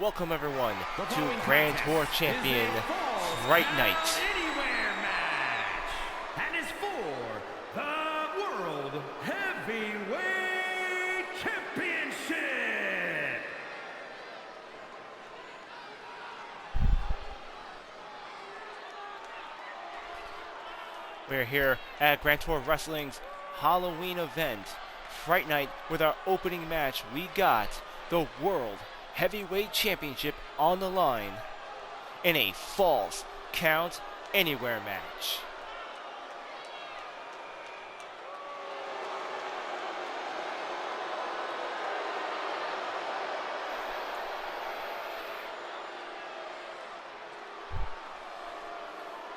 Welcome everyone to Grand Tour Champion Fright Night. Anywhere match, and is for the World Heavyweight Championship. We're here at Grand Tour Wrestling's Halloween event, Fright Night. With our opening match, we got the World Heavyweight Championship on the line in a Falls Count Anywhere match.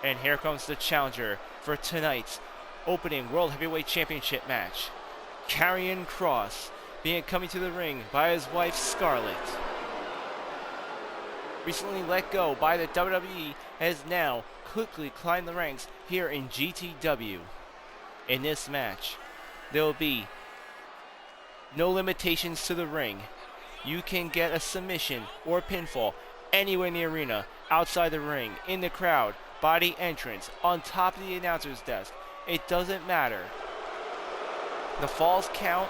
And here comes the challenger for tonight's opening World Heavyweight Championship match. Karrion Kross being coming to the ring by his wife Scarlett. Recently let go by the WWE, has now quickly climbed the ranks here in GTW. In this match, there will be no limitations to the ring. You can get a submission or pinfall anywhere in the arena, outside the ring, in the crowd, by the entrance, on top of the announcer's desk. It doesn't matter. The falls count.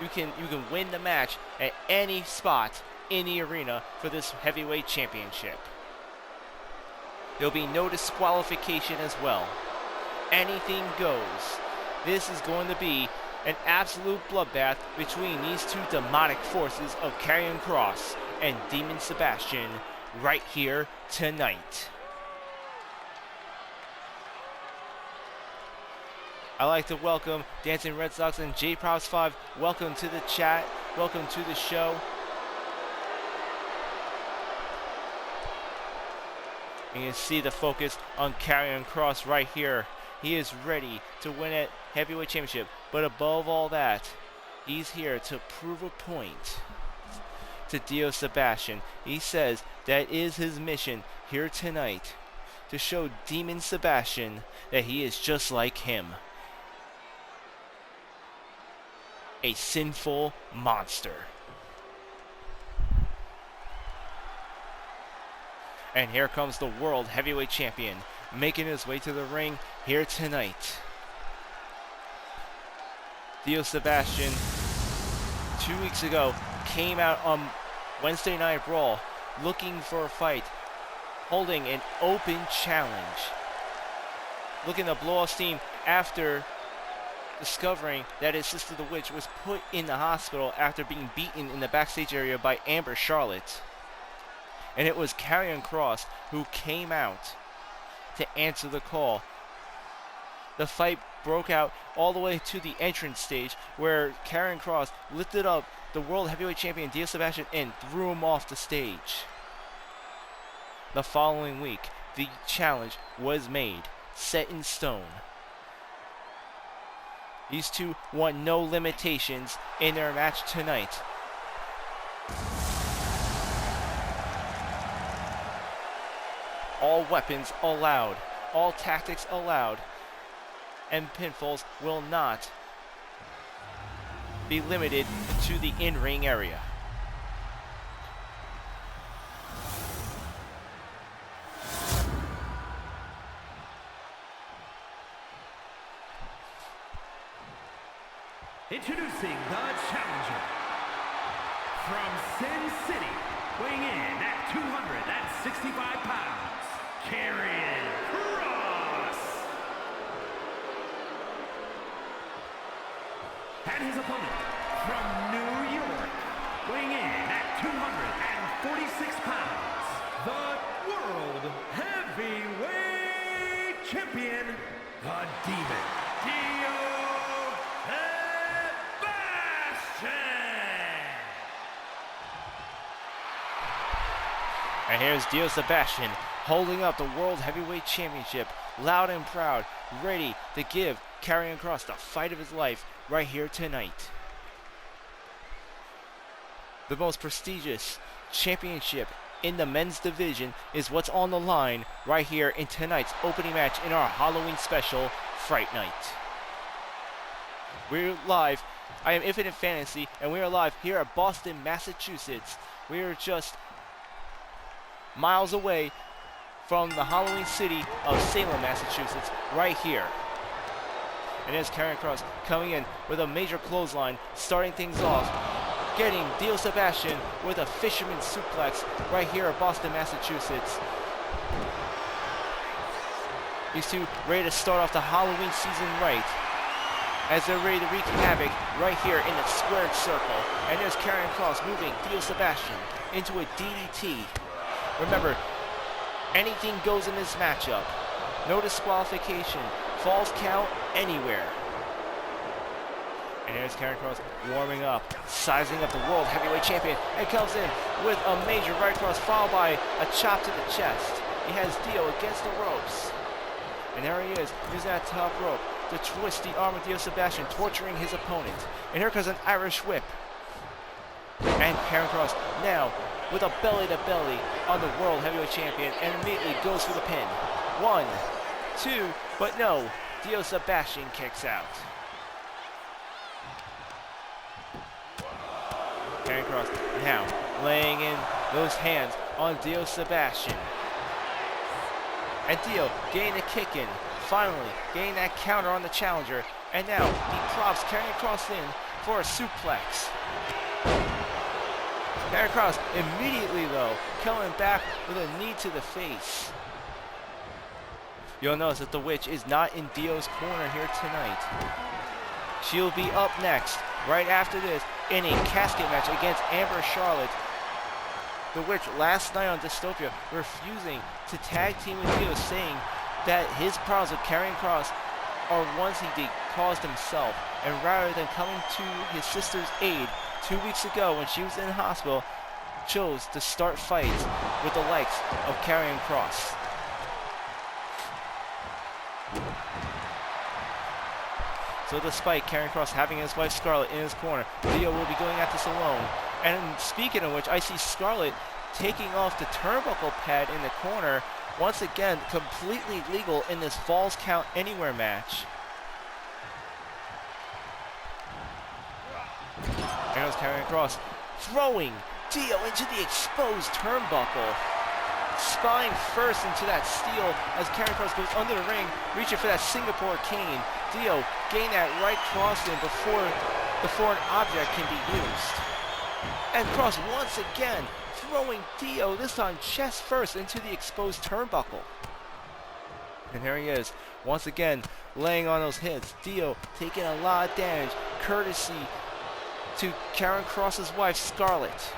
You can win the match at any spot in the arena for this heavyweight championship. There'll be no disqualification as well. Anything goes. This is going to be an absolute bloodbath between these two demonic forces of Karrion Kross and Demon Sebastian right here tonight. I'd like to welcome Dancing Red Sox and JProps5. Welcome to the chat. Welcome to the show. You can see the focus on Karrion Kross right here. He is ready to win at heavyweight championship, but above all that, he's here to prove a point to Dio Sebastian. He says that is his mission here tonight, to show Demon Sebastian that he is just like him, a sinful monster. And here comes the World Heavyweight Champion, making his way to the ring here tonight. Dio Sebastian, 2 weeks ago, came out on Wednesday Night Brawl looking for a fight, holding an open challenge, looking to blow off steam after discovering that his sister the Witch was put in the hospital after being beaten in the backstage area by Amber Charlotte. And it was Karrion Kross who came out to answer the call. The fight broke out all the way to the entrance stage, where Karrion Kross lifted up the World Heavyweight Champion Dio Sebastian and threw him off the stage. The following week, the challenge was made, set in stone. These two want no limitations in their match tonight. All weapons allowed, all tactics allowed, and pinfalls will not be limited to the in-ring area. Introducing the challenger from Sin City, weighing in at 265 pounds, Karrion Kross. And his opponent from New York, weighing in at 246 pounds, the World Heavyweight Champion, the Demon, Dio Sebastian. And here's Dio Sebastian holding up the World Heavyweight Championship, loud and proud, ready to give Karrion Kross the fight of his life right here tonight. The most prestigious championship in the men's division is what's on the line right here in tonight's opening match in our Halloween special, Fright Night. We're live I am Infinite Fantasy, and we are live here at Boston, Massachusetts. We are just miles away from the Halloween city of Salem, Massachusetts, right here. And there's Karrion Kross coming in with a major clothesline, starting things off, getting Dio Sebastian with a fisherman suplex right here at Boston, Massachusetts. These two ready to start off the Halloween season right, as they're ready to wreak havoc right here in the squared circle. And there's Karrion Kross moving Dio Sebastian into a DDT. Remember, anything goes in this matchup. No disqualification. Falls count anywhere. And there's Karrion Kross warming up, sizing up the World Heavyweight Champion, and comes in with a major right cross followed by a chop to the chest. He has Dio against the ropes. And there he is, using that top rope to twist the arm of Dio Sebastian, torturing his opponent. And here comes an Irish whip. And Karrion Kross now with a belly-to-belly on the World Heavyweight Champion, and immediately goes for the pin. 1, 2, but no, Dio Sebastian kicks out. Karrion Kross now laying in those hands on Dio Sebastian. And Dio getting a kick in, finally getting that counter on the challenger, and now he props Karrion Kross in for a suplex. Karrion Kross immediately though coming back with a knee to the face. You'll notice that the witch is not in Dio's corner here tonight. She'll be up next, right after this, in a casket match against Amber Charlotte. The witch last night on Dystopia refusing to tag team with Dio, saying that his problems with Karrion Kross are ones he caused himself, and rather than coming to his sister's aid 2 weeks ago when she was in the hospital, chose to start fights with the likes of Karrion Kross. So despite Karrion Kross having his wife Scarlett in his corner, Dio will be going at this alone. And speaking of which, I see Scarlett taking off the turnbuckle pad in the corner, once again completely legal in this Falls Count Anywhere match. There goes Karrion Kross throwing Dio into the exposed turnbuckle. Spine first into that steel as Karrion Kross goes under the ring, reaching for that Singapore cane. Dio getting that right cross in before an object can be used. And Kross once again throwing Dio, this time chest first, into the exposed turnbuckle. And here he is, once again laying on those hits. Dio taking a lot of damage, courtesy to Karrion Kross's wife Scarlett.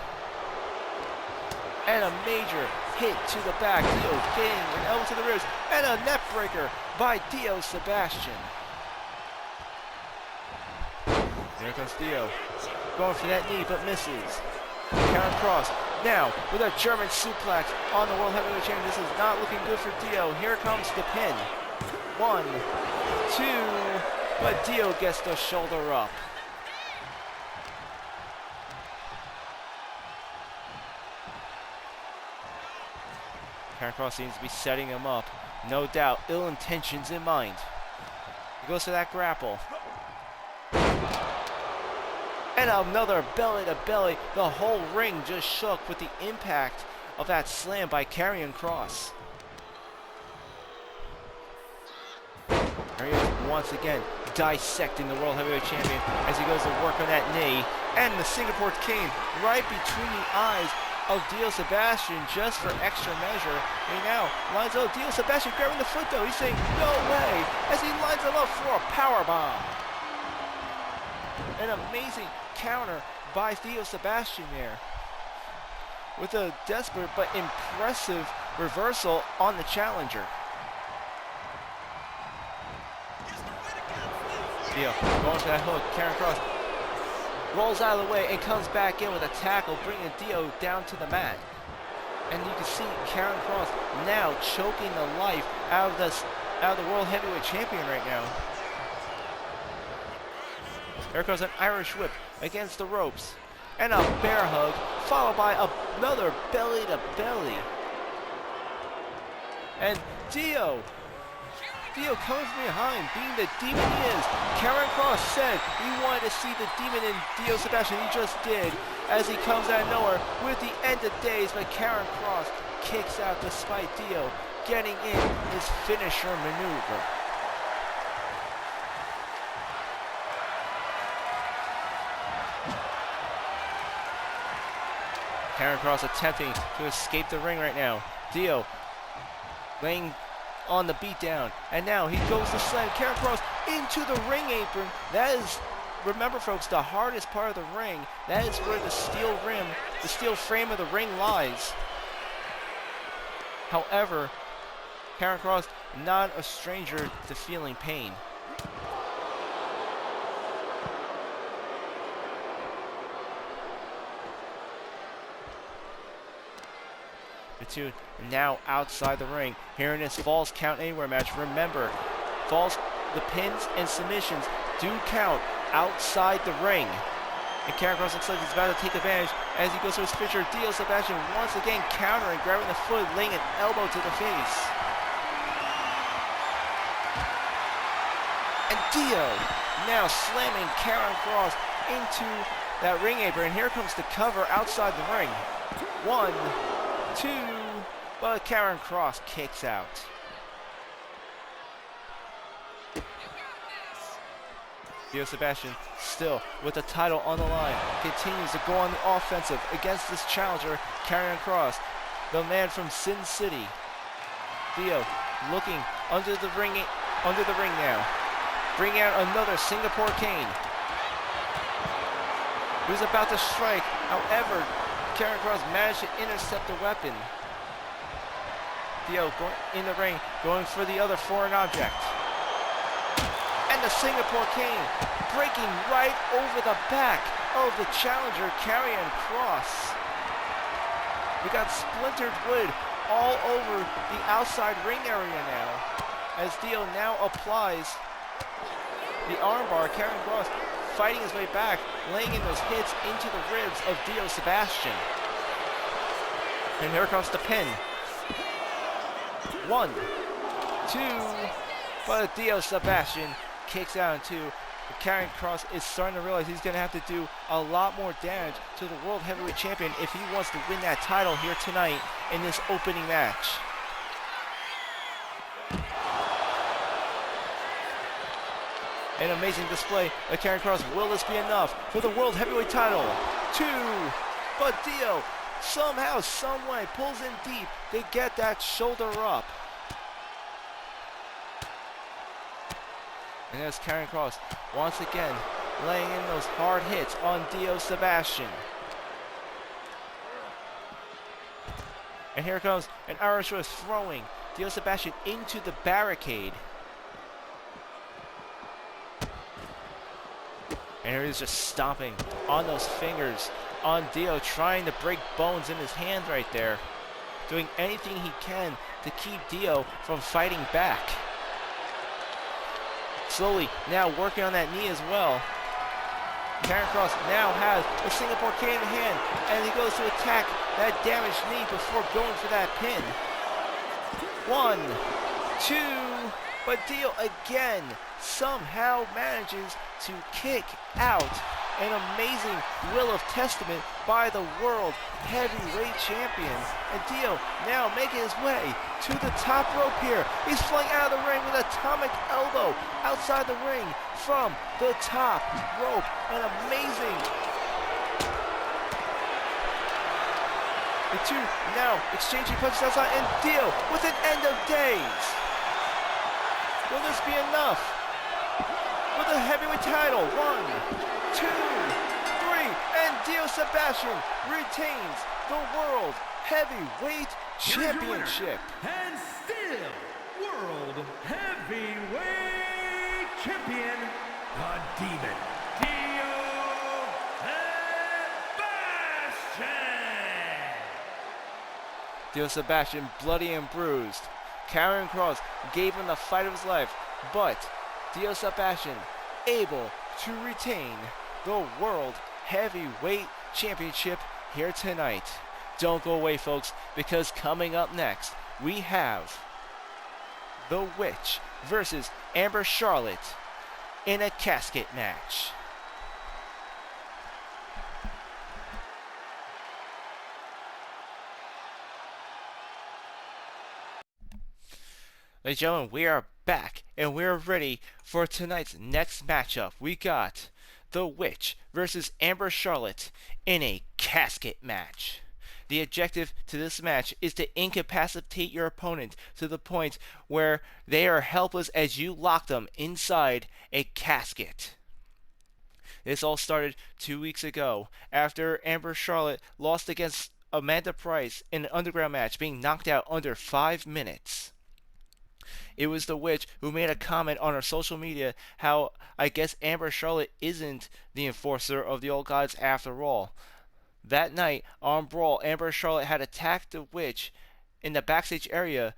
And a major hit to the back. Dio getting an elbow to the ribs, and a neck breaker by Dio Sebastian. Here comes Dio, going for that knee but misses. Karrion Kross now with a German suplex on the World Heavyweight Champion. This is not looking good for Dio. Here comes the pin. 1, 2, but Dio gets the shoulder up. Karrion Kross seems to be setting him up. No doubt, ill intentions in mind. He goes to that grapple. And another belly to belly. The whole ring just shook with the impact of that slam by Karrion Kross. There he is once again dissecting the World Heavyweight Champion as he goes to work on that knee. And the Singapore cane right between the eyes of Dio Sebastian just for extra measure. And he now lines up Dio Sebastian grabbing the foot though. He's saying no way as he lines him up for a powerbomb. An amazing counter by Dio Sebastian there, with a desperate but impressive reversal on the challenger. Dio going for that hook. Karrion Kross rolls out of the way and comes back in with a tackle, bringing Dio down to the mat. And you can see Karrion Kross now choking the life out of the World Heavyweight Champion right now. There goes an Irish whip against the ropes. And a bear hug, followed by another belly to belly. And Dio Dio coming from behind, being the demon he is. Karrion Kross said he wanted to see the demon in Dio Sebastian. He just did, as he comes out of nowhere with the end of days. But Karrion Kross kicks out despite Dio getting in his finisher maneuver. Karrion Kross attempting to escape the ring right now. Dio laying on the beatdown, and now he goes to slam Karrion Kross into the ring apron. That is, remember folks, the hardest part of the ring. That is where the steel rim, the steel frame of the ring lies. However, Karrion Kross not a stranger to feeling pain. The two now outside the ring here in this Falls Count Anywhere match. Remember, the pins and submissions do count outside the ring. And Karrion Kross looks like he's about to take advantage as he goes to his finisher. Dio Sebastian once again countering, grabbing the foot, laying an elbow to the face. And Dio now slamming Karrion Kross into that ring apron. And here comes the cover outside the ring. 1, 2, but Karrion Kross kicks out. Dio Sebastian, still with the title on the line, continues to go on the offensive against this challenger, Karrion Kross, the man from Sin City. Dio looking under the ring now, bringing out another Singapore cane. Who's about to strike? However, Karrion Kross managed to intercept the weapon. Dio going in the ring, going for the other foreign object. And the Singapore cane breaking right over the back of the challenger, Karrion Kross. We got splintered wood all over the outside ring area now, as Dio now applies the armbar. Karrion Kross fighting his way back, laying in those hits into the ribs of Dio Sebastian. And here comes the pin. 1, 2, but Dio Sebastian kicks out in 2. But Karrion Kross is starting to realize he's going to have to do a lot more damage to the World Heavyweight Champion if he wants to win that title here tonight in this opening match. An amazing display of Karrion Kross. Will this be enough for the World Heavyweight title? 2, but Dio somehow, someway pulls in deep to get that shoulder up. And there's Karrion Kross once again laying in those hard hits on Dio Sebastian. And here comes an Irish Whip, throwing Dio Sebastian into the barricade. And here he's just stomping on those fingers on Dio, trying to break bones in his hand right there. Doing anything he can to keep Dio from fighting back. Slowly now working on that knee as well. Karrion Kross now has a Singapore cane in hand, and he goes to attack that damaged knee before going for that pin. 1, 2, but Dio again somehow manages to kick out. An amazing will of testament by the World Heavyweight Champion. And Dio now making his way to the top rope here. He's flying out of the ring with an atomic elbow outside the ring from the top rope. An amazing. The two now exchanging punches outside, and Dio with an end of days. Will this be enough for the heavyweight title? 1, 2, 3, and Dio Sebastian retains the World Heavyweight Championship. And still World Heavyweight Champion, the Demon, Dio Sebastian. Dio Sebastian bloody and bruised. Karrion Kross gave him the fight of his life, but Dio Sebastian able to retain the World Heavyweight Championship here tonight. Don't go away, folks, because coming up next, we have The Witch versus Amber Charlotte in a casket match. Ladies and gentlemen, we are back and we're ready for tonight's next matchup. We got The Witch versus Amber Charlotte in a casket match. The objective to this match is to incapacitate your opponent to the point where they are helpless as you lock them inside a casket. This all started 2 weeks ago after Amber Charlotte lost against Amanda Price in an underground match, being knocked out under 5 minutes. It was The Witch who made a comment on her social media how I guess Amber Charlotte isn't the enforcer of the old gods after all. That night on Brawl, Amber Charlotte had attacked The Witch in the backstage area,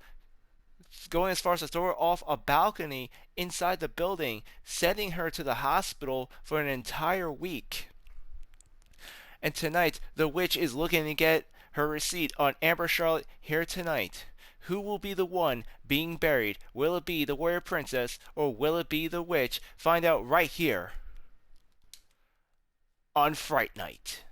going as far as to throw her off a balcony inside the building, sending her to the hospital for an entire week. And tonight, The Witch is looking to get her receipt on Amber Charlotte here tonight. Who will be the one being buried? Will it be the Warrior Princess or will it be The Witch? Find out right here on Fright Night.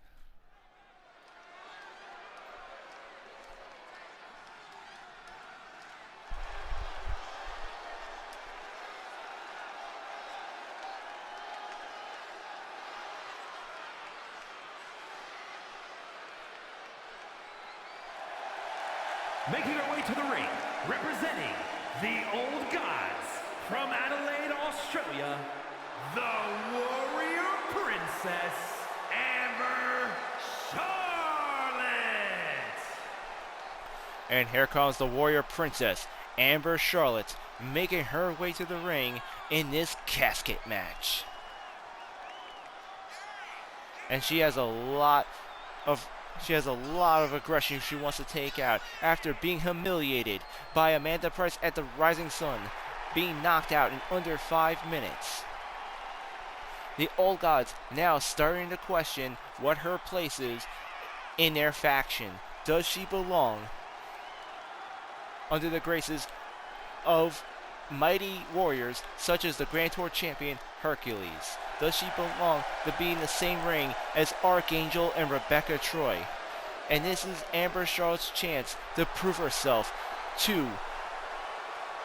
Making her way to the ring, representing the Old Gods from Adelaide, Australia, the Warrior Princess, Amber Charlotte. And here comes the Warrior Princess, Amber Charlotte, making her way to the ring in this casket match. And she has a lot of aggression she wants to take out after being humiliated by Amanda Price at the Rising Sun, being knocked out in under 5 minutes. The Old Gods now starting to question what her place is in their faction. Does she belong under the graces of mighty warriors such as the Grand Tour champion Hercules? Does she belong to be in the same ring as Archangel and Rebecca Troy? And this is Amber Charlotte's chance to prove herself to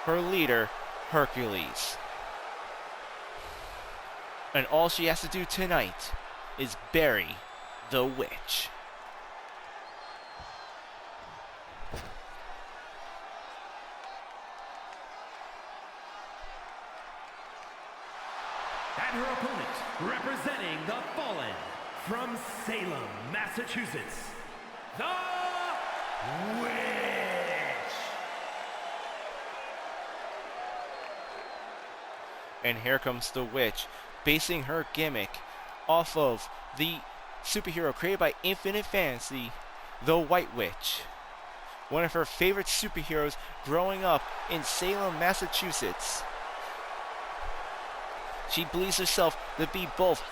her leader, Hercules. And all she has to do tonight is bury the Witch. And her opponent, representing the Fallen from Salem, Massachusetts, the Witch. And here comes the Witch, basing her gimmick off of the superhero created by Infinite Fantasy, the White Witch. One of her favorite superheroes growing up in Salem, Massachusetts. She believes herself to be both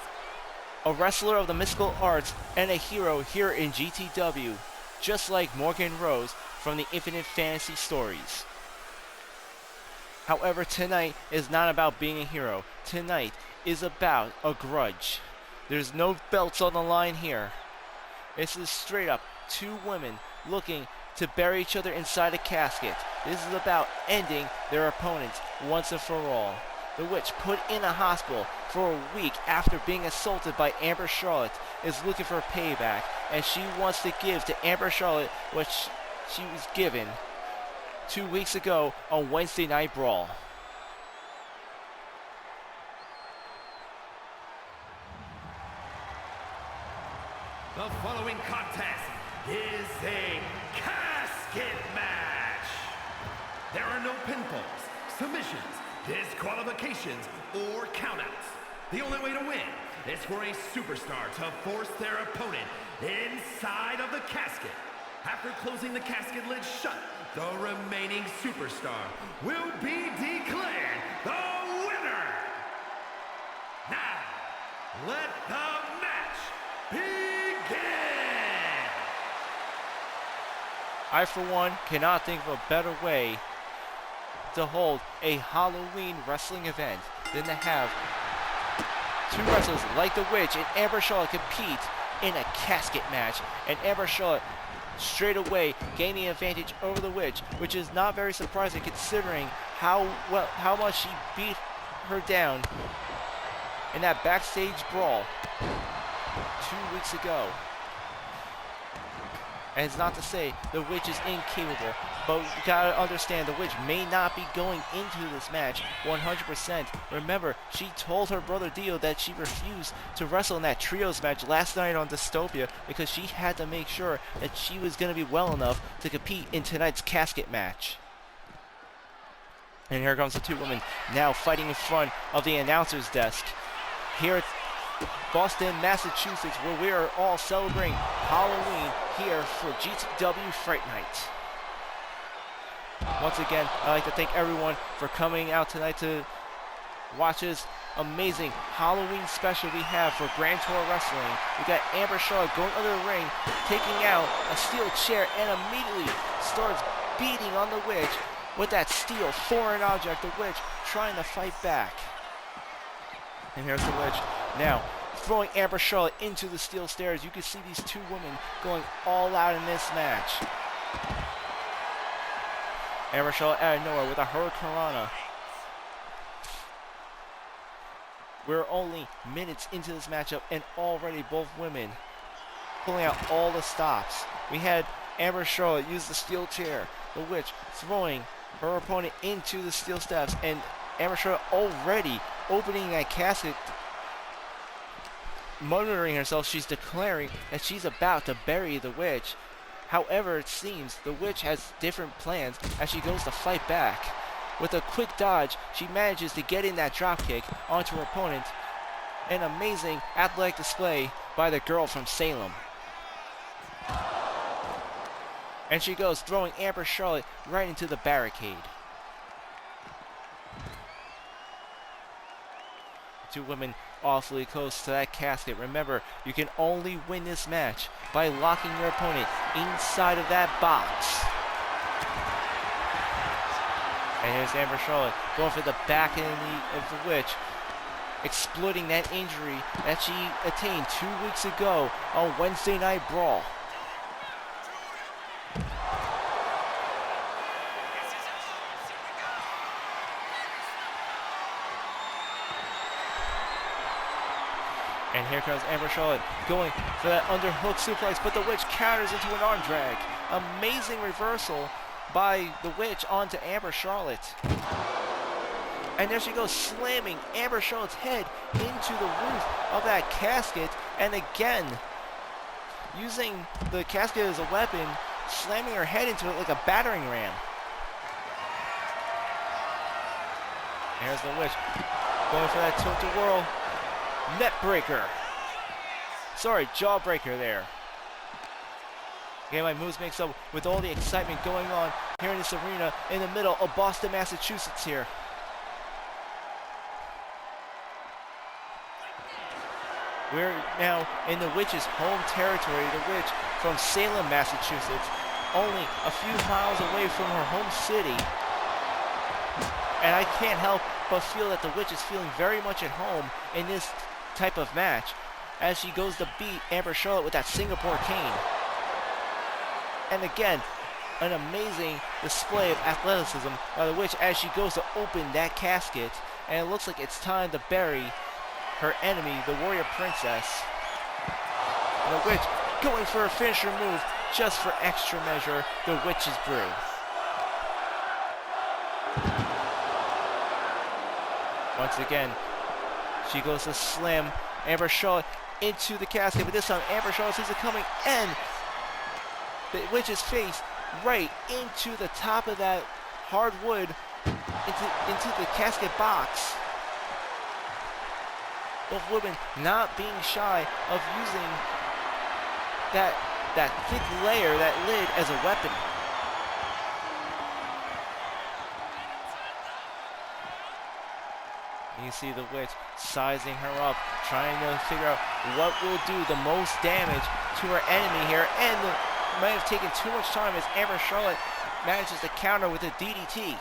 a wrestler of the mystical arts and a hero here in GTW, just like Morgan Rose from the Infinite Fantasy stories. However, tonight is not about being a hero. Tonight is about a grudge. There's no belts on the line here. This is straight up two women looking to bury each other inside a casket. This is about ending their opponents once and for all. The Witch, put in a hospital for a week after being assaulted by Amber Charlotte, is looking for payback, and she wants to give to Amber Charlotte what she was given 2 weeks ago on Wednesday Night Brawl. The following contest is a casket match. There are no pinfalls, submissions, disqualifications, or countouts. The only way to win is for a superstar to force their opponent inside of the casket. After closing the casket lid shut, the remaining superstar will be declared the winner. Now, let the match begin. I, for one, cannot think of a better way to hold a Halloween wrestling event than to have two wrestlers like the Witch and Amber Charlotte compete in a casket match, and Amber Charlotte straight away gaining advantage over the Witch, which is not very surprising considering how much she beat her down in that backstage brawl 2 weeks ago. And it's not to say the Witch is incapable, but you gotta understand the Witch may not be going into this match 100%. Remember, she told her brother Dio that she refused to wrestle in that trios match last night on Dystopia because she had to make sure that she was gonna be well enough to compete in tonight's casket match. And here comes the two women now fighting in front of the announcer's desk here at Boston, Massachusetts, where we are all celebrating Halloween here for GTW Fright Night. Once again, I'd like to thank everyone for coming out tonight to watch this amazing Halloween special we have for Grand Tour Wrestling. We got Amber Charlotte going under the ring, taking out a steel chair, and immediately starts beating on the Witch with that steel foreign object, the Witch trying to fight back. And here's the Witch now throwing Amber Charlotte into the steel stairs. You can see these two women going all out in this match. Amber Charlotte out of nowhere with a Hurricanrana. We're only minutes into this matchup and already both women pulling out all the stops. We had Amber Charlotte use the steel chair, the Witch throwing her opponent into the steel steps, and Amber Charlotte already opening that casket, monitoring herself. She's declaring that she's about to bury the Witch. However, it seems the Witch has different plans as she goes to fight back. With a quick dodge, she manages to get in that dropkick onto her opponent. An amazing athletic display by the girl from Salem. And she goes throwing Amber Charlotte right into the barricade. Two women awfully close to that casket. Remember, you can only win this match by locking your opponent inside of that box. And here's Amber Charlotte going for the back end of the Witch, exploiting that injury that she attained 2 weeks ago on Wednesday Night Brawl. And here comes Amber Charlotte going for that underhook suplex, but the Witch counters into an arm drag. Amazing reversal by the Witch onto Amber Charlotte. And there she goes, slamming Amber Charlotte's head into the roof of that casket. And again, using the casket as a weapon, slamming her head into it like a battering ram. There's the Witch going for that tilt-a-whirl. Net breaker. Sorry, jawbreaker there. Again, my moves mixed up with all the excitement going on here in this arena in the middle of Boston, Massachusetts here. We're now in the Witch's home territory, the Witch from Salem, Massachusetts, only a few miles away from her home city. And I can't help but feel that the Witch is feeling very much at home in this type of match as she goes to beat Amber Charlotte with that Singapore cane. And again, an amazing display of athleticism by the Witch as she goes to open that casket, and it looks like it's time to bury her enemy, the Warrior Princess. And the Witch going for a finisher move just for extra measure, the Witch's Brew. Once again, she goes to slam Amber Charlotte into the casket, but this time Amber Charlotte sees it coming, and the Witch's face right into the top of that hardwood, into the casket box. Both women not being shy of using that thick layer, that lid, as a weapon. You see the Witch sizing her up, trying to figure out what will do the most damage to her enemy here, and might have taken too much time as Amber Charlotte manages to counter with a DDT.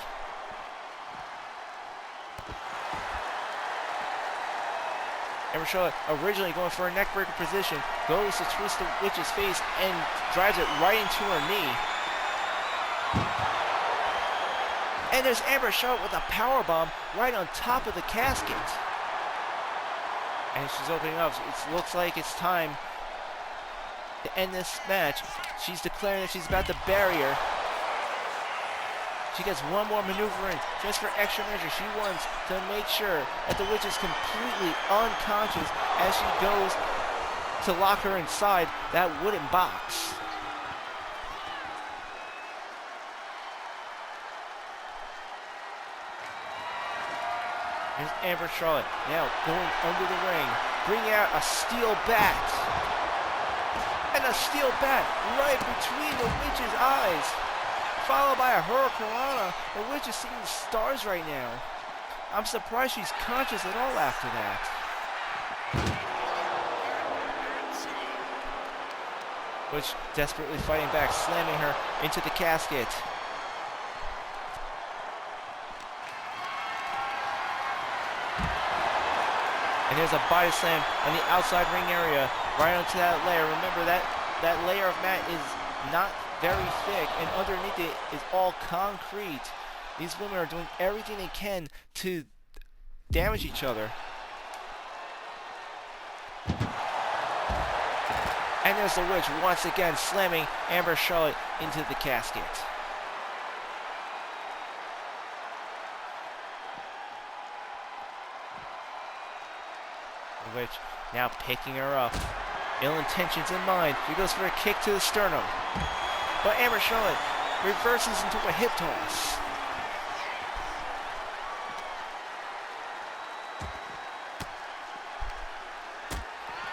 Amber Charlotte originally going for a neckbreaker position, goes to twist the Witch's face and drives it right into her knee. And there's Amber Charlotte with a powerbomb right on top of the casket. And she's opening up. It looks like it's time to end this match. She's declaring that she's about to bury her. She gets one more maneuver in, just for extra measure. She wants to make sure that the Witch is completely unconscious as she goes to lock her inside that wooden box. Here's Amber Charlotte now going under the ring, bringing out a steel bat. And a steel bat right between the Witch's eyes, followed by a Hurricanrana. The Witch is seeing stars right now. I'm surprised she's conscious at all after that. Witch desperately fighting back, slamming her into the casket. And there's a body slam on the outside ring area, right onto that layer. Remember that layer of mat is not very thick, and underneath it is all concrete. These women are doing everything they can to damage each other. And there's the Witch once again slamming Amber Charlotte into the casket. The Witch now picking her up. Ill intentions in mind. She goes for a kick to the sternum. But Amber Charlotte reverses into a hip toss.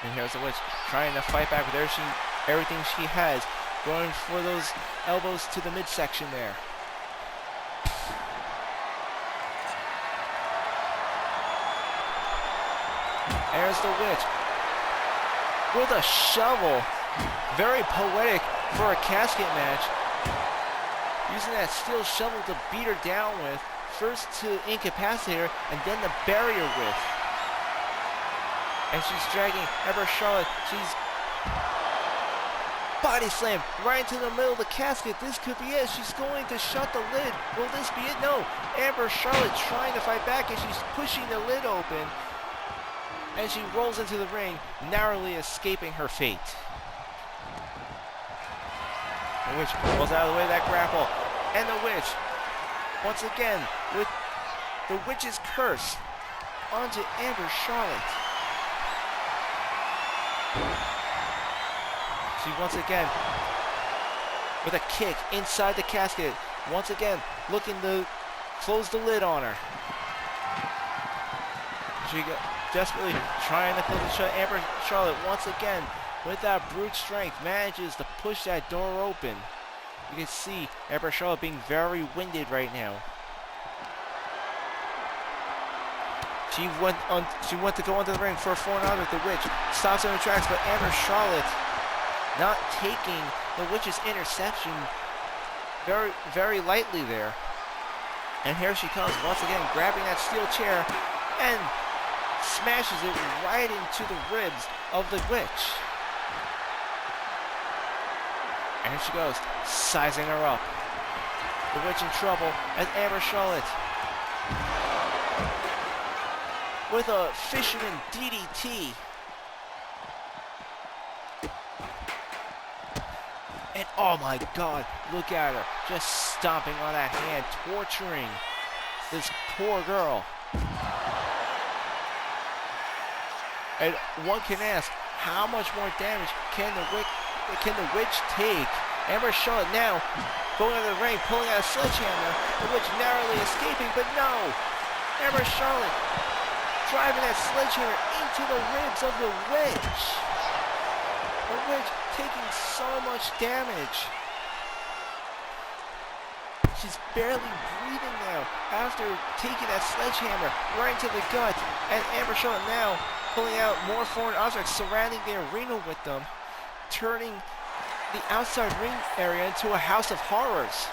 And here's the Witch trying to fight back with everything she has, going for those elbows to the midsection there. There's the Witch with a shovel. Very poetic for a casket match. Using that steel shovel to beat her down with. First to incapacitate her and then to bury her with. And she's dragging Amber Charlotte. She's body slam right into the middle of the casket. This could be it. She's going to shut the lid. Will this be it? No. Amber Charlotte trying to fight back as she's pushing the lid open. And she rolls into the ring, narrowly escaping her fate. The Witch rolls out of the way of that grapple. And the Witch, once again, with the Witch's curse onto Amber Charlotte. She once again, with a kick inside the casket, once again looking to close the lid on her. She desperately trying to close the shut. Amber Charlotte once again, with that brute strength, manages to push that door open. You can see Amber Charlotte being very winded right now. She went to go onto the ring for a 4-9 with the Witch. Stops in her tracks, but Amber Charlotte not taking the Witch's interception very, very lightly there. And here she comes once again, grabbing that steel chair and smashes it right into the ribs of the Witch. And here she goes, sizing her up. The Witch in trouble as Amber Charlotte with a fisherman DDT. And oh my God, look at her, just stomping on that hand, torturing this poor girl. And one can ask, how much more damage can the Witch take? Amber Charlotte now going into the ring, pulling out a sledgehammer. The Witch narrowly escaping, but no! Amber Charlotte driving that sledgehammer into the ribs of the Witch. The Witch taking so much damage. She's barely breathing now after taking that sledgehammer right into the gut. And Amber Charlotte now pulling out more foreign objects surrounding the arena with them, turning the outside ring area into a house of horrors.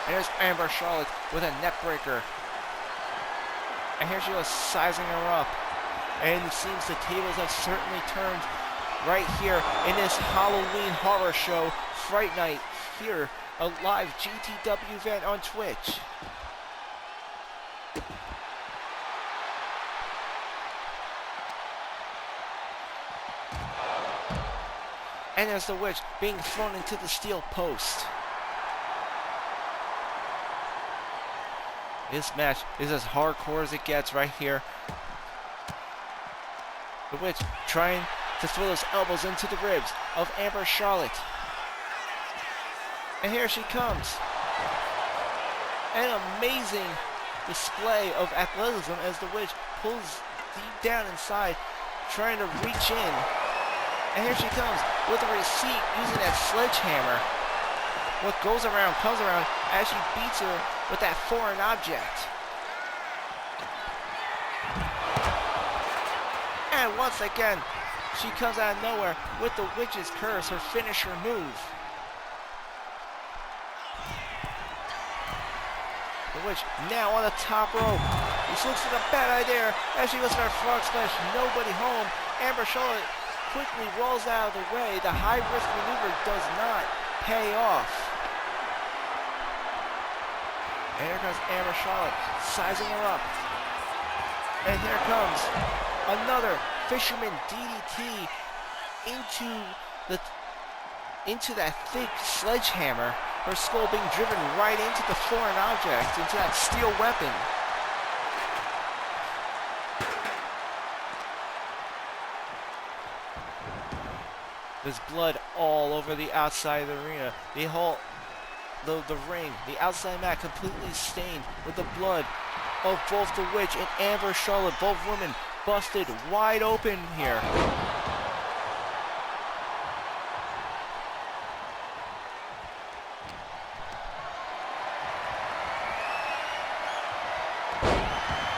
And there's Amber Charlotte with a neck breaker. And here she was sizing her up. And it seems the tables have certainly turned right here in this Halloween horror show, Fright Night, here, a live GTW event on Twitch. And there's the witch being thrown into the steel post. This match is as hardcore as it gets right here. The witch trying to throw those elbows into the ribs of Amber Charlotte. And here she comes. An amazing display of athleticism as the witch pulls deep down inside, trying to reach in. And here she comes with a receipt using that sledgehammer. What goes around comes around as she beats her with that foreign object. And once again, she comes out of nowhere with the witch's curse, her finisher move. The witch now on the top rope. This looks like a bad idea as she goes for a frog splash. Nobody home. Amber Charlotte quickly rolls out of the way. The high-risk maneuver does not pay off. And here comes Amber Charlotte, sizing her up. And here comes another fisherman DDT into that thick sledgehammer. Her skull being driven right into the foreign object, into that steel weapon. There's blood all over the outside of the arena. The ring, the outside mat completely stained with the blood of both the witch and Amber Charlotte, both women busted wide open here.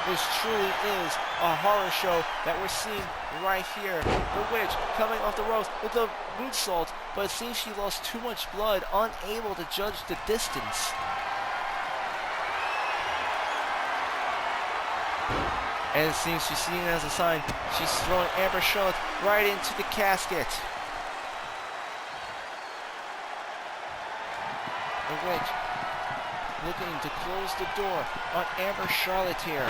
This truly is a horror show that we're seeing right here. The witch coming off the ropes with a moonsault, but it seems she lost too much blood, unable to judge the distance. And it seems she's seeing it as a sign. She's throwing Amber Charlotte right into the casket. The witch looking to close the door on Amber Charlotte here.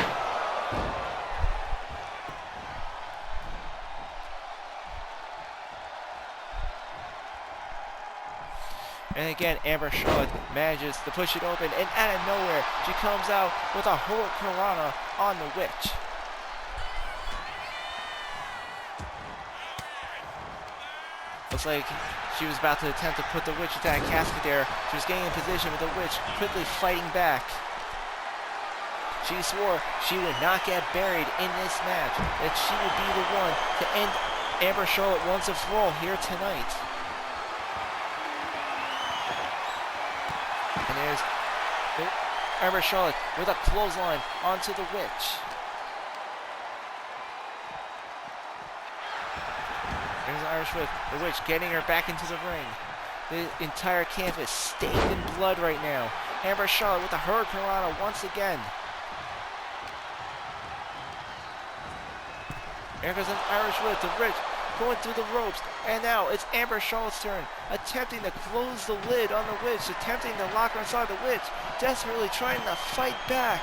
And again, Amber Charlotte manages to push it open, and out of nowhere, she comes out with a Hurricanrana on the witch. Looks like she was about to attempt to put the witch into that casket there. She was getting in position with the witch quickly fighting back. She swore she would not get buried in this match, that she would be the one to end Amber Charlotte once and for all here tonight. And there's Amber Charlotte with a clothesline onto the witch. There's the Irish Whip, the witch getting her back into the ring. The entire canvas stained in blood right now. Amber Charlotte with the Hurricanrana once again. Here goes an Irish Whip, the witch going through the ropes, and now it's Amber Charlotte's turn, attempting to close the lid on the witch, attempting to lock her inside the witch, desperately trying to fight back.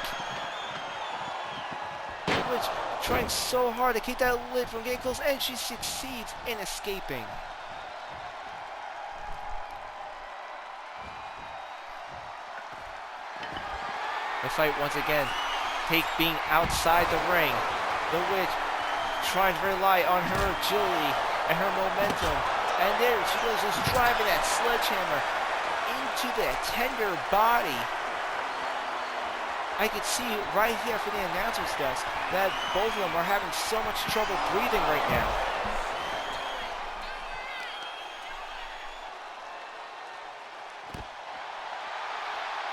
The witch trying so hard to keep that lid from getting closed, and she succeeds in escaping. The fight once again, being outside the ring. The witch trying to rely on her agility and her momentum. And there she goes, just driving that sledgehammer into that tender body. I could see right here for the announcer's desk that both of them are having so much trouble breathing right now.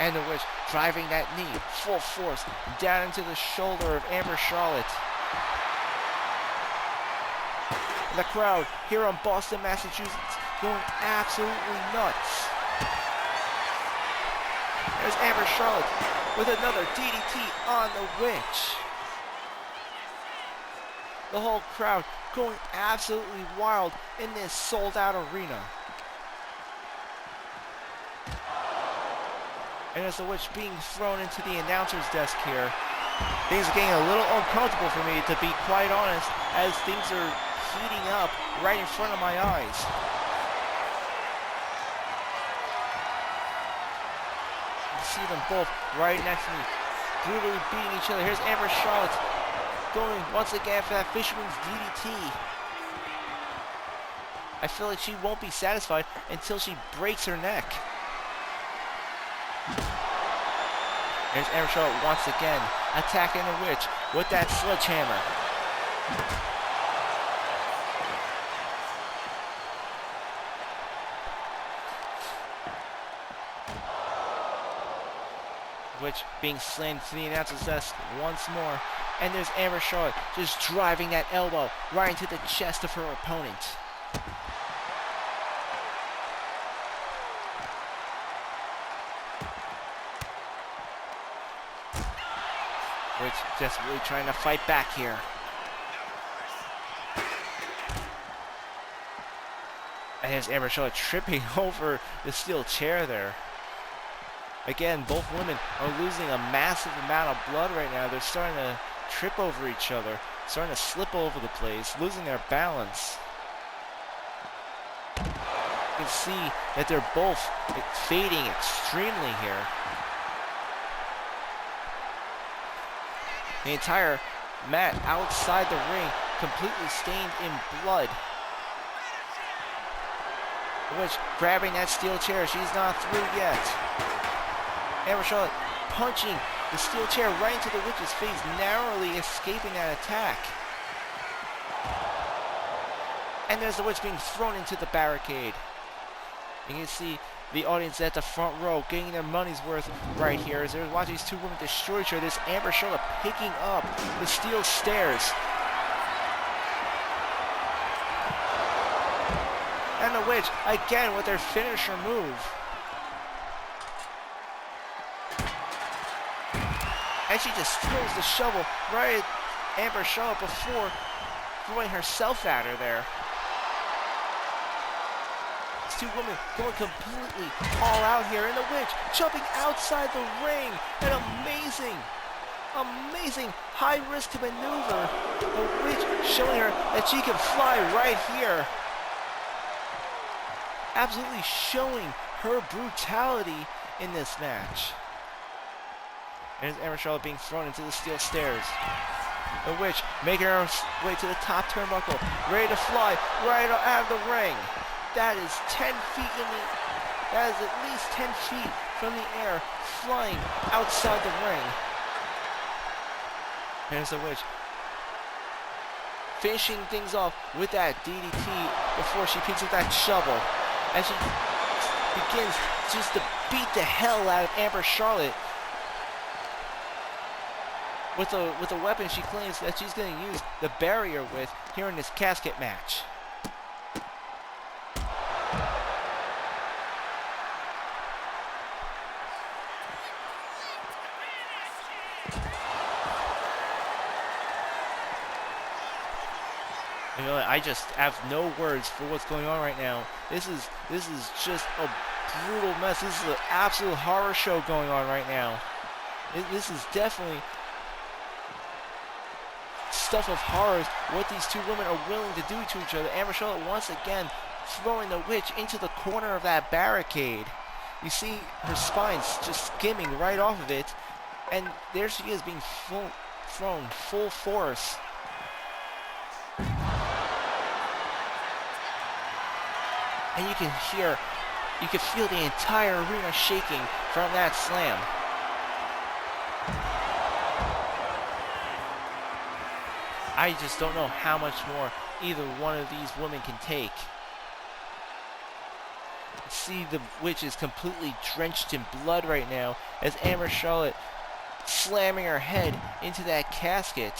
And the witch driving that knee full force down into the shoulder of Amber Charlotte. The crowd here in Boston, Massachusetts, going absolutely nuts. There's Amber Charlotte with another DDT on the witch. The whole crowd going absolutely wild in this sold-out arena. And as the witch being thrown into the announcer's desk here, things are getting a little uncomfortable for me, to be quite honest, as things are heating up right in front of my eyes. You see them both right next to me, brutally beating each other. Here's Amber Charlotte going once again for that Fisherman's DDT. I feel like she won't be satisfied until she breaks her neck. There's Amber Charlotte once again attacking the witch with that sledgehammer. Witch being slammed to the announcer's desk once more. And there's Amber Charlotte just driving that elbow right into the chest of her opponent. Witch just really trying to fight back here. And there's Amber Charlotte tripping over the steel chair there. Again, both women are losing a massive amount of blood right now. They're starting to trip over each other, starting to slip all over the place, losing their balance. You can see that they're both fading extremely here. The entire mat outside the ring completely stained in blood. Witch grabbing that steel chair. She's not through yet. Amber Charlotte punching the steel chair right into the witch's face, narrowly escaping that attack. And there's the witch being thrown into the barricade. You can see the audience at the front row getting their money's worth right here as they're watching these two women destroy each other. This Amber Charlotte picking up the steel stairs. And the witch again with their finisher move. And she just throws the shovel right at Amber Charlotte before throwing herself at her there. These two women going completely all out here. And the witch jumping outside the ring. An amazing high-risk maneuver. The witch showing her that she can fly right here. Absolutely showing her brutality in this match. And there's Amber Charlotte being thrown into the steel stairs. The witch making her way to the top turnbuckle, ready to fly right out of the ring. That is 10 feet in the... That is at least 10 feet from the air, flying outside the ring. There's the witch finishing things off with that DDT before she picks up that shovel. And she begins just to beat the hell out of Amber Charlotte with a weapon she claims that she's going to use the barrier with here in this casket match. You know, I just have no words for what's going on right now. This is just a brutal mess. This is an absolute horror show going on right now. This is definitely stuff of horrors, what these two women are willing to do to each other. Amber Charlotte once again throwing the witch into the corner of that barricade. You see her spine just skimming right off of it, and there she is being thrown full force. And you can feel the entire arena shaking from that slam. I just don't know how much more either one of these women can take. See, the witch is completely drenched in blood right now as Amber Charlotte slamming her head into that casket.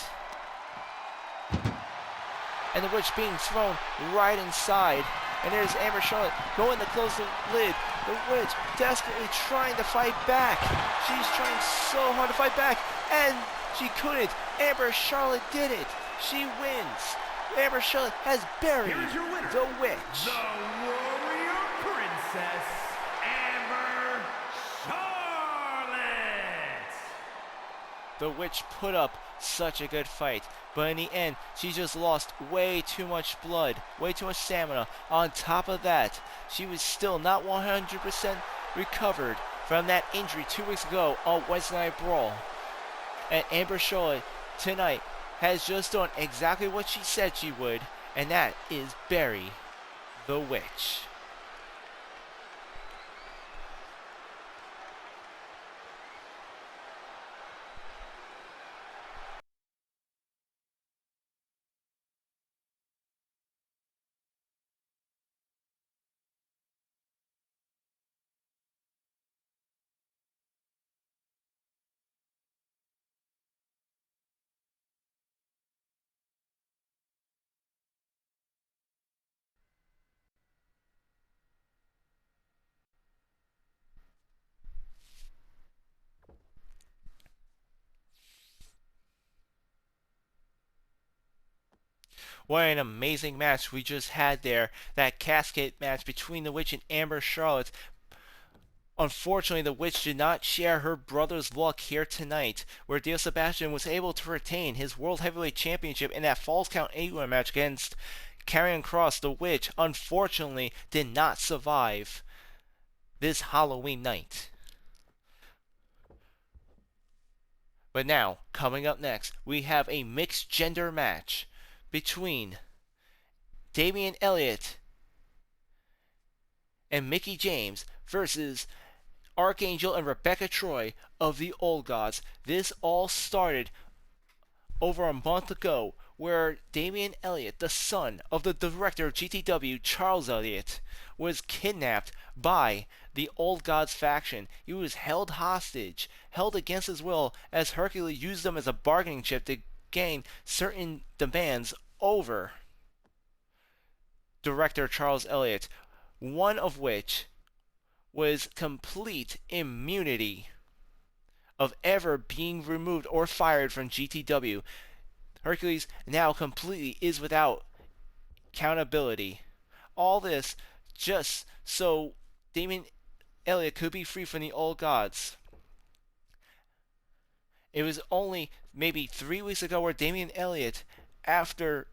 And the witch being thrown right inside. And there's Amber Charlotte going to close the lid. The witch desperately trying to fight back. She's trying so hard to fight back, and she couldn't. Amber Charlotte did it. She wins. Amber Charlotte has buried Here is your winner, the Witch. the Warrior Princess, Amber Charlotte. The Witch put up such a good fight, but in the end, she just lost way too much blood, way too much stamina. On top of that, she was still not 100% recovered from that injury 2 weeks ago on Wednesday Night Brawl. And Amber Charlotte tonight has just done exactly what she said she would, and that is bury the Witch. What an amazing match we just had there. That casket match between the Witch and Amber Charlotte. Unfortunately, the Witch did not share her brother's luck here tonight, where Dio Sebastian was able to retain his World Heavyweight Championship in that Falls Count Anywhere match against Karrion Kross. The Witch, unfortunately, did not survive this Halloween night. But now, coming up next, we have a mixed gender match between Damian Elliott and Mickie James versus Archangel and Rebecca Troy of the Old Gods. This all started over a month ago, where Damian Elliott, the son of the director of GTW, Charles Elliott, was kidnapped by the Old Gods faction. He was held hostage, held against his will, as Hercules used them as a bargaining chip to gain certain demands over director Charles Elliott, one of which was complete immunity of ever being removed or fired from GTW. Hercules now completely is without accountability. All this just so Damian Elliott could be free from the Old Gods. It was only maybe 3 weeks ago where Damian Elliott, after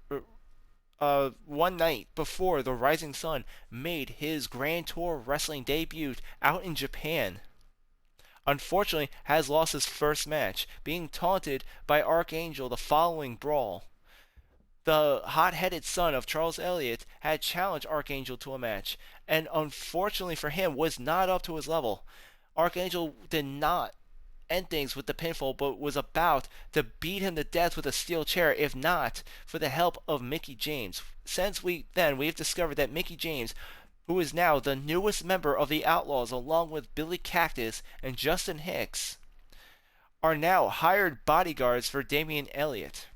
one night before the Rising Sun, made his Grand Tour Wrestling debut out in Japan. Unfortunately, has lost his first match, being taunted by Archangel the following brawl. The hot-headed son of Charles Elliott had challenged Archangel to a match, and unfortunately for him, was not up to his level. Archangel did not end things with the pinfall, but was about to beat him to death with a steel chair, if not for the help of Mickie James. Since we've discovered that Mickie James, who is now the newest member of the Outlaws, along with Billy Cactus and Justin Hicks, are now hired bodyguards for Damian Elliott.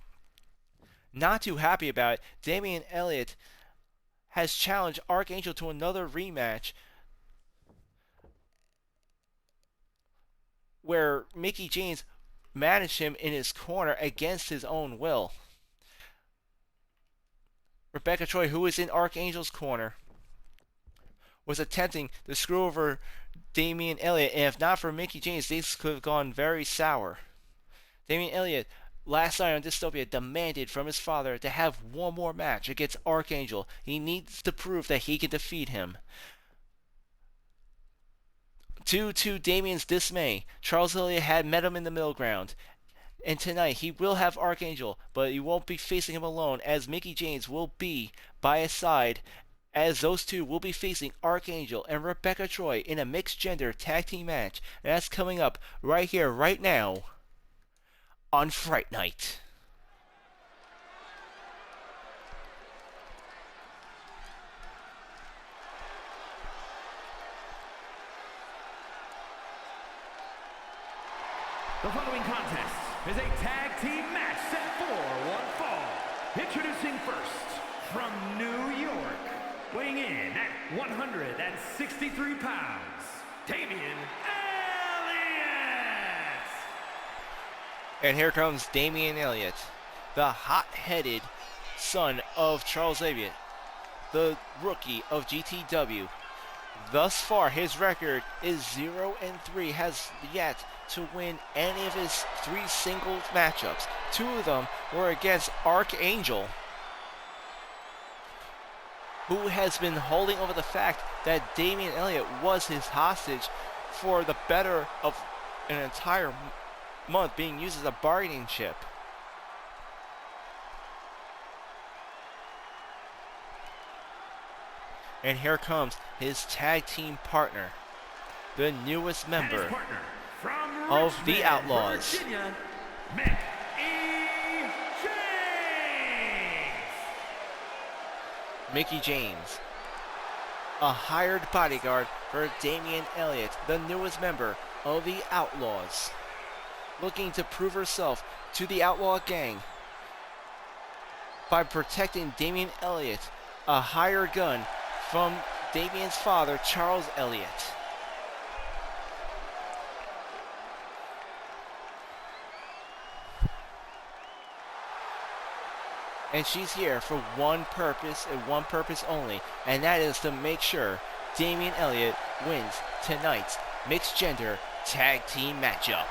Not too happy about it, Damian Elliott has challenged Archangel to another rematch, where Mickie James managed him in his corner against his own will. Rebecca Troy, who was in Archangel's corner, was attempting to screw over Damian Elliott, and if not for Mickie James, things could have gone very sour. Damian Elliott, last night on Dystopia, demanded from his father to have one more match against Archangel. He needs to prove that he can defeat him. Due to Damian's dismay, Charles Elliott had met him in the middle ground. And tonight he will have Archangel, but he won't be facing him alone, as Mickie James will be by his side, as those two will be facing Archangel and Rebecca Troy in a mixed gender tag team match. And that's coming up right here, right now, on Fright Night. The following contest is a tag team match set for one fall. Introducing first, from New York, weighing in at 163 pounds, Damian Elliott! And here comes Damian Elliott, the hot-headed son of Charles Xavier, the rookie of GTW. Thus far, his record is 0-3, has yet to win any of his 3 singles matchups. 2 of them were against Archangel, who has been holding over the fact that Damian Elliott was his hostage for the better of an entire month, being used as a bargaining chip. And here comes his tag team partner, the newest member of the Outlaws, Virginia, Mickie James, a hired bodyguard for Damian Elliott, the newest member of the Outlaws, looking to prove herself to the Outlaw gang by protecting Damian Elliott, a hired gun from Damian's father, Charles Elliott. And she's here for one purpose and one purpose only, and that is to make sure Damian Elliott wins tonight's mixed gender tag team matchup.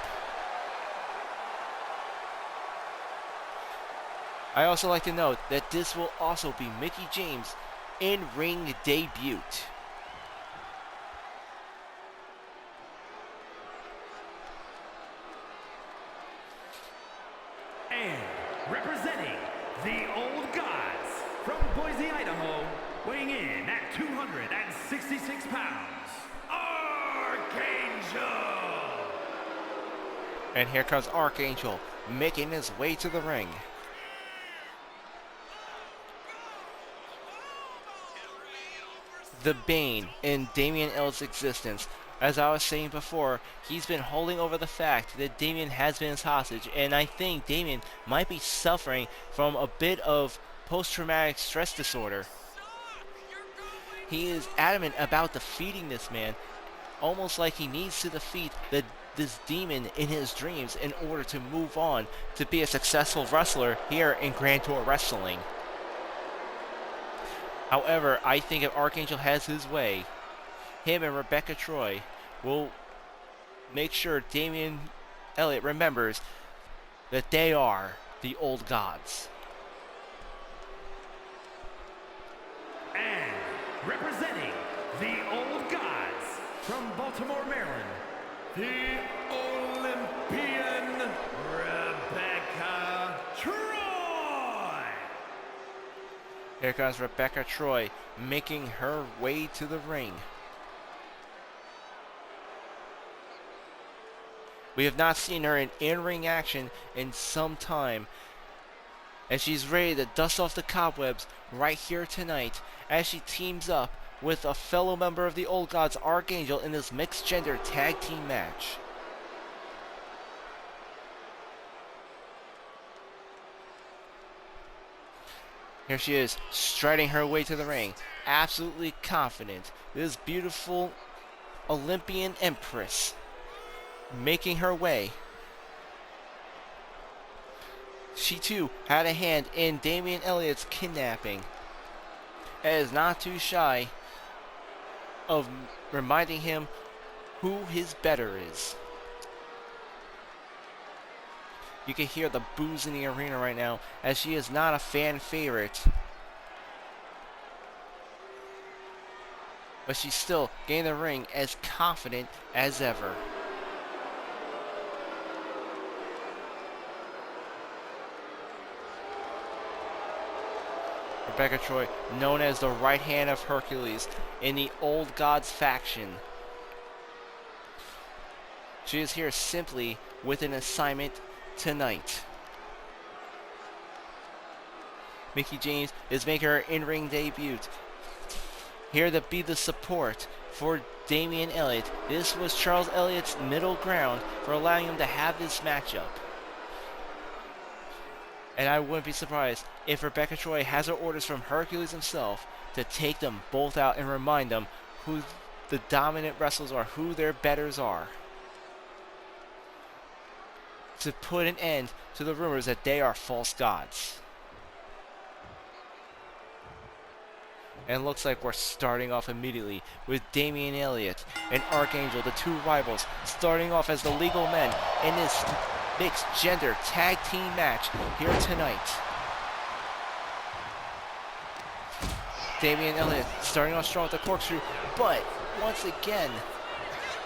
I also like to note that this will also be Mickie James' in-ring debut. And representing the Old Gods from Boise, Idaho, weighing in at 266 pounds, Archangel! And here comes Archangel, making his way to the ring. The bane in Damian Elliott's existence. As I was saying before, he's been holding over the fact that Damian has been his hostage, and I think Damian might be suffering from a bit of post-traumatic stress disorder. He is adamant about defeating this man, almost like he needs to defeat this demon in his dreams in order to move on to be a successful wrestler here in Grand Tour Wrestling. However, I think if Archangel has his way, him and Rebecca Troy will make sure Damian Elliott remembers that they are the Old Gods. And representing the Old Gods from Baltimore, Maryland, the Olympian Rebecca Troy! Here comes Rebecca Troy, making her way to the ring. We have not seen her in in-ring action in some time, and she's ready to dust off the cobwebs right here tonight as she teams up with a fellow member of the Old Gods, Archangel, in this mixed gender tag team match. Here she is, striding her way to the ring, absolutely confident. This beautiful Olympian Empress making her way. She too had a hand in Damian Elliott's kidnapping, and is not too shy of reminding him who his better is. You can hear the boos in the arena right now, as she is not a fan favorite. But she's still getting the ring as confident as ever. Rebecca Troy, known as the right hand of Hercules in the Old Gods faction. She is here simply with an assignment tonight. Mickie James is making her in-ring debut, here to be the support for Damian Elliott. This was Charles Elliott's middle ground for allowing him to have this matchup. And I wouldn't be surprised if Rebecca Troy has her orders from Hercules himself to take them both out and remind them who the dominant wrestlers are, who their betters are. to put an end to the rumors that they are false gods. And it looks like we're starting off immediately with Damian Elliott and Archangel, the two rivals, starting off as the legal men in this mixed gender tag team match here tonight. Damian Elliott starting off strong with the corkscrew, but once again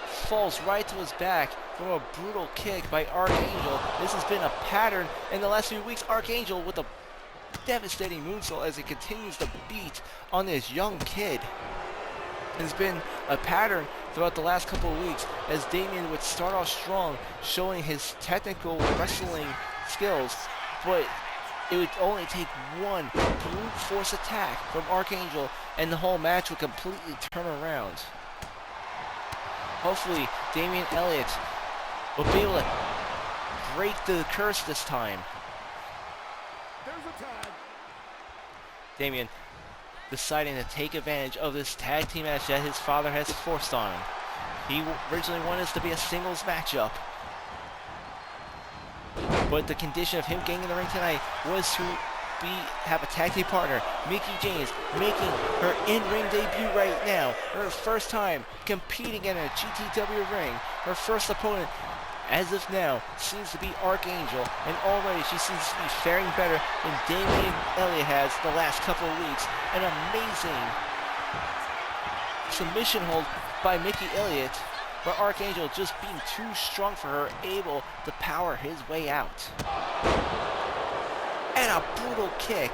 falls right to his back from a brutal kick by Archangel. This has been a pattern in the last few weeks. Archangel with a devastating moonsault as he continues to beat on this young kid. It's been a pattern throughout the last couple of weeks as Damian would start off strong, showing his technical wrestling skills, but it would only take one brute force attack from Archangel and the whole match would completely turn around. Hopefully Damian Elliott will be able to break the curse this time. Damian deciding to take advantage of this tag team match that his father has forced on him. He originally wanted this to be a singles matchup, but the condition of him getting in the ring tonight was to have a tag team partner. Mickie James making her in-ring debut right now. Her first time competing in a GTW ring. Her first opponent, as of now, seems to be Archangel, and already she seems to be faring better than Damian Elliott has the last couple of weeks. An amazing submission hold by Mickie Elliott, but Archangel just being too strong for her, able to power his way out. And a brutal kick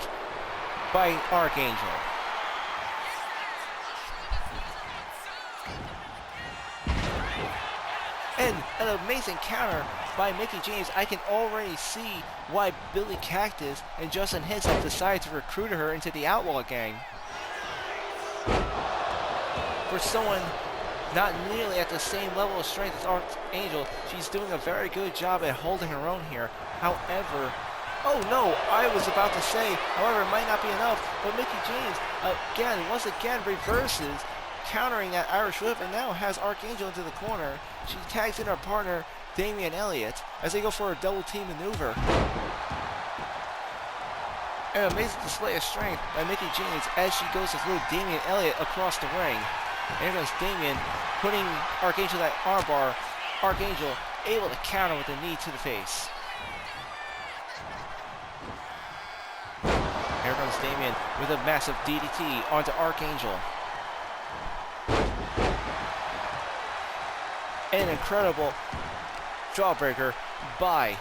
by Archangel. And an amazing counter by Mickie James. I can already see why Billy Cactus and Justin Hicks have decided to recruit her into the Outlaw Gang. For someone not nearly at the same level of strength as Archangel, she's doing a very good job at holding her own here. However, oh no, I was about to say, however, it might not be enough, but Mickie James, once again, reverses, countering that Irish whip, and now has Archangel into the corner. She tags in her partner, Damian Elliott, as they go for a double team maneuver. An amazing display of strength by Mickie James as she goes to throw Damian Elliott across the ring. And here goes Damian, putting Archangel that armbar. Archangel able to counter with a knee to the face. Here comes Damian with a massive DDT onto Archangel. An incredible jawbreaker by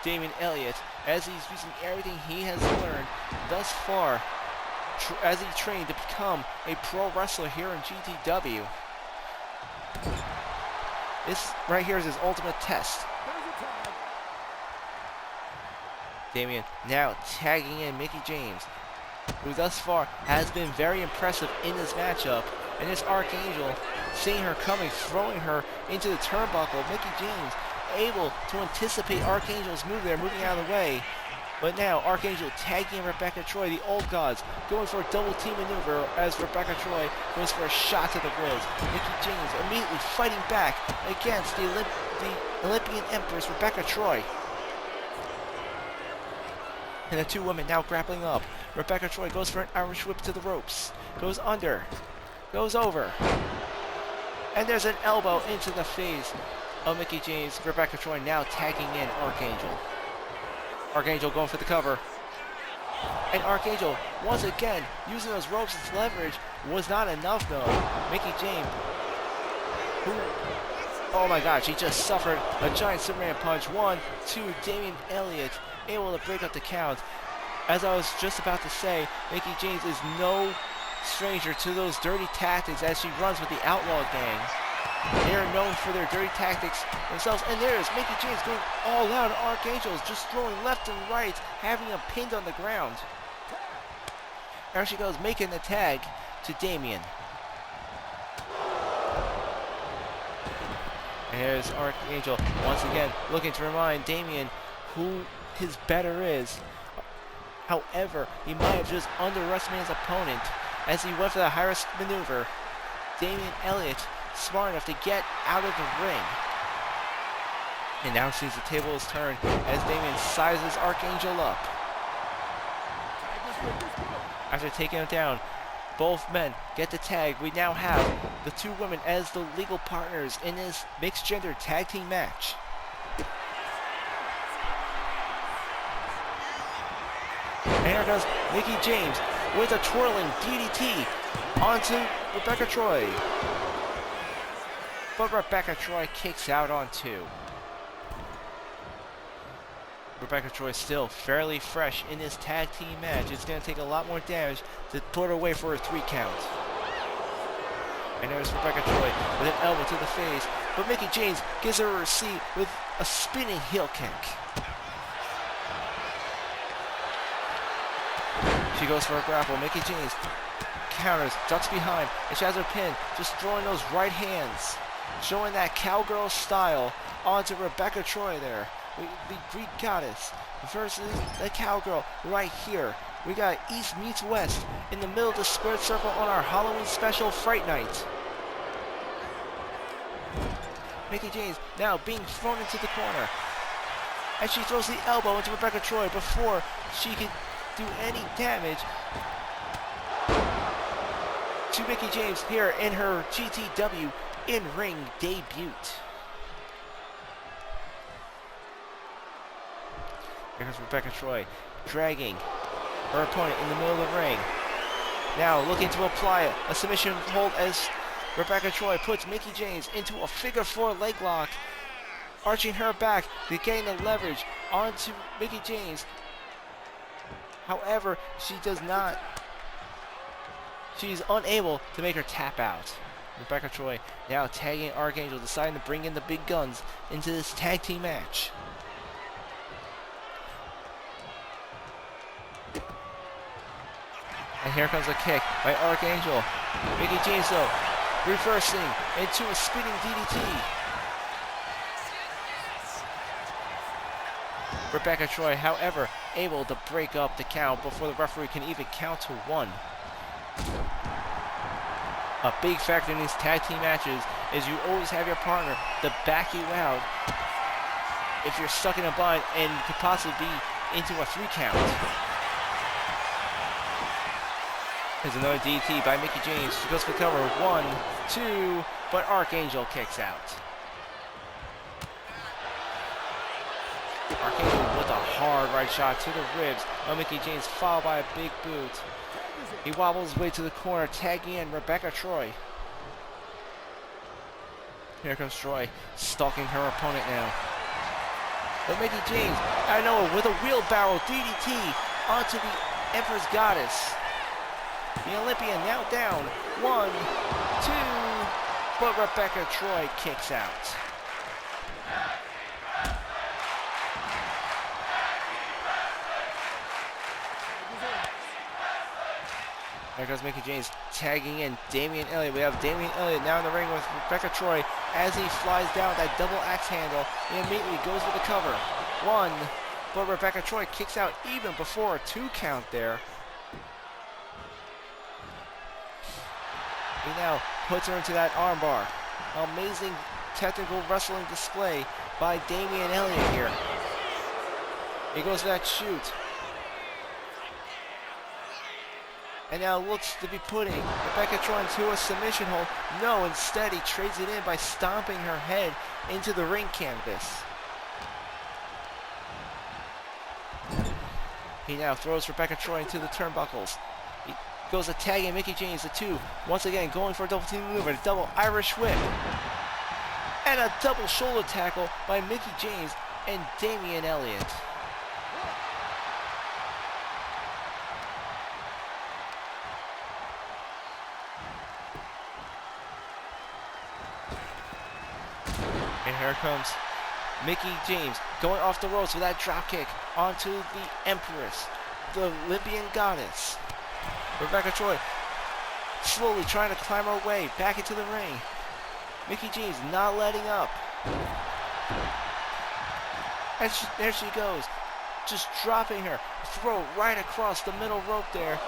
Damian Elliott as he's using everything he has learned thus far as he trained to become a pro wrestler here in GTW. This right here is his ultimate test. Damian now tagging in Mickie James, who thus far has been very impressive in this matchup. And this Archangel, seeing her coming, throwing her into the turnbuckle. Mickie James able to anticipate Archangel's move there, moving out of the way. But now Archangel tagging Rebecca Troy, the old gods, going for a double team maneuver as Rebecca Troy goes for a shot to the ribs. Mickie James immediately fighting back against the Olympian Empress, Rebecca Troy. And the two women now grappling up. Rebecca Troy goes for an Irish whip to the ropes. Goes under. Goes over. And there's an elbow into the face of Mickie James. Rebecca Troy now tagging in Archangel. Archangel going for the cover. And Archangel, once again, using those ropes as leverage was not enough though. Mickie James, who, oh my god, she just suffered a giant Superman punch. 1, 2, Damian Elliott able to break up the count. As I was just about to say, Mickie James is no stranger to those dirty tactics as she runs with the Outlaw Gang. They are known for their dirty tactics themselves. And there is Mickie James going all out. Archangel is just throwing left and right, having him pinned on the ground. There she goes, making the tag to Damian. And here's Archangel once again looking to remind Damian who his better is. However, he might have just underestimated his opponent as he went for the high-risk maneuver. Damian Elliott smart enough to get out of the ring. And now sees the table is turned as Damien sizes Archangel up. After taking him down, both men get the tag. We now have the two women as the legal partners in this mixed gender tag team match. And here comes Mickie James with a twirling DDT onto Rebecca Troy. But Rebecca Troy kicks out on two. Rebecca Troy still fairly fresh in this tag team match. It's going to take a lot more damage to put her away for a 3 count. And there's Rebecca Troy with an elbow to the face. But Mickie James gives her a receipt with a spinning heel kick. She goes for a grapple. Mickie James counters, ducks behind, and she has her pin, just throwing those right hands, showing that cowgirl style onto Rebecca Troy there. The Greek goddess versus the cowgirl right here. We got East meets West in the middle of the squared circle on our Halloween special Fright Night. Mickie James now being thrown into the corner. And she throws the elbow into Rebecca Troy before she can do any damage to Mickie James here in her GTW in-ring debut. Here comes Rebecca Troy, dragging her opponent in the middle of the ring. Now looking to apply a submission hold as Rebecca Troy puts Mickie James into a figure 4 leg lock, arching her back to gain the leverage onto Mickie James. However, she's unable to make her tap out. Rebecca Troy now tagging Archangel, deciding to bring in the big guns into this tag team match. And here comes a kick by Archangel. Mickie James though, reversing into a spinning DDT. Rebecca Troy, however, able to break up the count before the referee can even count to 1. A big factor in these tag team matches is you always have your partner to back you out if you're stuck in a bind and could possibly be into a 3 count. There's another DDT by Mickie James. She goes for cover. 1, 2, but Archangel kicks out. Archangel with a hard right shot to the ribs of Mickie James, followed by a big boot. He wobbles his way to the corner, tagging in Rebecca Troy. Here comes Troy, stalking her opponent now. But Mickie James, I know, with a wheelbarrow DDT onto the Emperor's Goddess. The Olympian now down. 1, 2, but Rebecca Troy kicks out. There goes Mickie James tagging in Damian Elliott. We have Damian Elliott now in the ring with Rebecca Troy as he flies down that double axe handle. He immediately goes for the cover. 1, but Rebecca Troy kicks out even before a 2 count there. He now puts her into that armbar. Amazing technical wrestling display by Damian Elliott here. He goes for that shoot. And now looks to be putting Rebecca Troy into a submission hold. No, instead he trades it in by stomping her head into the ring canvas. He now throws Rebecca Troy into the turnbuckles. He goes to tagging Mickie James, the 2. Once again going for a double team maneuver, a double Irish whip. And a double shoulder tackle by Mickie James and Damian Elliott. And here comes Mickie James going off the ropes with that drop kick onto the Empress, the Olympian Goddess. Rebecca Troy slowly trying to climb her way back into the ring. Mickie James not letting up. And there she goes, just dropping her throat right across the middle rope there.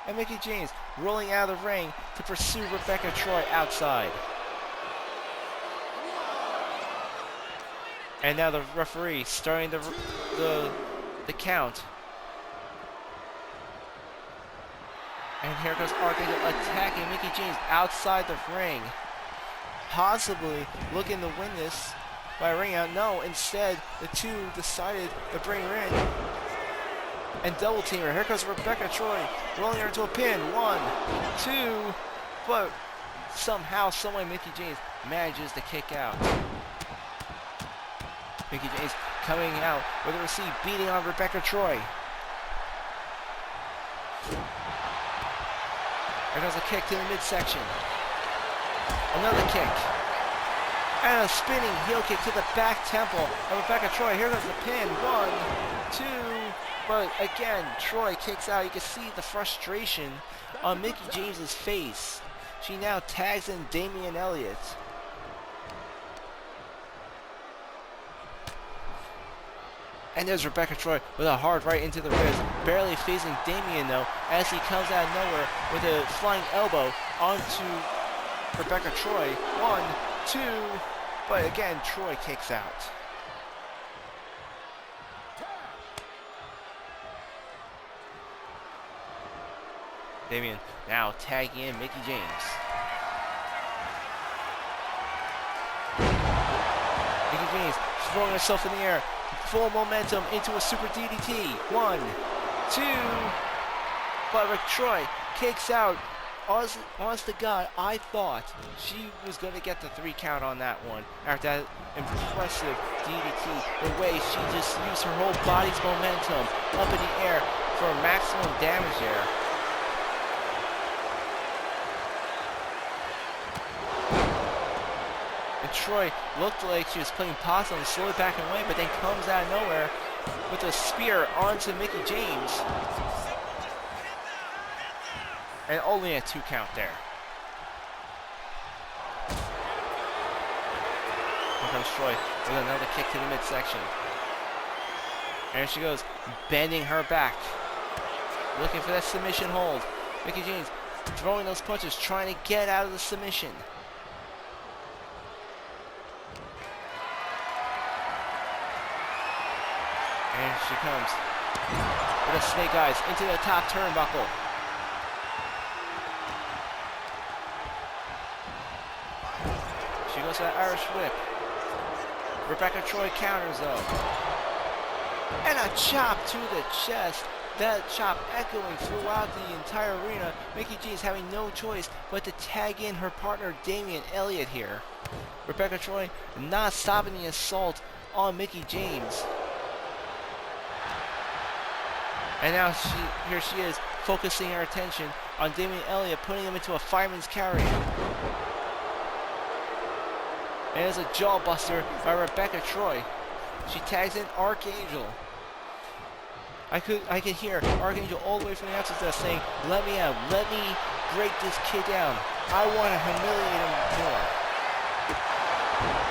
And Mickie James rolling out of the ring to pursue Rebecca Troy outside. And now the referee starting the count. And here goes Archangel attacking Mickie James outside the ring. Possibly looking to win this by ring out. No, instead the two decided to bring her in and double team her. Here comes Rebecca Troy, rolling her into a pin. 1, 2, but somehow, someway Mickie James manages to kick out. Mickie James coming out with a receipt, beating on Rebecca Troy. There goes a kick to the midsection. Another kick. And a spinning heel kick to the back temple of Rebecca Troy. Here goes the pin. 1, 2. But again, Troy kicks out. You can see the frustration on Mickie James's face. She now tags in Damian Elliott. And there's Rebecca Troy with a hard right into the ribs, barely facing Damian though, as he comes out of nowhere with a flying elbow onto Rebecca Troy. 1, 2, but again, Troy kicks out. Damian now tagging in Mickie James. Mickie James throwing herself in the air. Full momentum into a super DDT. 1, 2, but Troy kicks out. Honest to God, I thought she was going to get the 3 count on that one after that impressive DDT. The way she just used her whole body's momentum up in the air for maximum damage there. Troy looked like she was playing possum, slowly backing away, but then comes out of nowhere with a spear onto Mickie James. And only a 2 count there. Here comes Troy with another kick to the midsection. And she goes, bending her back, looking for that submission hold. Mickie James throwing those punches, trying to get out of the submission. And she comes with a snake eyes into the top turnbuckle. She goes to that Irish whip. Rebecca Troy counters though. And a chop to the chest. That chop echoing throughout the entire arena. Mickie James having no choice but to tag in her partner Damian Elliott here. Rebecca Troy not stopping the assault on Mickie James. And now here she is, focusing her attention on Damian Elliott, putting him into a fireman's carry. And it's a jawbuster by Rebecca Troy. She tags in Archangel. I could hear Archangel all the way from the outside desk saying, "Let me out, let me break this kid down. I want to humiliate him more."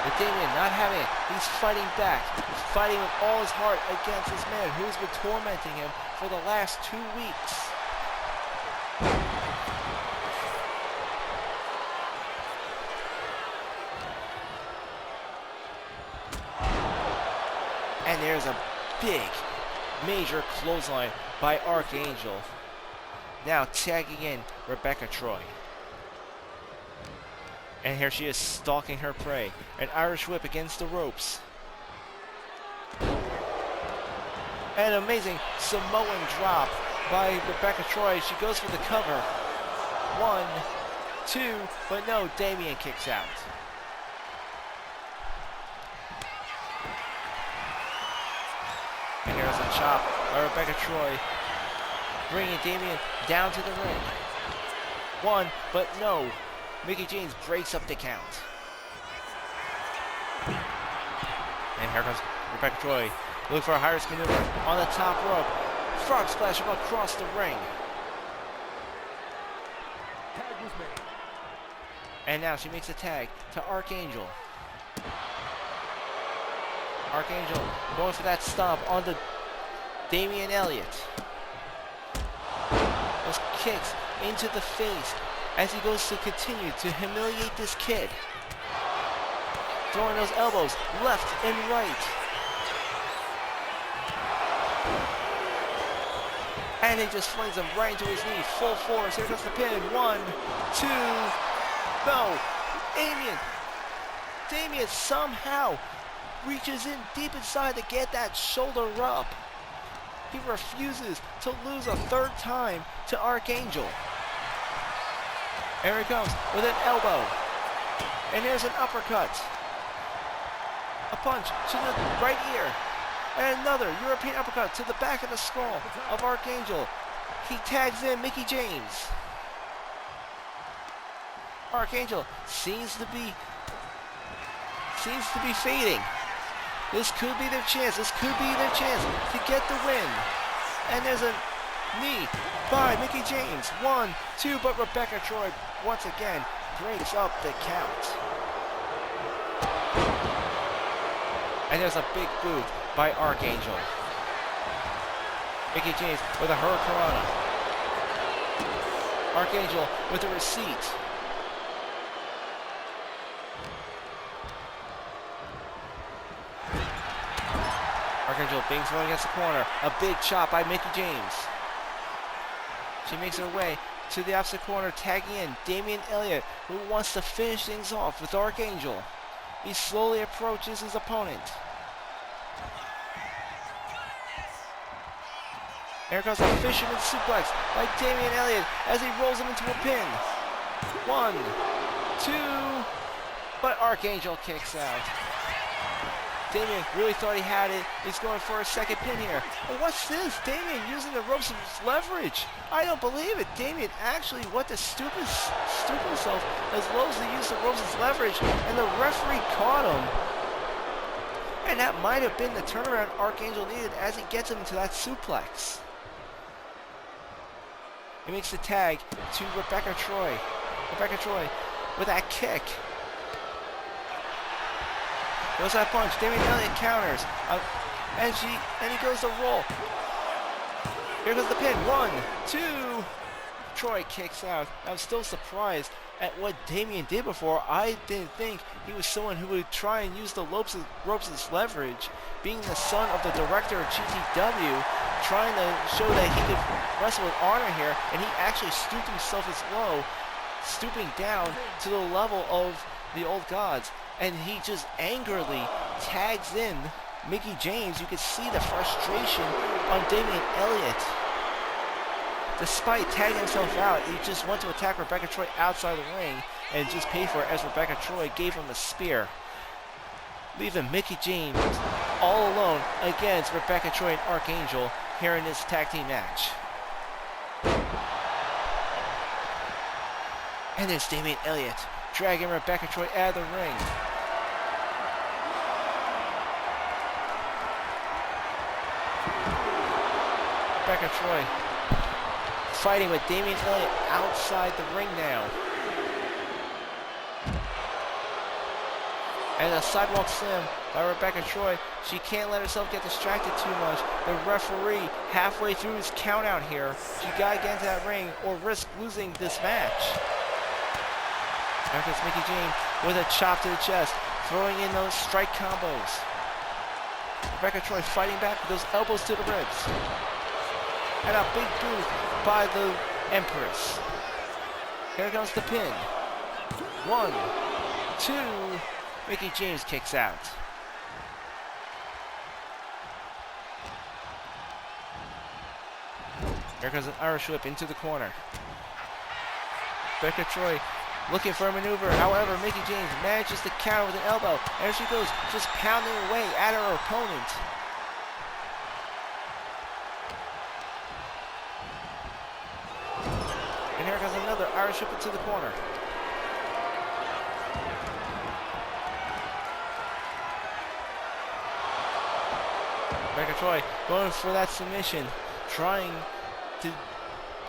But Damian not having it. He's fighting back. He's fighting with all his heart against this man who's been tormenting him for the last 2 weeks. And there's a big, major clothesline by Archangel. Now tagging in Rebecca Troy. And here she is stalking her prey. An Irish whip against the ropes. An amazing Samoan drop by Rebecca Troy. She goes for the cover. 1, 2, but no, Damian kicks out. And here's a chop by Rebecca Troy, bringing Damian down to the ring. 1, but no. Mickie James breaks up the count. And here comes Rebecca Troy, looking for a high-risk maneuver on the top rope. Frog splash across the ring. Tag was made. And now she makes a tag to Archangel. Archangel going for that stomp on the Damian Elliott. Those kicks into the face as he goes to continue to humiliate this kid. throwing those elbows left and right. And he just flings him right into his knee, full force. Here comes the pin. 1, 2, no. Damien somehow reaches in deep inside to get that shoulder up. He refuses to lose a third time to Archangel. Here he comes with an elbow. And here's an uppercut. A punch to the right ear. And another European uppercut to the back of the skull of Archangel. He tags in Mickie James. Archangel seems to be fading. This could be their chance. This could be their chance to get the win. And there's a knee by Mickie James. 1, 2, but Rebecca Troy once again breaks up the count. And there's a big boot by Archangel. Mickie James with a Hurricanrana. Archangel with a receipt. Archangel being thrown against the corner. A big chop by Mickie James. She makes her way to the opposite corner, tagging in Damian Elliott, who wants to finish things off with Archangel. He slowly approaches his opponent. Here comes a fisherman suplex by Damian Elliott as he rolls him into a pin. 1, 2, but Archangel kicks out. Damian really thought he had it. He's going for a second pin here. But what's this? Damian using the ropes as leverage. I don't believe it. Damian actually went to stoop himself as low as he used the ropes as leverage, and the referee caught him. And that might have been the turnaround Archangel needed as he gets him into that suplex. He makes the tag to Rebecca Troy. Rebecca Troy with that kick. Goes that punch. Damian Elliott counters. And he goes to roll. Here goes the pin. 1, 2. Troy kicks out. I'm still surprised at what Damian did before. I didn't think he was someone who would try and use the ropes as leverage. Being the son of the director of GTW, trying to show that he could wrestle with honor here, and he actually stooped himself as low, stooping down to the level of the old gods. And he just angrily tags in Mickie James. You can see the frustration on Damian Elliott. Despite tagging himself out, he just went to attack Rebecca Troy outside the ring and just paid for it as Rebecca Troy gave him a spear, leaving Mickie James all alone against Rebecca Troy and Archangel here in this tag team match. And there's Damian Elliott dragging Rebecca Troy out of the ring. Rebecca Troy fighting with Damian Elliott outside the ring now. And a sidewalk slam by Rebecca Troy. She can't let herself get distracted too much. The referee halfway through his count out here. She got to get into that ring or risk losing this match. There comes Mickie James with a chop to the chest, throwing in those strike combos. Rebecca Troy fighting back with those elbows to the ribs. And a big boot by the Empress. Here comes the pin. 1, 2. Mickie James kicks out. Here comes an Irish whip into the corner. Rebecca Troy looking for a maneuver. However, Mickie James manages to counter with an elbow. And there she goes, just pounding away at her opponent. And here comes another Irish whip into the corner. Rebecca Troy going for that submission, trying to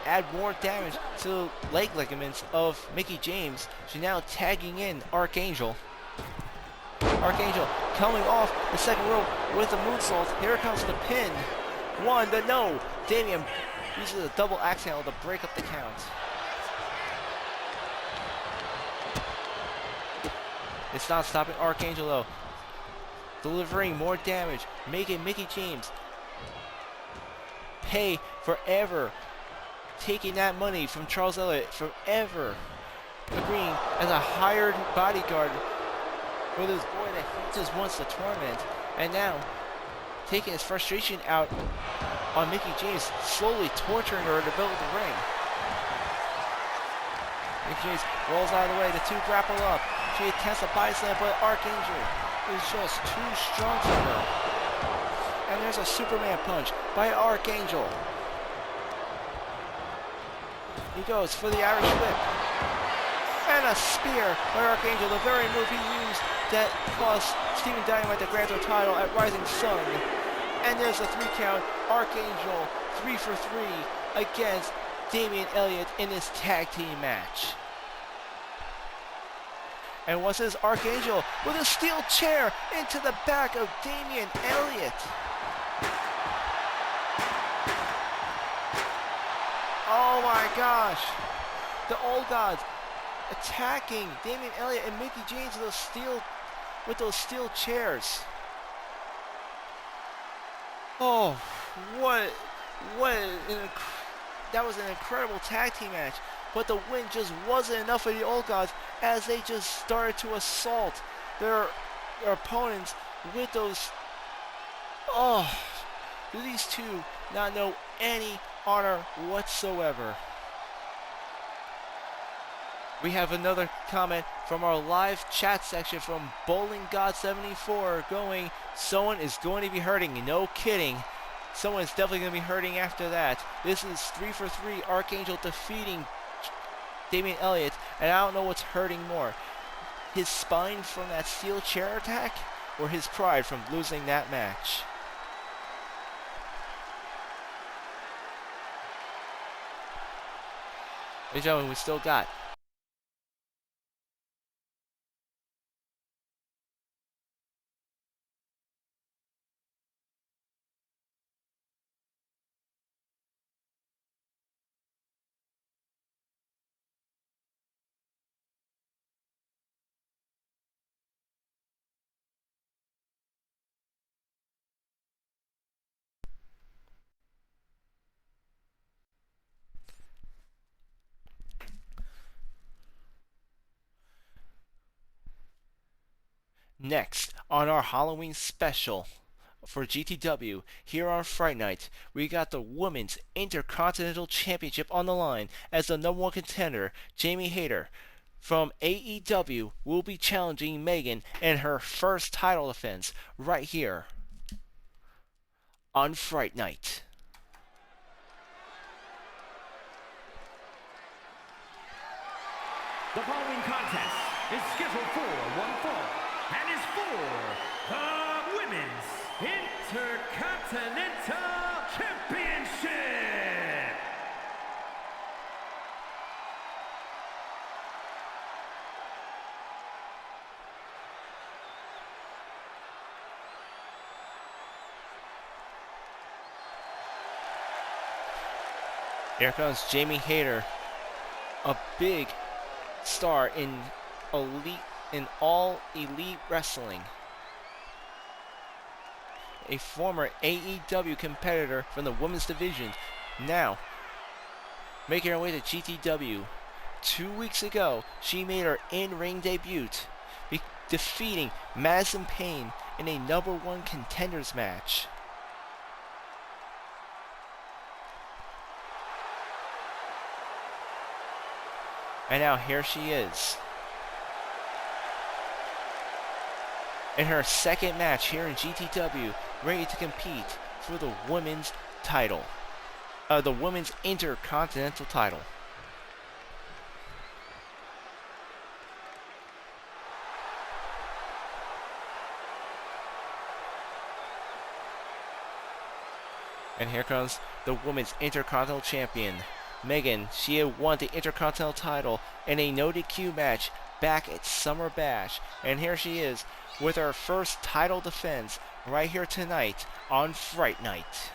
add more damage to the leg ligaments of Mickie James. She's now tagging in Archangel. Archangel coming off the second rope with a moonsault. Here comes the pin. 1, but no. Damian uses a double axe handle to break up the count. It's not stopping Archangel though. Delivering more damage, making Mickie James pay forever. Taking that money from Charles Elliott, forever agreeing as a hired bodyguard for this boy that he just wants the tournament, and now taking his frustration out on Mickie James, slowly torturing her in the middle of the ring. Mickie James rolls out of the way, the two grapple up. She attempts a body slam, but Archangel is just too strong for her. And there's a Superman punch by Archangel. He goes for the Irish whip. And a spear by Archangel, the very move he used that cost Steven Dynamite the Grand Tour title at Rising Sun. And there's a 3 count. Archangel 3 for 3 against Damian Elliott in this tag team match. And once is Archangel with a steel chair into the back of Damian Elliott. Oh my gosh. The Old Gods attacking Damian Elliott and Mickie James with those steel chairs. Oh, that was an incredible tag team match. But the win just wasn't enough for the Old Gods as they just started to assault their opponents with those. Oh, do these two not know any honor whatsoever? We have another comment from our live chat section from Bowling God 74 going, someone is going to be hurting. No kidding. Someone is definitely going to be hurting after that. This is 3 for 3 Archangel defeating Damian Elliott, and I don't know what's hurting more. His spine from that steel chair attack or his pride from losing that match. Ladies and gentlemen, we still got next on our Halloween special for GTW here on Fright Night. We got the Women's Intercontinental Championship on the line as the number 1 contender, Jamie Hayter from AEW, will be challenging Megan in her first title defense right here on Fright Night. The following contest is scheduled for one fall and is for the Women's Intercontinental Championship. Here comes Jamie Hayter, a big star in all elite wrestling, a former AEW competitor from the women's division, now making her way to GTW. 2 weeks ago, she made her in-ring debut, defeating Madison Payne in a number 1 contenders match. And now here she is in her second match here in GTW, ready to compete for the women's title, the women's intercontinental title. And here comes the women's intercontinental champion, Megan. She had won the Intercontinental title in a no DQ match back at Summer Bash. And here she is with her first title defense right here tonight on Fright Night.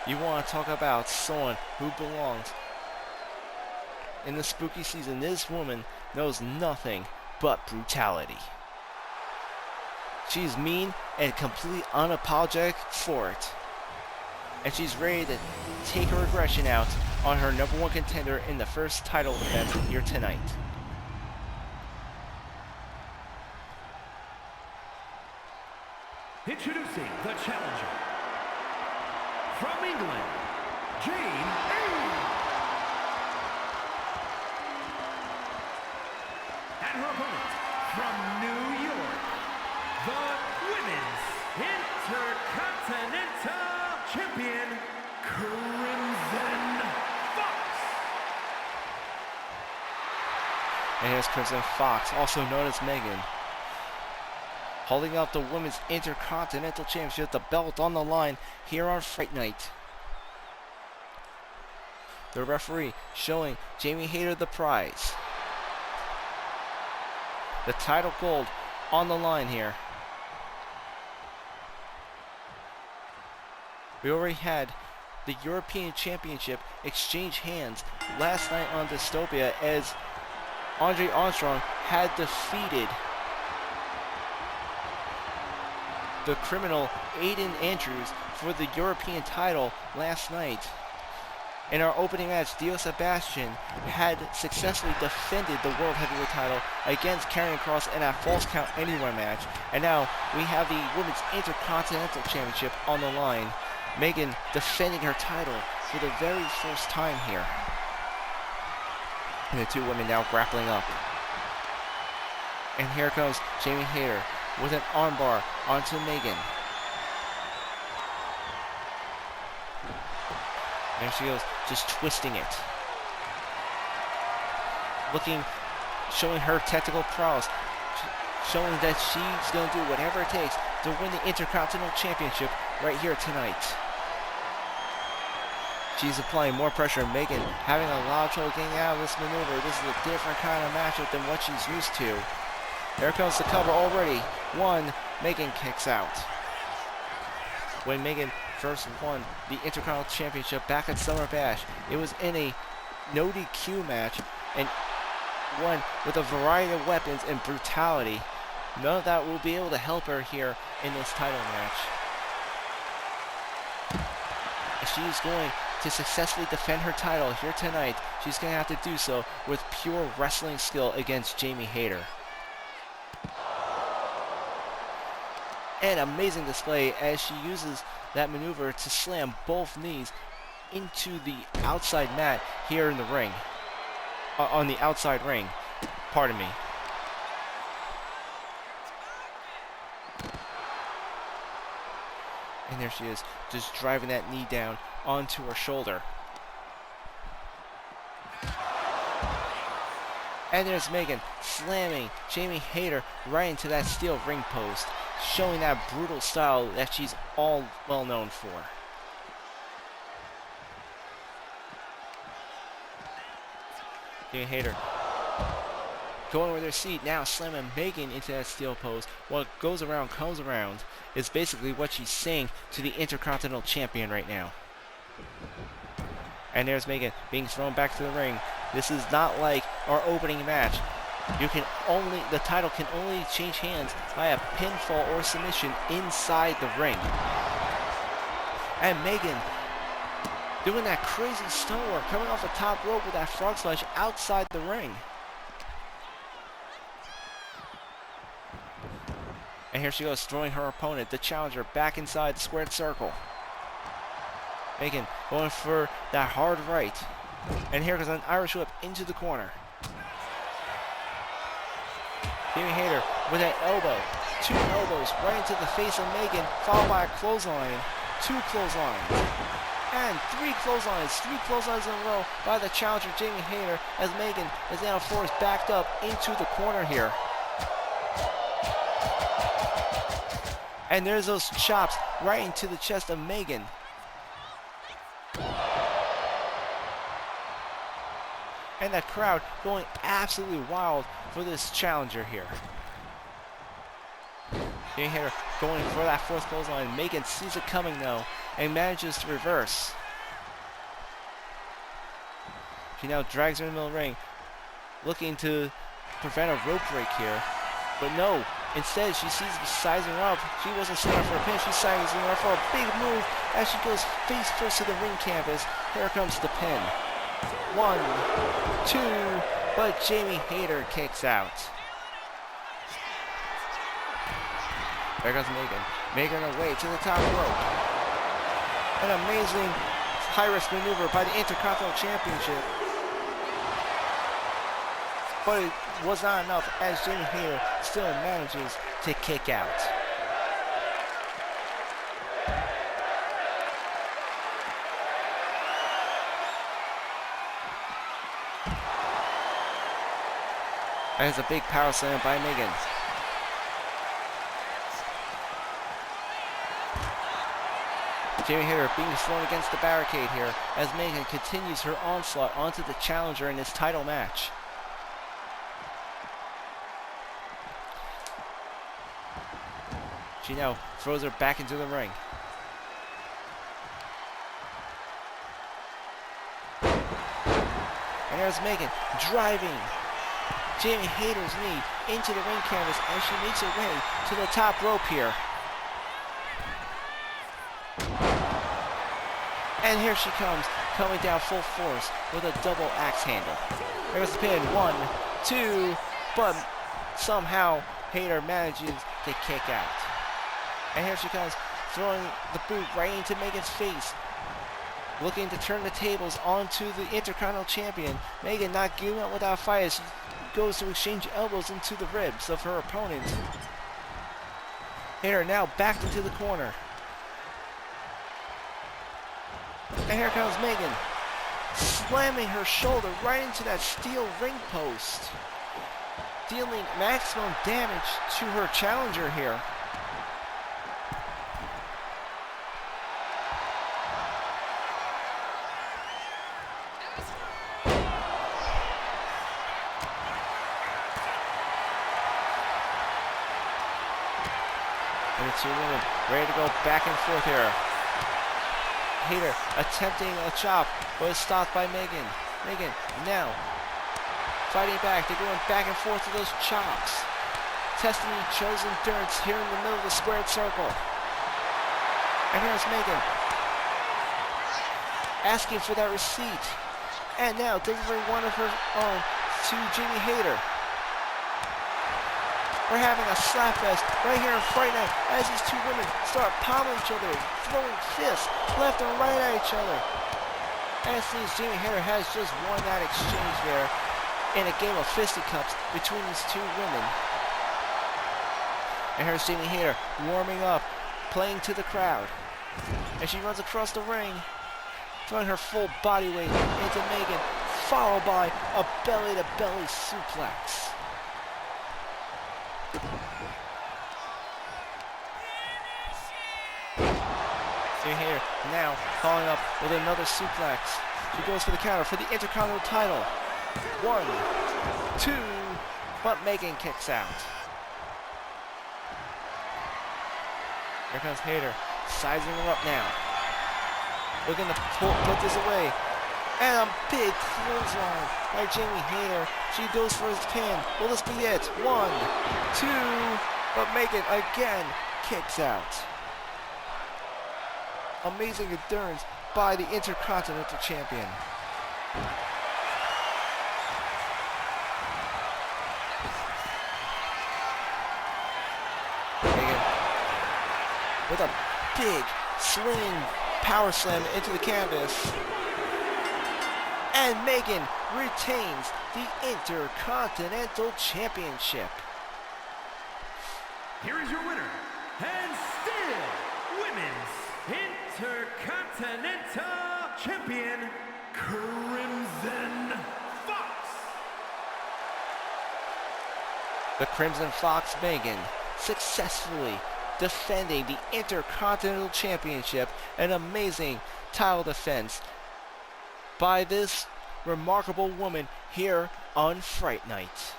You want to talk about someone who belongs in the spooky season, this woman knows nothing but brutality. She's mean and completely unapologetic for it. And she's ready to take her aggression out on her #1 contender in the first title defense here tonight. Introducing the challenger. From England, Jane A. And her opponent, from New York, the Women's Intercontinental Champion, Crimson Fox. And here's Crimson Fox, also known as Megan, holding up the Women's Intercontinental Championship, the belt on the line here on Fright Night. The referee showing Jamie Hayter the prize. The title gold on the line here. We already had the European Championship exchange hands last night on Dystopia as Andre Armstrong had defeated the criminal Aiden Andrews for the European title last night. In our opening match, Dio Sebastian had successfully defended the World Heavyweight title against Karrion Kross in a Falls Count Anywhere match. And now we have the Women's Intercontinental Championship on the line. Megan defending her title for the very first time here. And the two women now grappling up. And here comes Jamie Hayter with an armbar onto Megan. There she goes, just twisting it. Showing her technical prowess, showing that she's going to do whatever it takes to win the Intercontinental Championship right here tonight. She's applying more pressure. Megan having a lot of trouble getting out of this maneuver. This is a different kind of matchup than what she's used to. There comes the cover already. One, Megan kicks out. When Megan first won the Intercontinental Championship back at Summer Bash, it was in a no DQ match and one with a variety of weapons and brutality. None of that will be able to help her here in this title match. If she is going to successfully defend her title here tonight, she's going to have to do so with pure wrestling skill against Jamie Hayter. An amazing display as she uses that maneuver to slam both knees into the outside mat here in the ring. On the outside ring. Pardon me. And there she is, just driving that knee down onto her shoulder. And there's Megan slamming Jamie Hayter right into that steel ring post, showing that brutal style that she's all well known for. Jamie Hayter going with her seat, now slamming Megan into that steel post. What goes around comes around is basically what she's saying to the Intercontinental Champion right now. And there's Megan being thrown back to the ring. This is not like our opening match. The title can only change hands by a pinfall or submission inside the ring. And Megan doing that crazy stonework, coming off the top rope with that frog splash outside the ring. And here she goes, throwing her opponent, the challenger, back inside the squared circle. Megan going for that hard right. And here goes an Irish whip into the corner. Jamie Hayter with an elbow. Two elbows right into the face of Megan, followed by a clothesline. Two clotheslines. And three clotheslines. Three clotheslines in a row by the challenger Jamie Hayter as Megan is now forced backed up into the corner here. And there's those chops right into the chest of Megan. And that crowd going absolutely wild for this challenger here. Jamie Hayter going for that fourth clothesline. Megan sees it coming though and manages to reverse. She now drags her in the middle of the ring, looking to prevent a rope break here. But no, instead she sees me sizing her up. She wasn't setting her for a pin, she's sizing her for a big move as she goes face first to the ring canvas. Here comes the pin. 1, 2, but Jamie Hayter kicks out. There goes Megan. Megan away to the top rope. An amazing high-risk maneuver by the Intercontinental Championship. But it was not enough as Jamie Hayter still manages to kick out. That is a big power slam by Megan. Jamie Hayter being thrown against the barricade here as Megan continues her onslaught onto the challenger in this title match. She now throws her back into the ring. And there's Megan driving Jamie Hayter's knee into the ring canvas as she makes her way to the top rope here. And here she comes, coming down full force with a double axe handle. There's the pin, 1, 2, but somehow Hayter manages to kick out. And here she comes, throwing the boot right into Megan's face, looking to turn the tables onto the Intercontinental Champion. Megan not giving up without a fight as she goes to exchange elbows into the ribs of her opponent. Hayter now backed into the corner. And here comes Megan, slamming her shoulder right into that steel ring post, dealing maximum damage to her challenger here. And the two women ready to go back and forth here. Hayter attempting a chop, but is stopped by Megan. Megan now fighting back. They're going back and forth with those chops, testing each other's endurance here in the middle of the squared circle. And here's Megan asking for that receipt, and now delivering one of her own to Jamie Hayter. We're having a slap fest right here in Fright Night as these two women start pommeling each other, throwing fists left and right at each other. And it seems Jamie Hayter has just won that exchange there in a game of fisticuffs between these two women. And here's Jamie Hayter warming up, playing to the crowd. And she runs across the ring, throwing her full body weight into Megan, followed by a belly-to-belly suplex. Jamie Hayter now following up with another suplex. She goes for the counter for the Intercontinental title. 1, 2, but Megan kicks out. Here comes Hayter, sizing her up now. Looking to put this away. And a big clothesline by Jamie Hayter. She goes for his pin. Will this be it? 1, 2, but Megan again kicks out. Amazing endurance by the Intercontinental Champion. Megan with a big swinging power slam into the canvas. And Megan retains the Intercontinental Championship. Here is your winner, and still Women's Intercontinental Champion, Crimson Fox. The Crimson Fox Megan successfully defending the Intercontinental Championship. An amazing title defense by this remarkable woman here on Fright Night.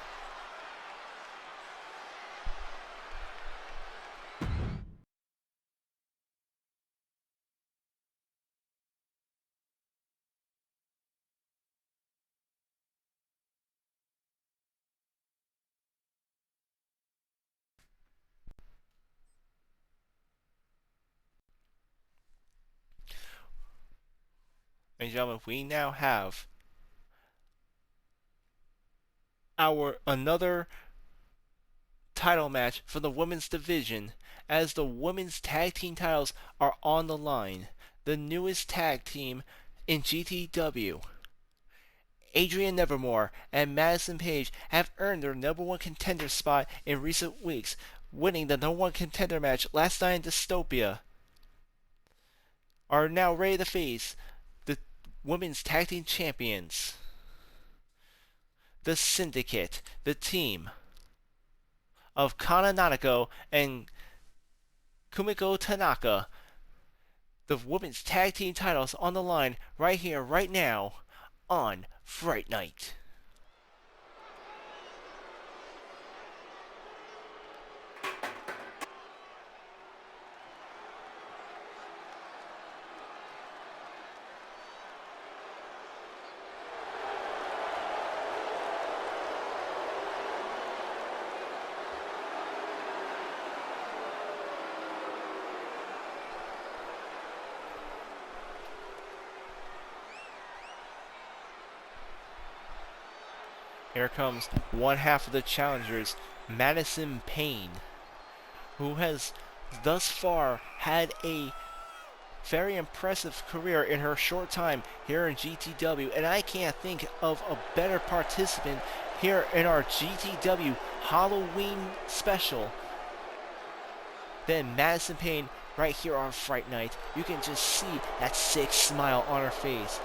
and gentlemen, we now have our another title match for the women's division as the women's tag team titles are on the line. The newest tag team in GTW, Adrian Nevermore and Madison Page, have earned their number one contender spot in recent weeks, winning the number one contender match last night in Dystopia, are now ready to face the women's tag team champions, the Syndicate, the team of Kana Nanako and Kumiko Tanaka. The women's tag team titles on the line right here, right now, on Fright Night. Here comes one half of the challengers, Madison Payne, who has thus far had a very impressive career in her short time here in GTW, and I can't think of a better participant here in our GTW Halloween special than Madison Payne right here on Fright Night. You can just see that sick smile on her face,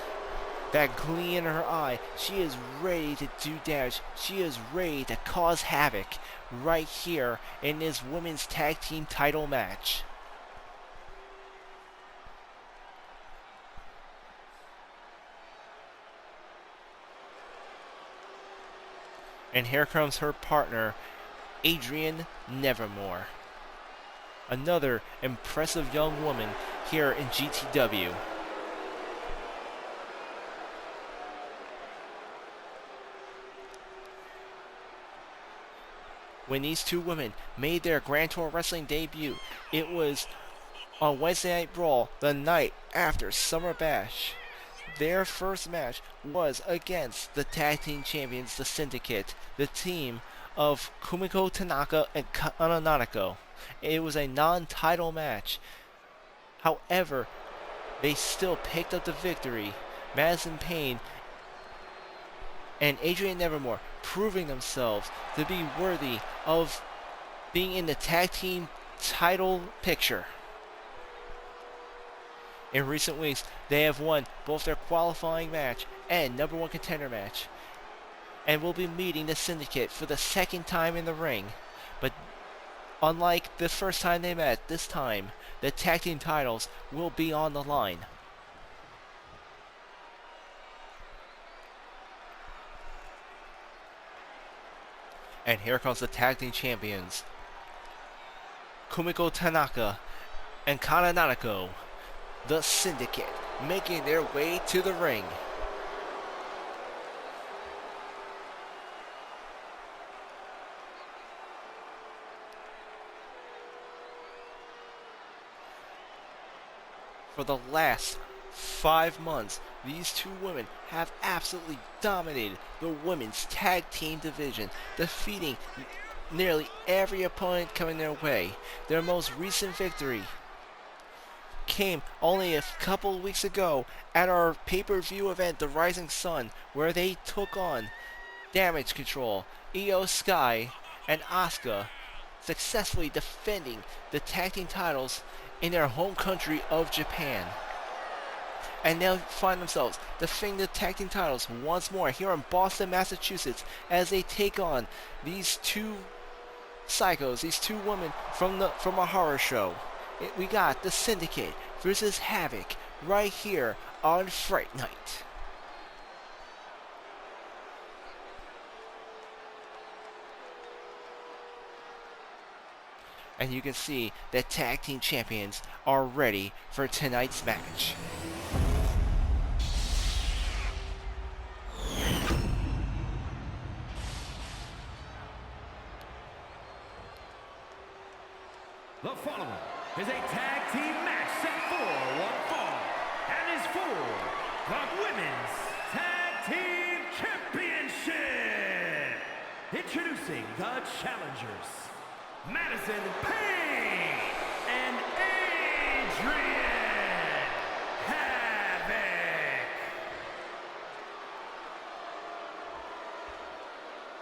that glee in her eye. She is ready to do damage. She is ready to cause havoc right here in this women's tag team title match. And here comes her partner, Adrian Nevermore. Another impressive young woman here in GTW. When these two women made their Grand Tour Wrestling debut, it was on Wednesday Night Brawl, the night after Summer Bash. Their first match was against the tag team champions, the Syndicate, the team of Kumiko Tanaka and Kana Nanako. It was a non-title match. However, they still picked up the victory. Madison Payne and Adrian Nevermore proving themselves to be worthy of being in the tag team title picture. In recent weeks, they have won both their qualifying match and number one contender match, and will be meeting the Syndicate for the second time in the ring. But unlike the first time they met, this time the tag team titles will be on the line. And here comes the tag team champions, Kumiko Tanaka and Kana Nanako, the Syndicate, making their way to the ring. For the last 5 months, these two women have absolutely dominated the women's tag team division, defeating nearly every opponent coming their way. Their most recent victory came only a couple of weeks ago at our pay-per-view event, The Rising Sun, where they took on Damage Control, Io Sky, and Asuka, successfully defending the tag team titles in their home country of Japan. And they'll find themselves defending the tag team titles once more here in Boston, Massachusetts, as they take on these two psychos, these two women from a horror show. We got the Syndicate versus Havoc right here on Fright Night. And you can see that tag team champions are ready for tonight's match. The following is a tag team match set for one fall and is for the Women's Tag Team Championship. Introducing the challengers, Madison Payne and Adrian Havoc.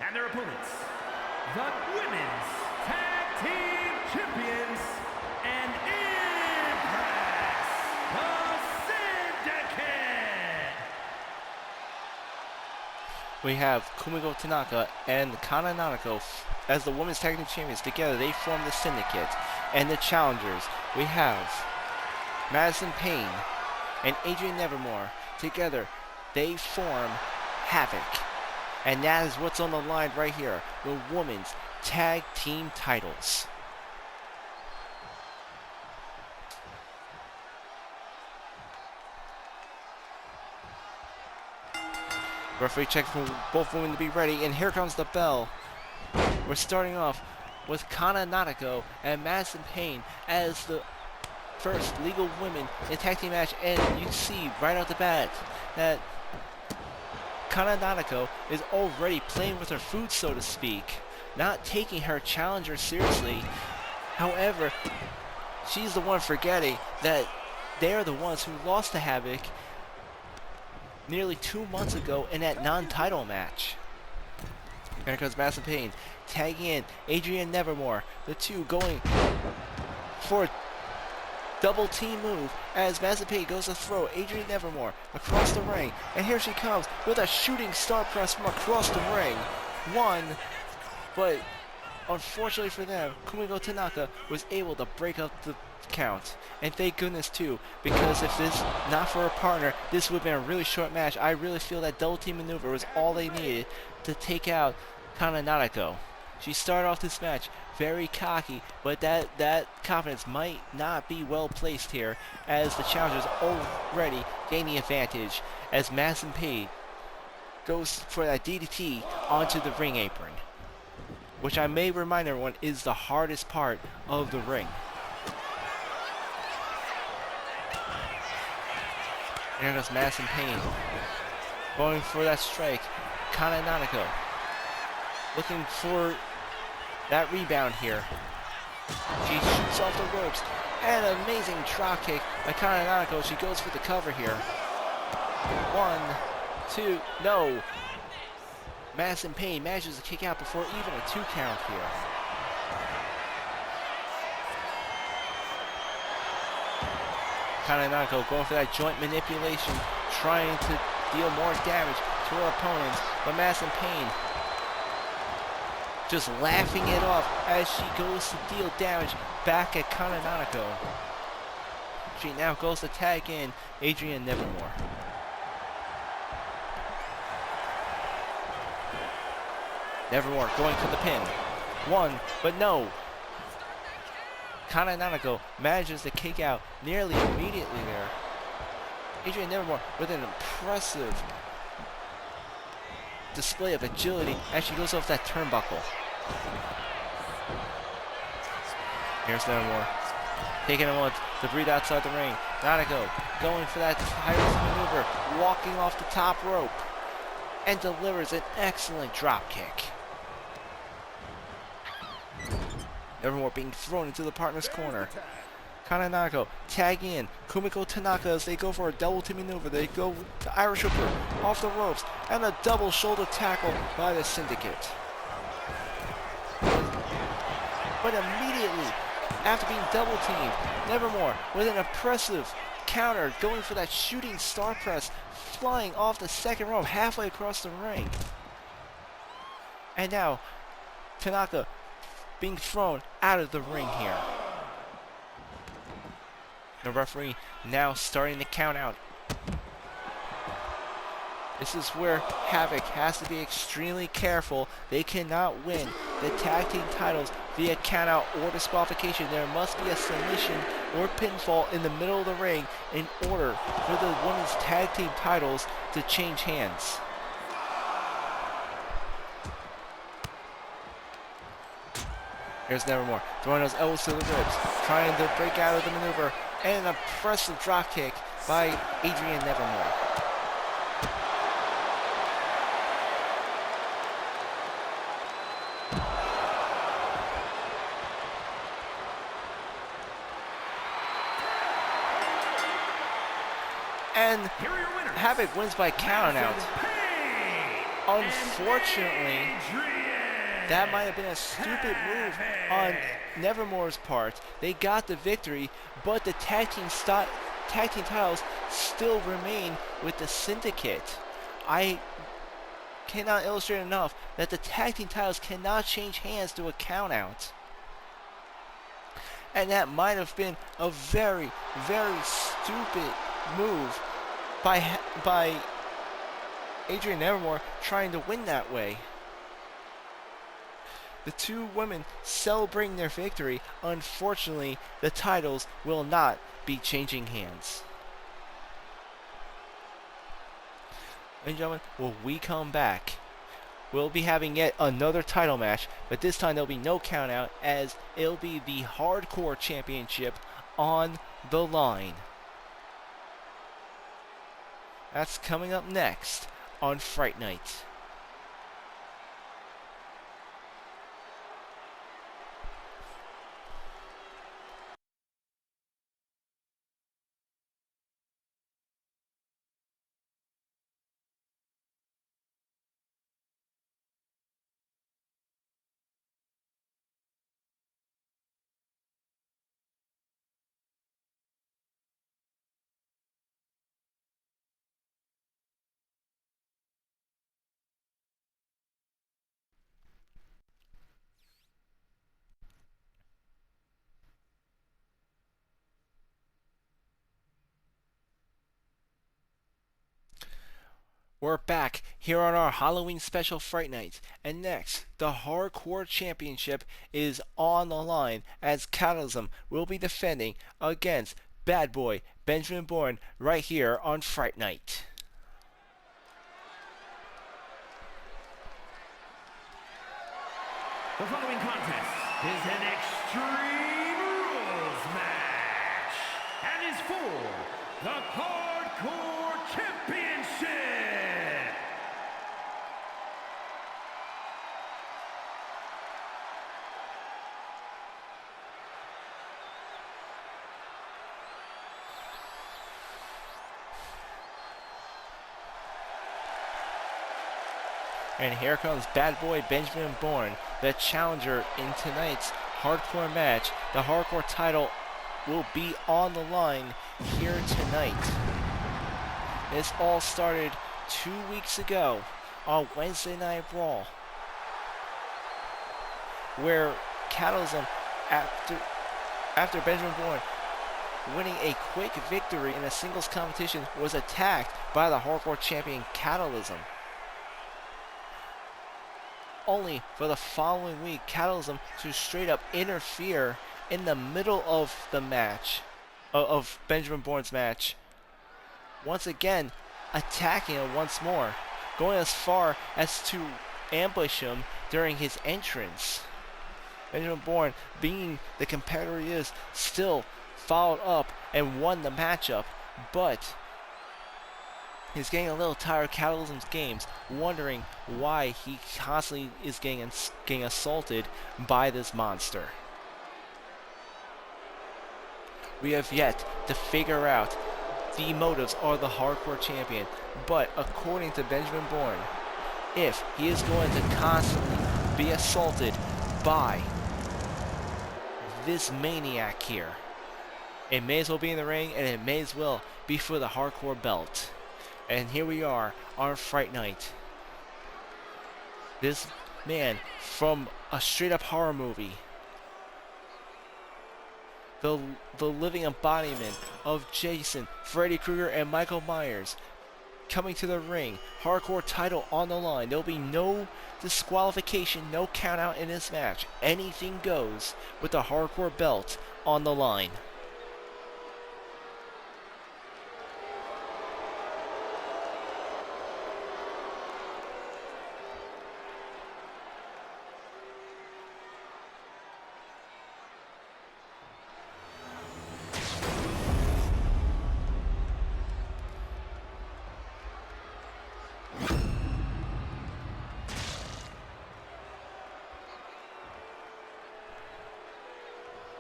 And their opponents, the Women's Tag Team Champions and Impress, the Syndicate. We have Kumiko Tanaka and Kana Nanako as the Women's Tag Team Champions. Together, they form the Syndicate. And the challengers, we have Madison Payne and Adrian Nevermore. Together, they form Havoc. And that is what's on the line right here. The Women's Tag Team titles. Referee check for both women to be ready, and here comes the bell. We're starting off with Kana Nanako and Madison Payne as the first legal women in a tag team match, and you see right out the bat that Kana Nanako is already playing with her food, so to speak, not taking her challenger seriously. However, she's the one forgetting that they're the ones who lost to Havoc nearly 2 months ago in that non-title match. Here comes Madison Payne, tagging in Adrian Nevermore. The two going for a double team move as Madison Payne goes to throw Adrian Nevermore across the ring. And here she comes with a shooting star press from across the ring. One, but unfortunately for them, Kumiko Tanaka was able to break up the count. And thank goodness too, because if this not for a partner, this would have been a really short match. I really feel that double team maneuver was all they needed to take out Kana Nanako. She started off this match very cocky, but that confidence might not be well placed here, as the challengers already gain the advantage as Madison Payne goes for that DDT onto the ring apron, which I may remind everyone is the hardest part of the ring. Here goes Madison Payne going for that strike. Kana Nanako looking for that rebound here. She shoots off the ropes, and an amazing drop kick by Kana Nanako. She goes for the cover here. 1, 2, no. Madison Payne manages to kick out before even a 2 count here. Kana Nanako going for that joint manipulation, trying to deal more damage to her opponents, but Madison Payne just laughing it off as she goes to deal damage back at Kana Nanako. She now goes to tag in Adrian Nevermore. Nevermore going for the pin. 1, but no. Kana Nanako manages to kick out nearly immediately there. Adrian Nevermore with an impressive display of agility as she goes off that turnbuckle. Here's Nevermore taking a moment to breathe outside the ring. Nanako going for that tireless maneuver, walking off the top rope, and delivers an excellent drop kick. Nevermore being thrown into the partner's corner. Kana Nanako tagging in Kumiko Tanaka as they go for a double team maneuver. They go to Irish Whipper off the ropes, and a double shoulder tackle by the Syndicate. But immediately after being double teamed, Nevermore with an impressive counter, going for that shooting star press, flying off the second rope halfway across the ring. And now Tanaka being thrown out of the ring here. The referee now starting to count out. This is where Havoc has to be extremely careful. They cannot win the tag team titles via count out or disqualification. There must be a submission or pinfall in the middle of the ring in order for the women's tag team titles to change hands. Here's Nevermore throwing those elbows to the ribs, trying to break out of the maneuver, and an impressive drop kick by Adrian Nevermore. And Here are your winners. Havoc wins by countout. Pain Unfortunately, that might have been a stupid move on Nevermore's part. They got the victory, but the tag team titles still remain with the Syndicate. I cannot illustrate enough that the tag team titles cannot change hands to a countout. And that might have been a very, very stupid move by Adrian Nevermore trying to win that way. The two women celebrating their victory. Unfortunately, the titles will not be changing hands. Ladies and gentlemen, when we come back, we'll be having yet another title match, but this time there'll be no countout, as it'll be the Hardcore Championship on the line. That's coming up next on Fright Night. We're back here on our Halloween special Fright Night, and next, the Hardcore Championship is on the line as Catalysm will be defending against Bad Boy Benjamin Bourne right here on Fright Night. The following contest is an Extreme Rules match and is for the Hardcore Championship. And here comes Bad Boy Benjamin Bourne, the challenger in tonight's hardcore match. The hardcore title will be on the line here tonight. This all started 2 weeks ago on Wednesday Night Brawl, where Catalysm, after Benjamin Bourne winning a quick victory in a singles competition, was attacked by the hardcore champion Catalysm. Only for the following week, Catalysm to straight up interfere in the middle of the match, of Benjamin Bourne's match, once again attacking him once more, going as far as to ambush him during his entrance. Benjamin Bourne, being the competitor he is, still followed up and won the matchup, but he's getting a little tired of Catalysm's games, wondering why he constantly is getting assaulted by this monster. We have yet to figure out the motives of the hardcore champion, but according to Benjamin Bourne, if he is going to constantly be assaulted by this maniac here, it may as well be in the ring, and it may as well be for the hardcore belt. And here we are on Fright Night. This man from a straight up horror movie, the living embodiment of Jason, Freddy Krueger, and Michael Myers, coming to the ring. Hardcore title on the line. There'll be no disqualification, no count out in this match. Anything goes with the hardcore belt on the line.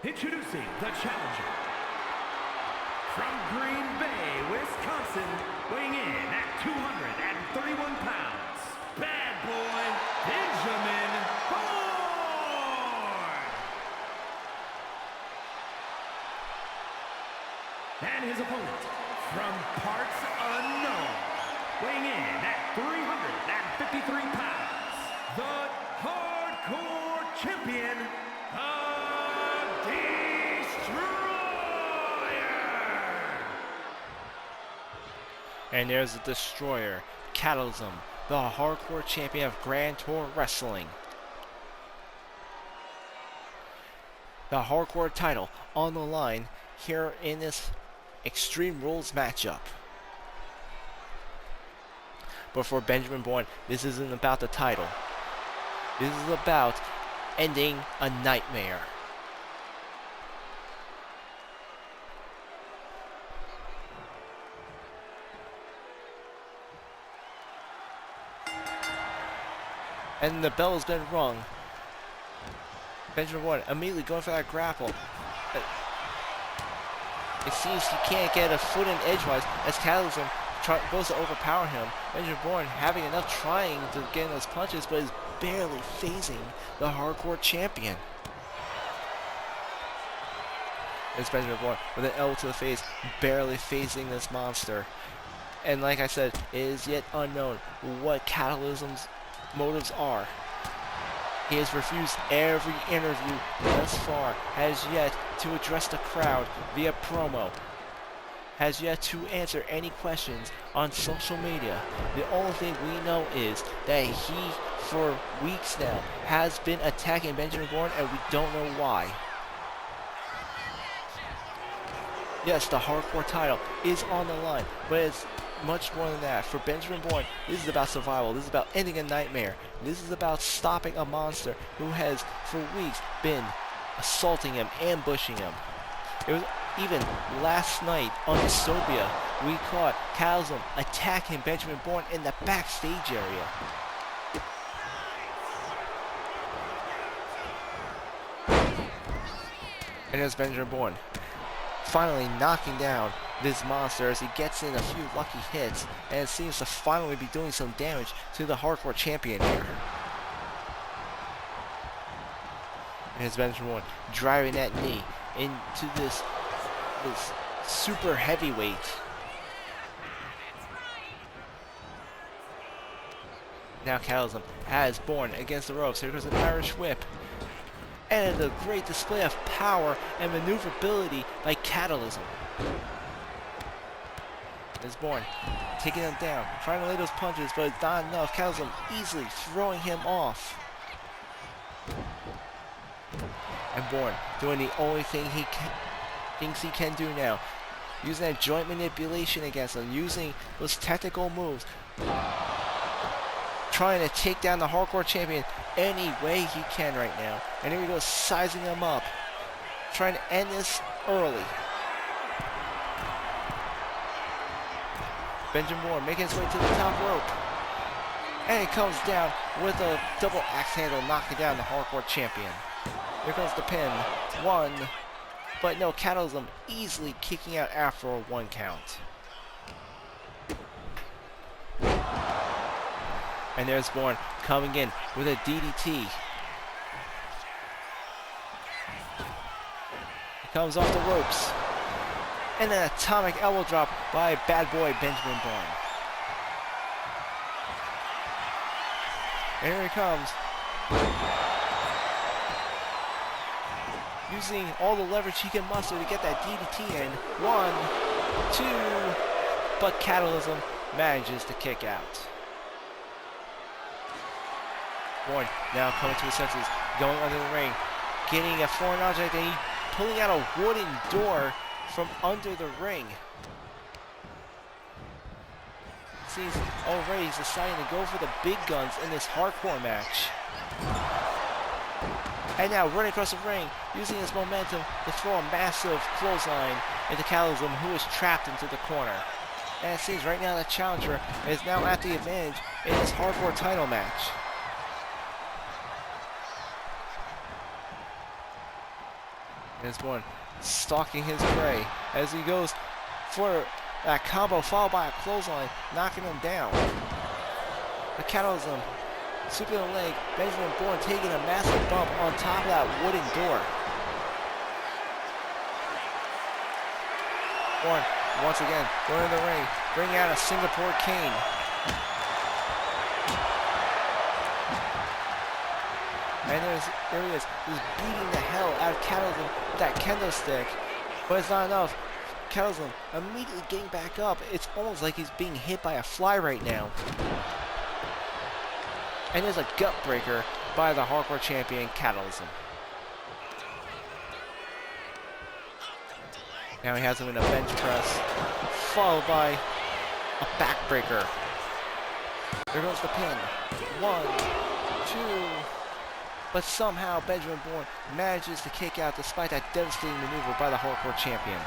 Introducing the challenger From Green Bay, Wisconsin, weighing in at 231 pounds, Bad Boy Benjamin Bourne. And his opponent, from parts unknown, weighing in at 353 pounds, the Hardcore Champion, the Destroyer. And there's the Destroyer, Catalysm, the Hardcore Champion of Grand Tour Wrestling. The Hardcore title on the line here in this Extreme Rules matchup. But for Benjamin Bourne, this isn't about the title. This is about ending a nightmare. And the bell has been rung. Benjamin Bourne immediately going for that grapple. It seems he can't get a foot in edgewise as Catalysm goes to overpower him. Benjamin Bourne having enough trying to get in those punches, but is barely phasing the Hardcore Champion. It's Benjamin Bourne with an elbow to the face, barely phasing this monster. And like I said, it is yet unknown what Catalysm's motives are. He has refused every interview thus far, has yet to address the crowd via promo, has yet to answer any questions on social media. The only thing we know is that he, for weeks now, has been attacking Benjamin Bourne, and we don't know why. Yes, the Hardcore title is on the line, but it's much more than that. For Benjamin Bourne, this is about survival. This is about ending a nightmare. This is about stopping a monster who has, for weeks, been assaulting him, ambushing him. It was even last night on Dystopia, we caught Catalysm attacking Benjamin Bourne in the backstage area. And there's Benjamin Bourne, finally knocking down this monster as he gets in a few lucky hits, and it seems to finally be doing some damage to the Hardcore Champion here. And here's Benjamin Bourne driving that knee into this super heavyweight. Now Catalysm has Bourne against the ropes. Here goes an Irish whip. And a great display of power and maneuverability by Catalysm. There's Bourne taking him down, trying to lay those punches, but it's not enough. Catalysm easily throwing him off. And Bourne doing the only thing he thinks he can do now, using that joint manipulation against him, using those technical moves, trying to take down the Hardcore Champion any way he can right now. And here he goes, sizing him up, trying to end this early. Benjamin Bourne making his way to the top rope, and he comes down with a double axe handle, knocking down the Hardcore Champion. Here comes the pin. One. But no, Catalysm easily kicking out after a 1 count. And there's Bourne coming in with a DDT. He comes off the ropes. And an atomic elbow drop by Bad Boy Benjamin Bourne. And here he comes. Using all the leverage he can muster to get that DDT in. 1, 2, but Catalysm manages to kick out. Bourne now coming to his senses, going under the ring, getting a foreign object, and pulling out a wooden door from under the ring. Seems already he's deciding to go for the big guns in this hardcore match. And now running across the ring, using his momentum to throw a massive clothesline into Catalysm, who is trapped into the corner. And it seems right now that challenger is now at the advantage in this hardcore title match. There's Bourne stalking his prey as he goes for that combo, followed by a clothesline, knocking him down. The Catalysm, sweeping the leg, Benjamin Bourne taking a massive bump on top of that wooden door. Bourne, once again, going to the ring, bringing out a Singapore cane. And there he is. He's beating the hell out of Catalysm with that kendo stick. But it's not enough. Catalysm immediately getting back up. It's almost like he's being hit by a fly right now. And there's a gut breaker by the Hardcore Champion, Catalysm. Now he has him in a bench press, followed by a backbreaker. There goes the pin. 1, 2. But somehow Benjamin Bourne manages to kick out despite that devastating maneuver by the Hardcore Champion.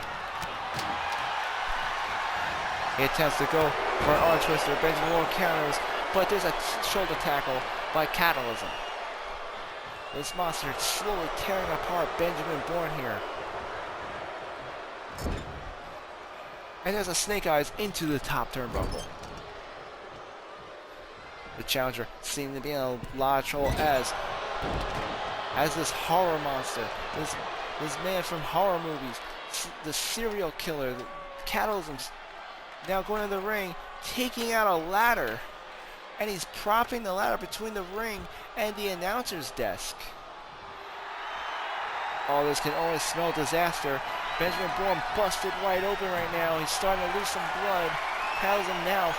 He attempts to go for an arm twister. Benjamin Bourne counters, but there's a shoulder tackle by Catalysm. This monster slowly tearing apart Benjamin Bourne here. And there's a snake eyes into the top turnbuckle. The challenger seemed to be in a lot of trouble as this horror monster, this man from horror movies, the serial killer, the Catalysm's now going to the ring, taking out a ladder, and he's propping the ladder between the ring and the announcer's desk. All this can only smell disaster. Benjamin Bourne busted wide open right now. He's starting to lose some blood. Catalysm now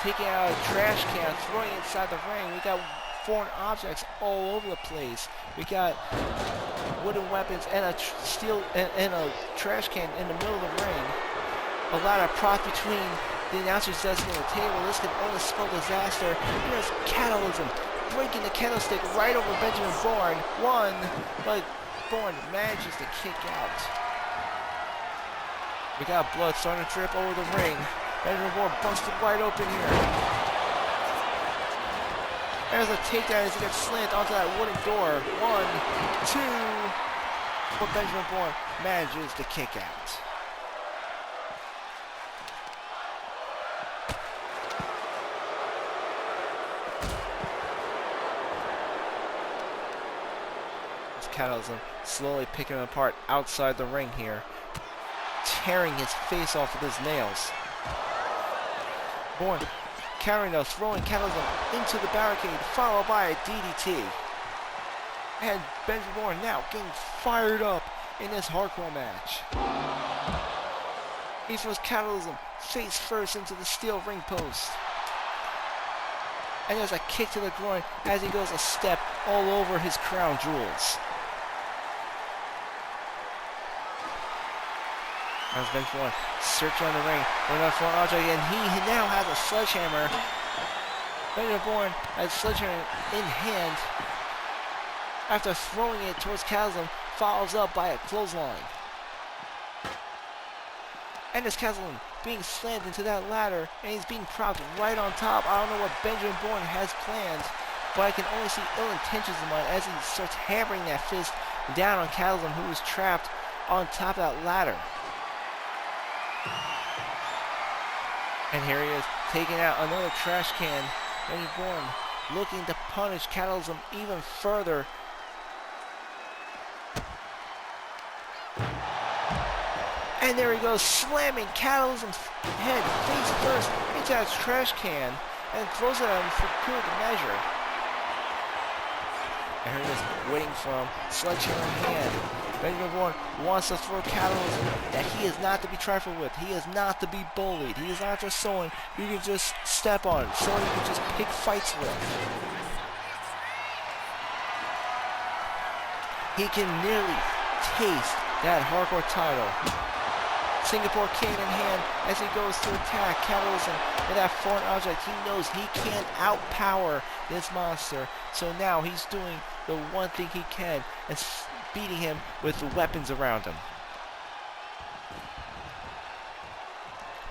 taking out a trash can, throwing it inside the ring. We got foreign objects all over the place. We got wooden weapons and a steel and a trash can in the middle of the ring. A ladder propped between the announcer's desk and the table. This can only spell disaster. And there's Catalysm breaking the candlestick right over Benjamin Bourne. One, but Bourne manages to kick out. We got blood starting to drip over the ring. Benjamin Bourne busted wide open here. There's a takedown as he gets slammed onto that wooden door. 1, 2. But Benjamin Bourne manages to kick out. This Catalysm slowly picking him apart outside the ring here, tearing his face off with his nails. Bourne countering though, throwing Catalysm into the barricade, followed by a DDT. And Benjamin Bourne now getting fired up in this hardcore match. He throws Catalysm face first into the steel ring post. And there's a kick to the groin as he goes a step all over his crown jewels. As Benjamin Bourne searching on the ring for another foreign object, and he now has a sledgehammer. Benjamin Bourne has a sledgehammer in hand. After throwing it towards Catalysm, follows up by a clothesline. And there's Catalysm being slammed into that ladder, and he's being propped right on top. I don't know what Benjamin Bourne has planned, but I can only see ill intentions in mind as he starts hammering that fist down on Catalysm, who is trapped on top of that ladder. And here he is, taking out another trash can. Benjamin Bourne looking to punish Catalysm even further. And there he goes, slamming Catalysm's head face first into that trash can and throws it at him for good measure. And here he is, waiting for him, sledgehammer in hand. Benjamin Bourne wants to throw Catalysm that he is not to be trifled with. He is not to be bullied. He is not just someone you can just step on, someone you can just pick fights with. He can nearly taste that hardcore title. Singapore cane in hand as he goes to attack Catalysm with that foreign object. He knows he can't outpower this monster, so now he's doing the one thing he can and beating him with the weapons around him.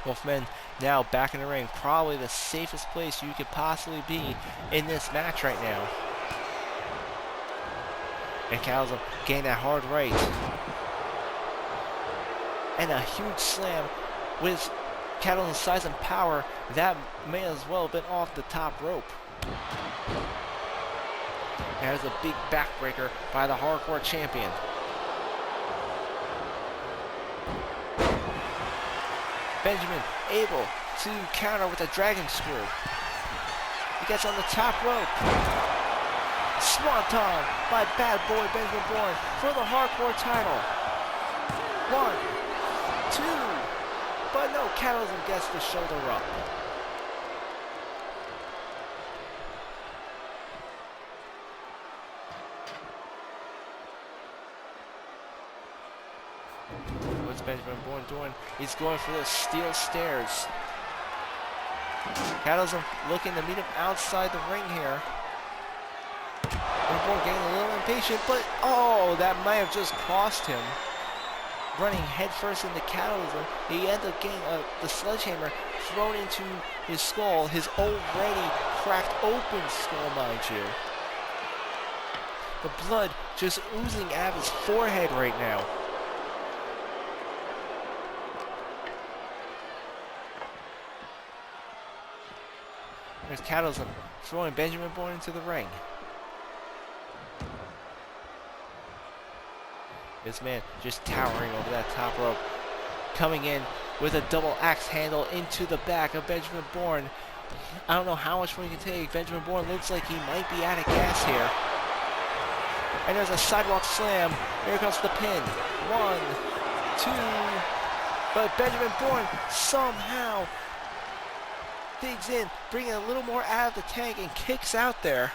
Both men now back in the ring, probably the safest place you could possibly be in this match right now. And Catalysm getting that hard right. And a huge slam with Catalan's size and power, that may as well have been off the top rope. There's a big backbreaker by the Hardcore Champion. Benjamin able to counter with a dragon screw. He gets on the top rope. Swanton by Bad Boy Benjamin Bourne for the Hardcore title. 1, 2, but no, Catalysm gets the shoulder up. What's Benjamin Bourne doing? He's going for those steel stairs. Catalysm looking to meet him outside the ring here. Bourne getting a little impatient, but oh, that might have just cost him. Running headfirst into Catalysm, he ended up getting the sledgehammer thrown into his skull, his already cracked open skull, mind you. The blood just oozing out of his forehead right now. There's Catalysm throwing Benjamin Bourne into the ring. This man just towering over that top rope. Coming in with a double axe handle into the back of Benjamin Bourne. I don't know how much more he can take. Benjamin Bourne looks like he might be out of gas here. And there's a sidewalk slam. Here comes the pin. 1, 2. But Benjamin Bourne somehow digs in, bringing a little more out of the tank and kicks out there.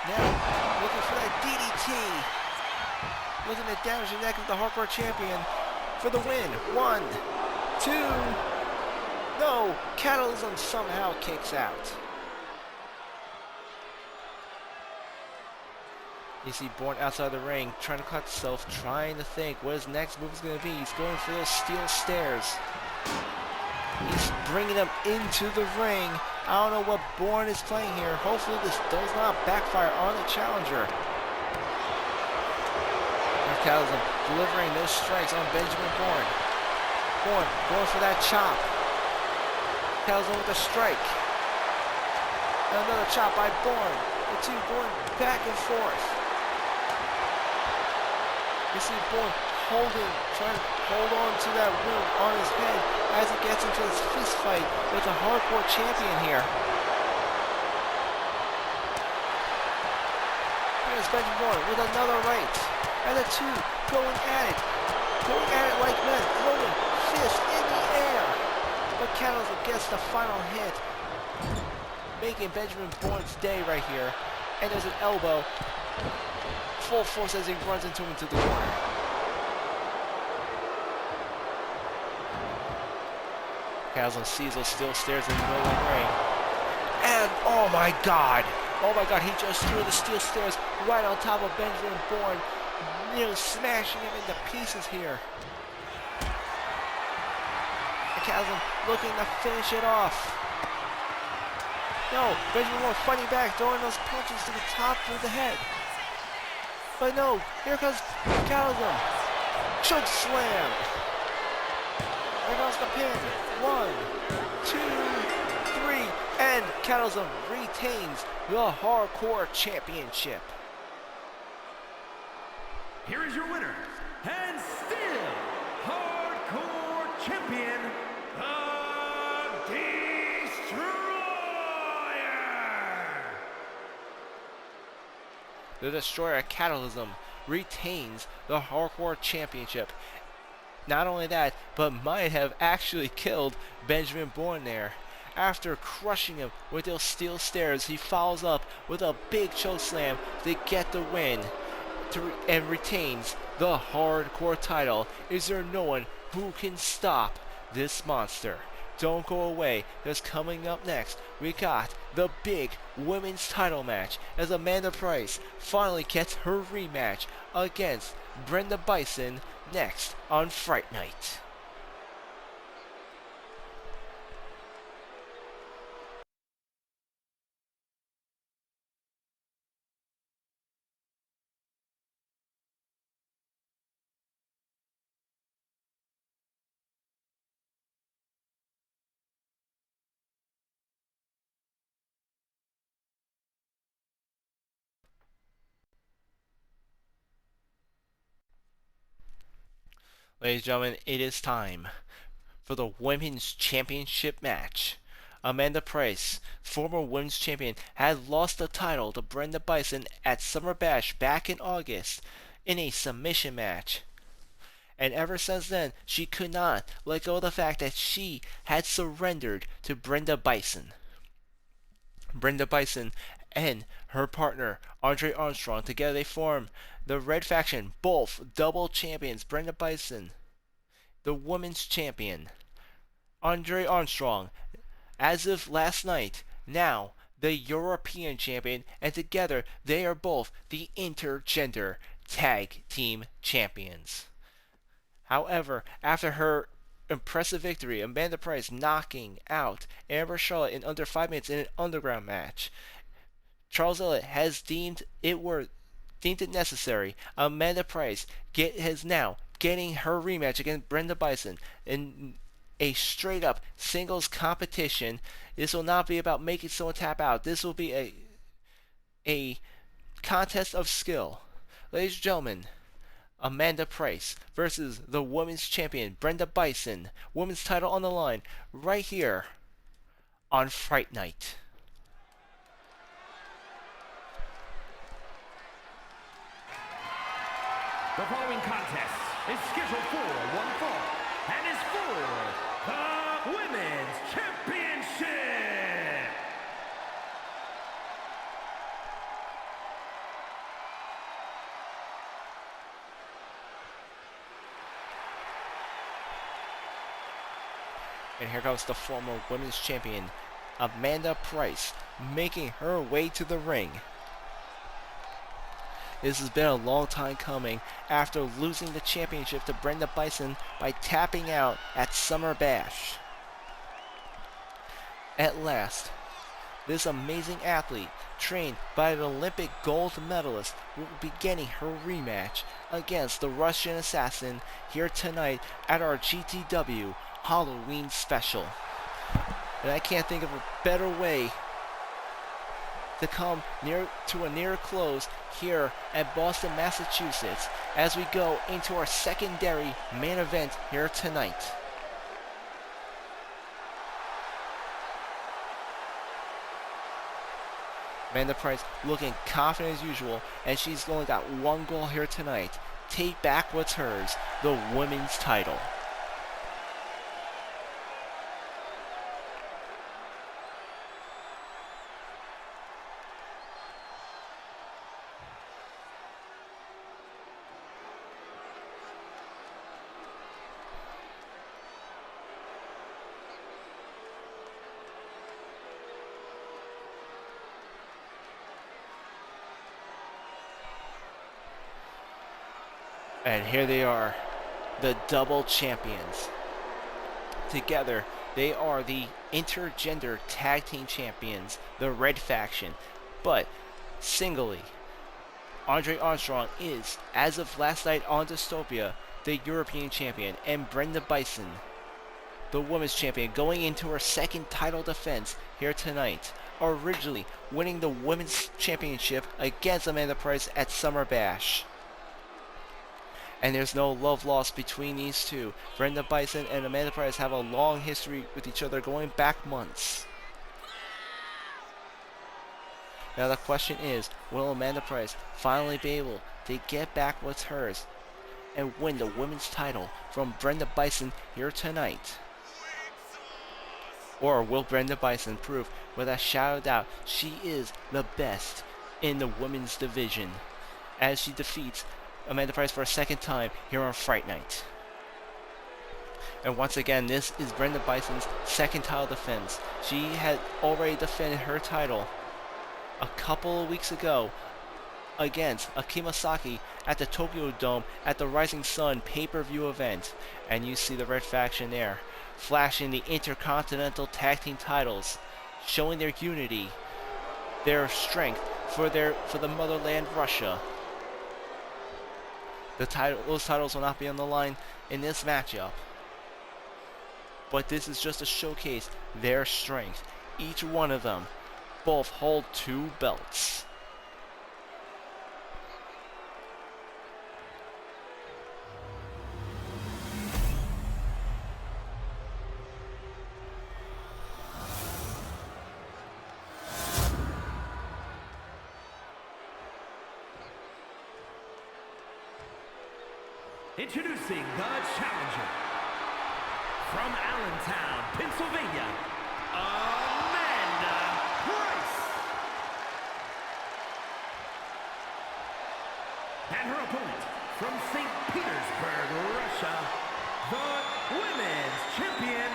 Now looking for that DDT. Looking to damage the neck of the Hardcore Champion for the win. 1, 2. No, Catalysm somehow kicks out. You see Bourne outside the ring, trying to collect himself, trying to think what his next move is going to be. He's going for those steel stairs. He's bringing them into the ring. I don't know what Bourne is playing here. Hopefully this does not backfire on the challenger. Catalysm delivering those strikes on Benjamin Bourne. Bourne going for that chop. Catalysm with a strike. And another chop by Bourne. The two going back and forth. You see Bourne trying to hold on to that wound on his head as he gets into this fist fight with the Hardcore Champion here. Here's Benjamin Bourne with another right. And the two going at it like men, throwing fists in the air. But Catalysm gets the final hit, making Benjamin Bourne's day right here. And there's an elbow, full force as he runs into him into the corner. Catalysm sees those steel stairs in the middle of the ring. And oh my god, he just threw the steel stairs right on top of Benjamin Bourne, nearly smashing him into pieces here. And Catalysm looking to finish it off. No, Benjamin Bourne fighting back, throwing those punches to the top of the head. But no, here comes Catalysm. Choke slam. There goes the pin. 1, 2, 3, and Catalysm retains the Hardcore Championship. Here is your winner, and still Hardcore Champion, the Destroyer! The Destroyer Catalysm retains the Hardcore Championship. Not only that, but might have actually killed Benjamin Bourne there. After crushing him with those steel stairs, he follows up with a big chokeslam to get the win and retains the Hardcore title. Is there no one who can stop this monster? Don't go away, because coming up next, we got the big women's title match as Amanda Price finally gets her rematch against Brenda Bison next on Fright Night. Ladies and gentlemen, it is time for the Women's Championship match. Amanda Price, former Women's Champion, had lost the title to Brenda Bison at Summer Bash back in August in a submission match. And ever since then, she could not let go of the fact that she had surrendered to Brenda Bison. Brenda Bison and her partner, Andre Armstrong, together they form the Red Faction, both double champions. Brenda Bison, the women's champion. Andre Armstrong, as of last night, now the European champion, and together they are both the intergender tag team champions. However, after her impressive victory, Amanda Price knocking out Amber Charlotte in under 5 minutes in an underground match, Charles Elliott has deemed it necessary. Amanda Price is now getting her rematch against Brenda Bison in a straight up singles competition. This will not be about making someone tap out. This will be a contest of skill. Ladies and gentlemen, Amanda Price versus the women's champion Brenda Bison. Women's title on the line right here on Fright Night. The following contest is scheduled for one fall and is for the Women's Championship. And here comes the former women's champion, Amanda Price, making her way to the ring. This has been a long time coming after losing the championship to Brenda Bison by tapping out at Summer Bash. At last, this amazing athlete, trained by an Olympic gold medalist, will be getting her rematch against the Russian assassin here tonight at our GTW Halloween special. And I can't think of a better way to come to a near close here at Boston, Massachusetts, as we go into our secondary main event here tonight. Amanda Price looking confident as usual, and she's only got one goal here tonight: take back what's hers, the women's title. And here they are, the double champions. Together, they are the intergender tag team champions, the Red Faction. But singly, Andre Armstrong is, as of last night on Dystopia, the European champion, and Brenda Bison, the women's champion, going into her second title defense here tonight, originally winning the women's championship against Amanda Price at Summer Bash. And there's no love lost between these two. Brenda Bison and Amanda Price have a long history with each other, going back months. Now the question is, will Amanda Price finally be able to get back what's hers and win the women's title from Brenda Bison here tonight? Or will Brenda Bison prove without a shadow of doubt she is the best in the women's division as she defeats Amanda Price for a second time here on Fright Night? And once again, this is Brenda Bison's second title defense. She had already defended her title a couple of weeks ago against Akima Saki at the Tokyo Dome at the Rising Sun pay-per-view event. And you see the Red Faction there, flashing the Intercontinental Tag Team titles, showing their unity, their strength for the motherland Russia. Those titles will not be on the line in this matchup, but this is just to showcase their strength. Each one of them both hold 2 belts. Introducing the challenger from Allentown, Pennsylvania, Amanda Price. And her opponent from St. Petersburg, Russia, the women's champion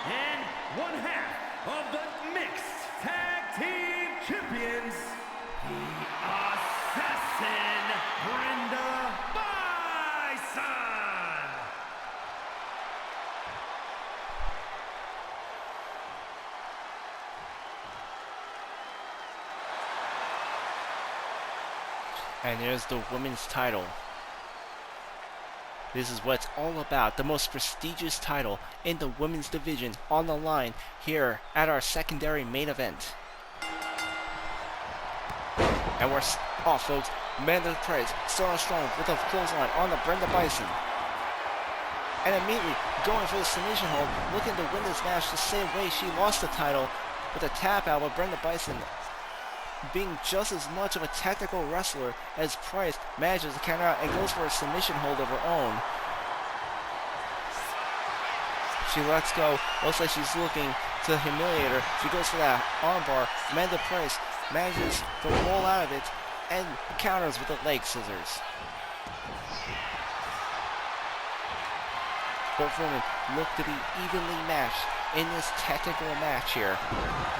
and one half of the mixed tag team champions, the Assassin Brenda Bison. And there's the women's title. This is what it's all about. The most prestigious title in the women's division on the line here at our secondary main event. And we're off, folks. Amanda Price starting strong with a clothesline on the Brenda Bison. And immediately going for the submission hold, looking to win this match the same way she lost the title with a tap out, with Brenda Bison being just as much of a technical wrestler as Price, manages to counter out and goes for a submission hold of her own. She lets go. Looks like she's looking to humiliate her. She goes for that armbar. Amanda Price manages to roll out of it and counters with the leg scissors. Both women look to be evenly matched in this technical match here.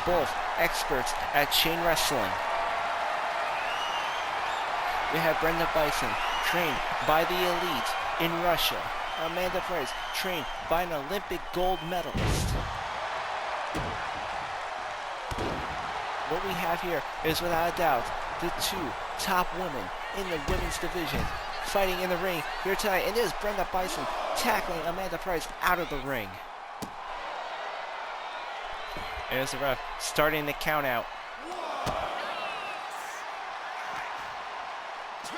Both experts at chain wrestling. We have Brenda Bison, trained by the elite in Russia. Amanda Price, trained by an Olympic gold medalist. What we have here is without a doubt the two top women in the women's division fighting in the ring here tonight. And there's Brenda Bison tackling Amanda Price out of the ring. And there's the ref starting the count out. 1, 2.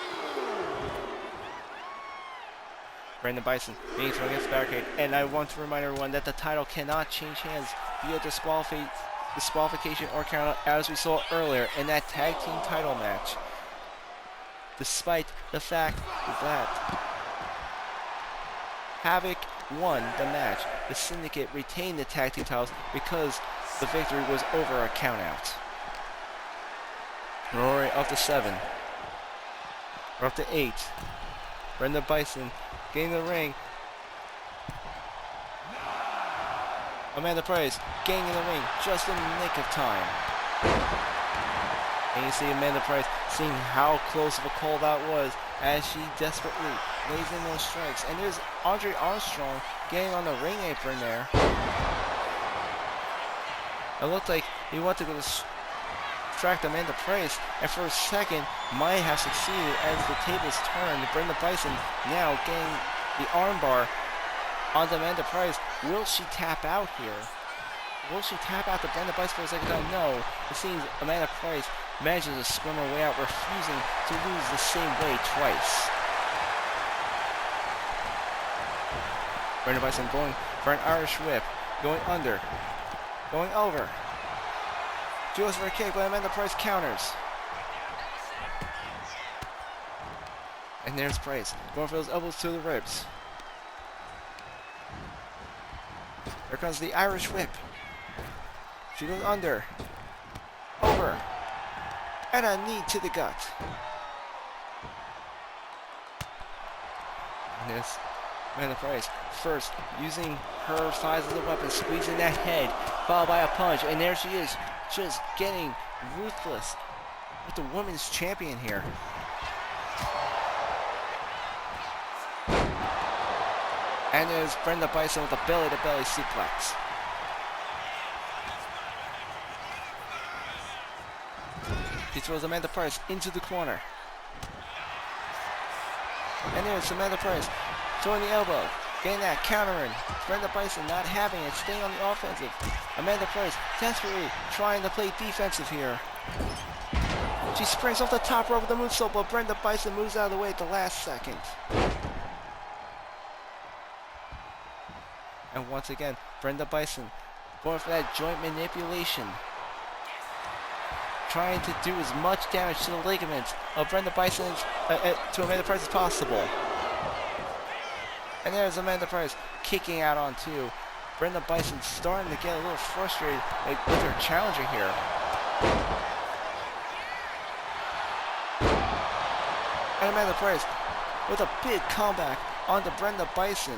Brenda Bison being thrown against the barricade. And I want to remind everyone that the title cannot change hands via disqualification or count out, as we saw earlier in that tag team title match. Despite the fact that Havoc won the match, the Syndicate retained the tag team titles because the victory was over a countout. We're already up to 7. We're up to 8. Brenda Bison getting the ring. Amanda Price getting in the ring just in the nick of time. And you see Amanda Price seeing how close of a call that was as she desperately lays in those strikes. And there's Andre Armstrong getting on the ring apron there. It looked like he wanted to go distract Amanda Price, and for a second might have succeeded as the tables turned. Brenda Bison now getting the armbar onto Amanda Price. Will she tap out here? Will she tap out to Brenda Bison for a second time? No. It seems Amanda Price manages to swim her way out, refusing to lose the same way twice. Brenda Bison going for an Irish whip, going under, going over. She goes for a kick, but Amanda Price counters. And there's Price, going for those elbows to the ribs. Here comes the Irish whip. She goes under, over, and a knee to the gut. And there's Amanda Price first using her thighs as a weapon, squeezing that head, followed by a punch, and there she is, just getting ruthless with the women's champion here. And there's Brenda Bison with a belly-to-belly suplex. He throws Amanda Price into the corner. And there's Amanda Price throwing the elbow, getting that counter in. Brenda Bison not having it, staying on the offensive. Amanda Price desperately trying to play defensive here. She springs off the top rope with the moonsault, but Brenda Bison moves out of the way at the last second. And once again, Brenda Bison going for that joint manipulation, trying to do as much damage to the ligaments of Brenda Bison's to Amanda Price as possible. And there's Amanda Price kicking out on 2. Brenda Bison starting to get a little frustrated with her challenger here. And Amanda Price with a big comeback onto Brenda Bison.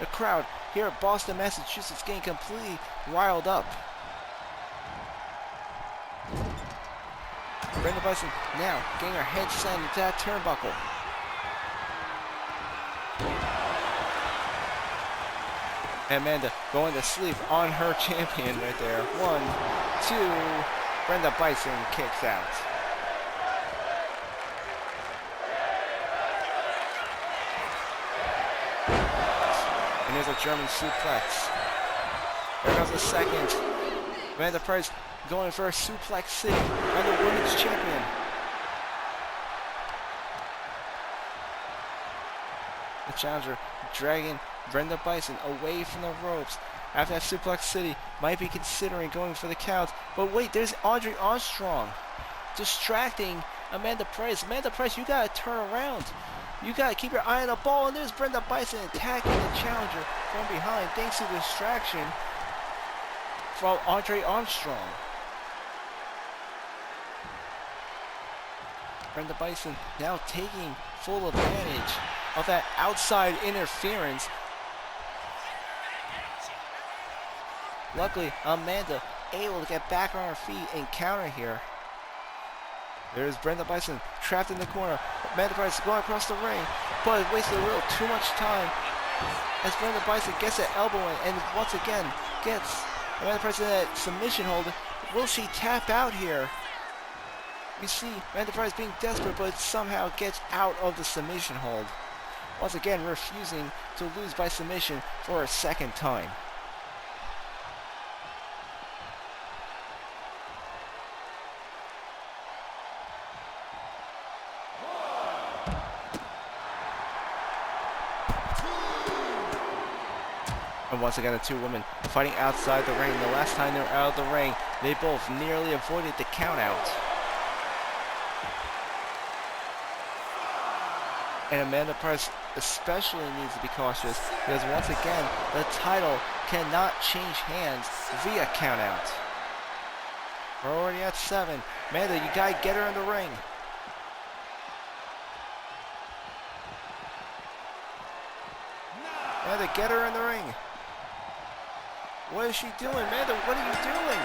The crowd here at Boston, Massachusetts getting completely riled up. Brenda Bison now getting her head slammed into that turnbuckle. And Amanda going to sleep on her champion right there. 1, 2, Brenda Bison kicks out. And there's a German suplex. There goes the second. Amanda Price going for a suplex city on the women's champion. The challenger dragging Brenda Bison away from the ropes. After that suplex city, might be considering going for the count. But wait, there's Audrey Armstrong distracting Amanda Price. Amanda Price, you gotta turn around. You gotta keep your eye on the ball. And there's Brenda Bison attacking the challenger from behind thanks to the distraction from Audrey Armstrong. Brenda Bison now taking full advantage of that outside interference. Luckily, Amanda able to get back on her feet and counter here. There's Brenda Bison trapped in the corner. Amanda Price going across the ring, but it wasted a little too much time as Brenda Bison gets that elbow in and once again gets Amanda Price in that submission hold. Will she tap out here? You see Amanda Price being desperate, but somehow gets out of the submission hold. Once again, refusing to lose by submission for a second time. And once again, the two women fighting outside the ring. The last time they were out of the ring, they both nearly avoided the countout. And Amanda Price especially needs to be cautious because once again, the title cannot change hands via countout. We're already at 7. Amanda, you gotta get her in the ring. Amanda, get her in the ring. What is she doing? Amanda, what are you doing?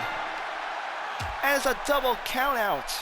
And it's a double countout.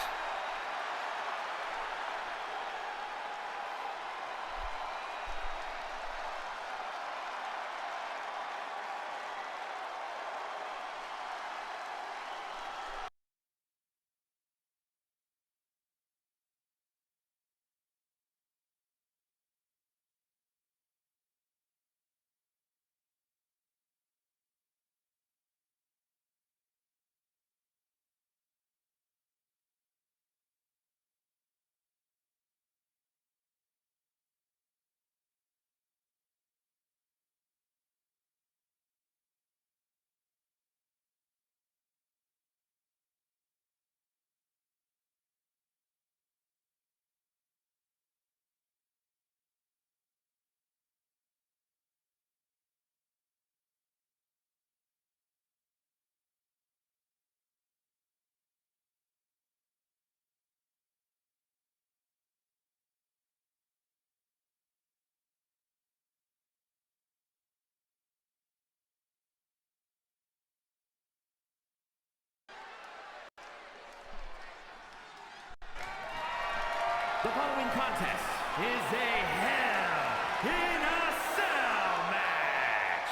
The following contest is a Hell in a Cell match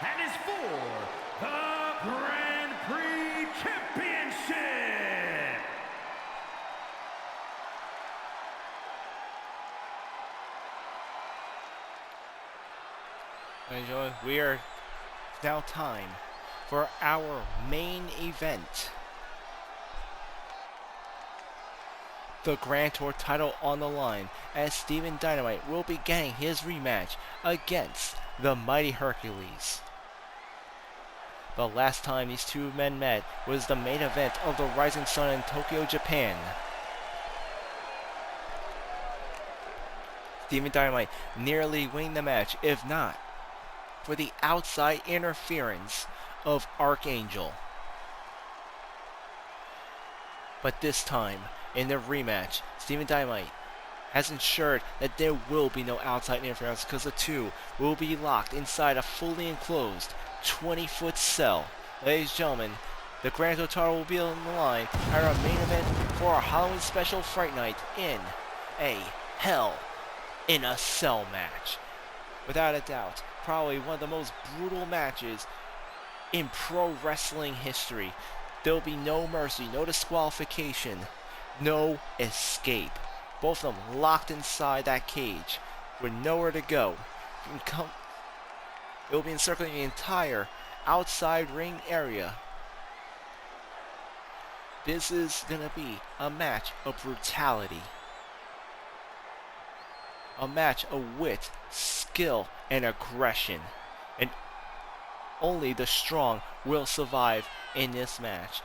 and is for the Grand Prix Championship. Enjoy. We are now time for our main event. The Grand Tour title on the line as Steven Dynamite will be getting his rematch against the mighty Hercules. The last time these two men met was the main event of the Rising Sun in Tokyo, Japan. Steven Dynamite nearly winning the match, if not for the outside interference of Archangel. But this time, in the rematch, Steven Dynamite has ensured that there will be no outside interference because the two will be locked inside a fully enclosed 20-foot cell. Ladies and gentlemen, the Grand Tour title will be on the line at our main event for our Halloween special Fright Night in a Hell in a Cell match. Without a doubt, probably one of the most brutal matches in pro wrestling history. There'll be no mercy, no disqualification, no escape. Both of them locked inside that cage with nowhere to go. It will be encircling the entire outside ring area. This is going to be a match of brutality. A match of wit, skill, and aggression. And only the strong will survive in this match.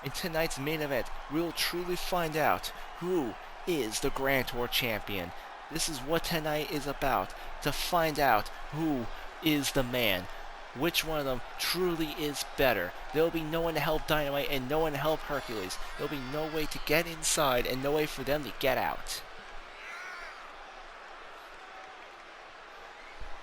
In tonight's main event, we'll truly find out who is the Grand Tour champion. This is what tonight is about, to find out who is the man. Which one of them truly is better. There'll be no one to help Dynamite and no one to help Hercules. There'll be no way to get inside and no way for them to get out.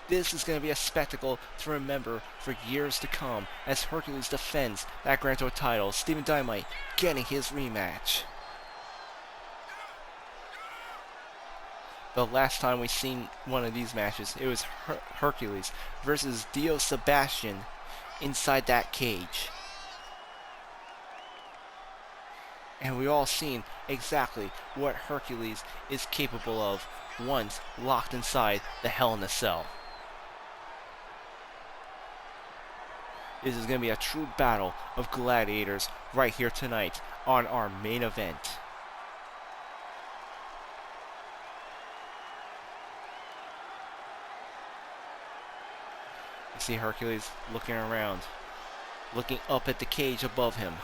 This is going to be a spectacle to remember for years to come as Hercules defends that Grand Tour title. Steven Dynamite getting his rematch. The last time we seen one of these matches, it was Hercules versus Dio Sebastian inside that cage. And we all seen exactly what Hercules is capable of once locked inside the Hell in a Cell. This is going to be a true battle of gladiators right here tonight on our main event. You see Hercules looking around, looking up at the cage above him.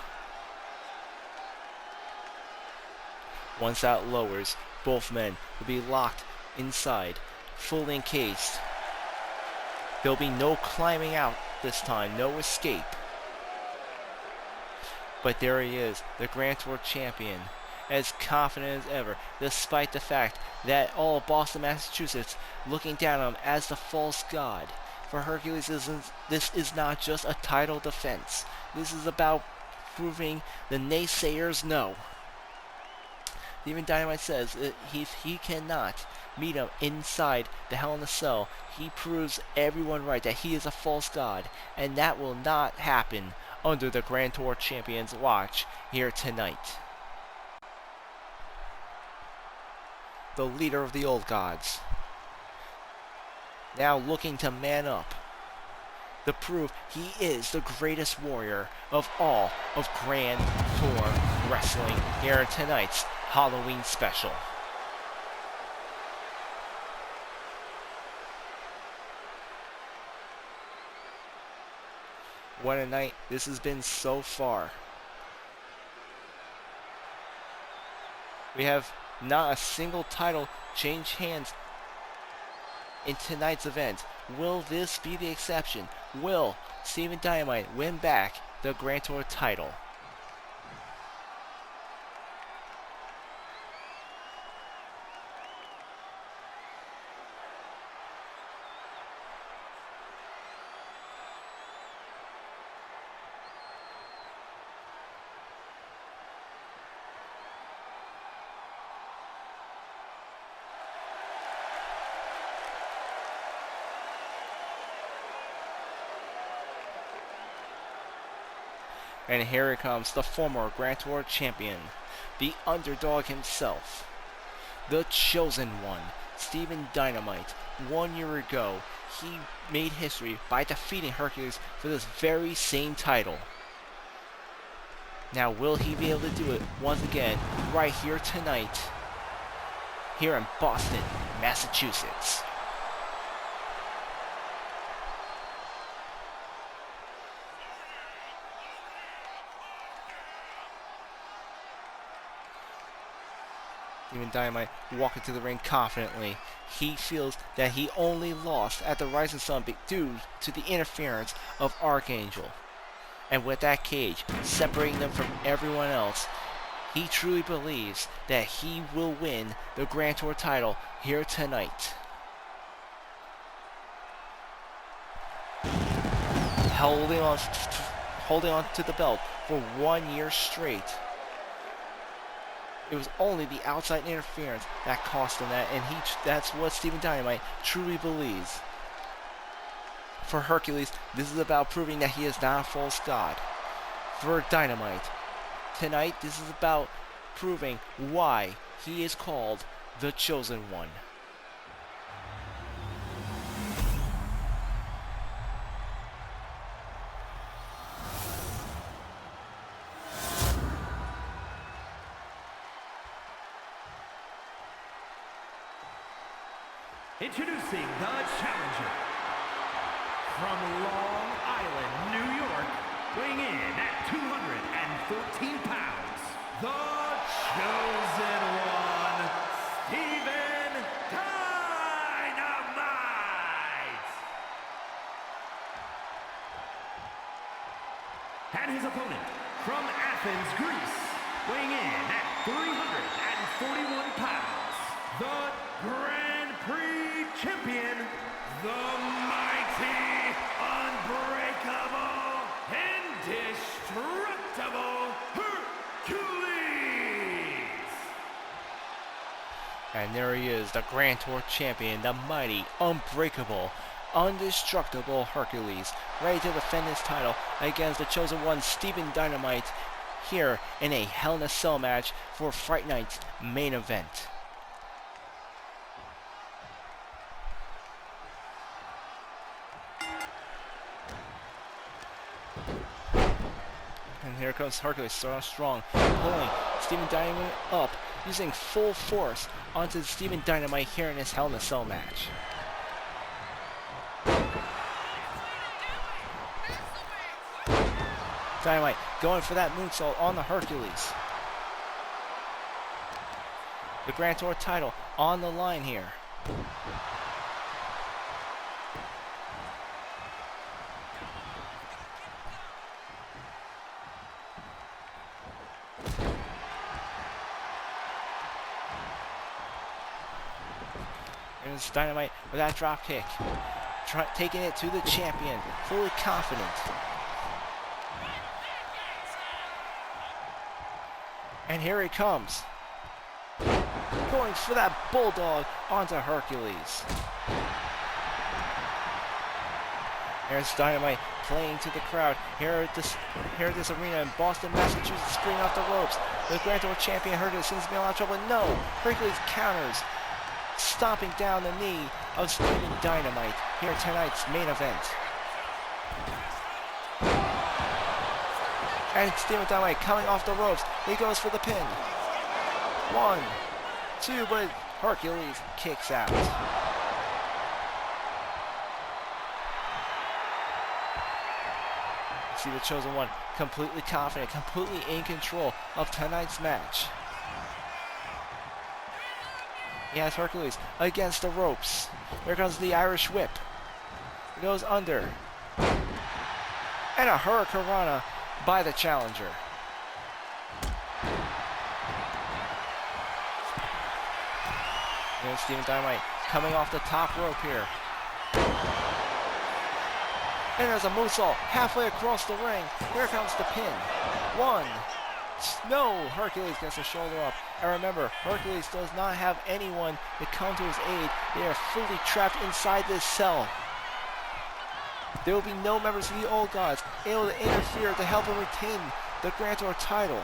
Once that lowers, both men will be locked inside, fully encased. There'll be no climbing out this time, no escape. But there he is, the Grand Tour champion, as confident as ever, despite the fact that all of Boston, Massachusetts looking down on him as the false god. For Hercules, this is not just a title defense. This is about proving the naysayers no. Even Dynamite says that if he cannot meet him inside the Hell in a Cell, he proves everyone right that he is a false god, and that will not happen under the Grand Tour Champion's watch here tonight. The leader of the old gods, now looking to man up, to prove he is the greatest warrior of all of Grand Tour Wrestling here in tonight's Halloween special. What a night this has been so far. We have not a single title change hands in tonight's event. Will this be the exception? Will Steven Dynamite win back the Grand Tour title? And here he comes, the former Grand Tour champion, the underdog himself, the chosen one, Steven Dynamite. 1 year ago, he made history by defeating Hercules for this very same title. Now, will he be able to do it once again right here tonight, here in Boston, Massachusetts? Steven Dynamite walking to the ring confidently. He feels that he only lost at the Rising Sun due to the interference of Archangel. And with that cage separating them from everyone else, he truly believes that he will win the Grand Tour title here tonight. Holding on to the belt for 1 year straight. It was only the outside interference that cost him that, and that's what Steven Dynamite truly believes. For Hercules, this is about proving that he is not a false god. For Dynamite, tonight this is about proving why he is called the Chosen One. Introducing the challenger from Long Island, New York, weighing in at 214 pounds, the Chosen One, Steven Dynamite! And his opponent from Athens, Greece, weighing in at 341 pounds, the Grand Prix champion, the mighty, unbreakable, indestructible Hercules! And there he is, the Grand Tour champion, the mighty, unbreakable, indestructible Hercules, ready to defend his title against the Chosen One, Steven Dynamite, here in a Hell in a Cell match for Fright Night's main event. And here comes Hercules, so strong, pulling Steven Dynamite up, using full force onto Steven Dynamite here in this Hell in a Cell match. Dynamite going for that moonsault on the Hercules. The Grand Tour title on the line here. Here's Dynamite with that drop kick. Taking it to the champion, fully confident. And here he comes. Going for that bulldog onto Hercules. Here's Dynamite playing to the crowd here at this arena in Boston, Massachusetts, springing off the ropes. The Grand Tour champion Hercules seems to be in a lot of trouble. No, Hercules counters, stomping down the knee of Steven Dynamite here at tonight's main event. And Steven Dynamite coming off the ropes. He goes for the pin. 1, 2, but Hercules kicks out. See the Chosen One completely confident, completely in control of tonight's match. He has Hercules against the ropes. Here comes the Irish whip. He goes under. And a Hurricanrana by the challenger. Here's Steven Dynamite coming off the top rope here. And there's a moonsault halfway across the ring. Here comes the pin. 1. No, Hercules gets a shoulder up. And remember, Hercules does not have anyone to come to his aid. They are fully trapped inside this cell. There will be no members of the Old Gods able to interfere to help him retain the Grand Tour title.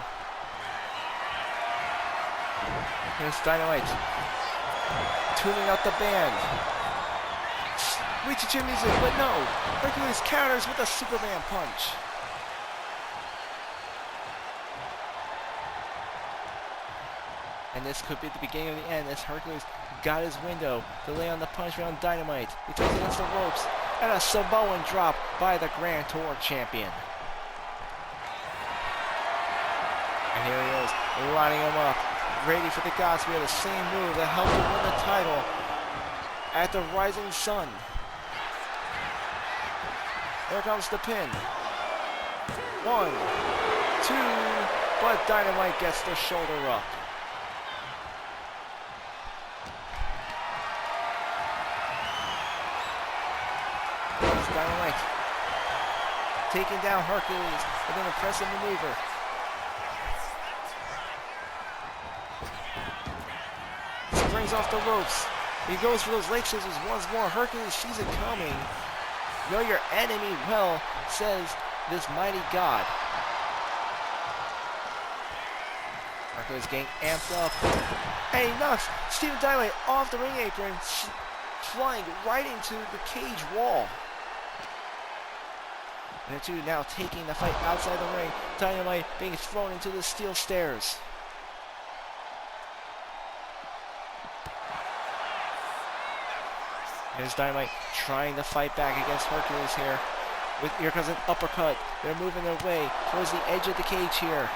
Here's Dynamite tuning out the band. Reach your music, but no. Hercules counters with a Superman punch. And this could be the beginning of the end as Hercules got his window to lay on the punishment on Dynamite. He throws against the ropes. And a Samoan drop by the Grand Tour champion. And here he is, lining him up. ready for the Gods. We have the same move that helped him win the title at the Rising Sun. Here comes the pin. 1, 2, but Dynamite gets the shoulder up. Here's Dynamite taking down Hercules with an impressive maneuver. Springs off the ropes. He goes for those leg scissors once more. Hercules sees it coming. Know your enemy well, says this mighty god. Hercules getting amped up. And he knocks Steven Dynamite off the ring apron, flying right into the cage wall. And the two now taking the fight outside the ring. Dynamite being thrown into the steel stairs. Here's Dynamite trying to fight back against Hercules here. Here comes an uppercut. They're moving their way towards the edge of the cage here.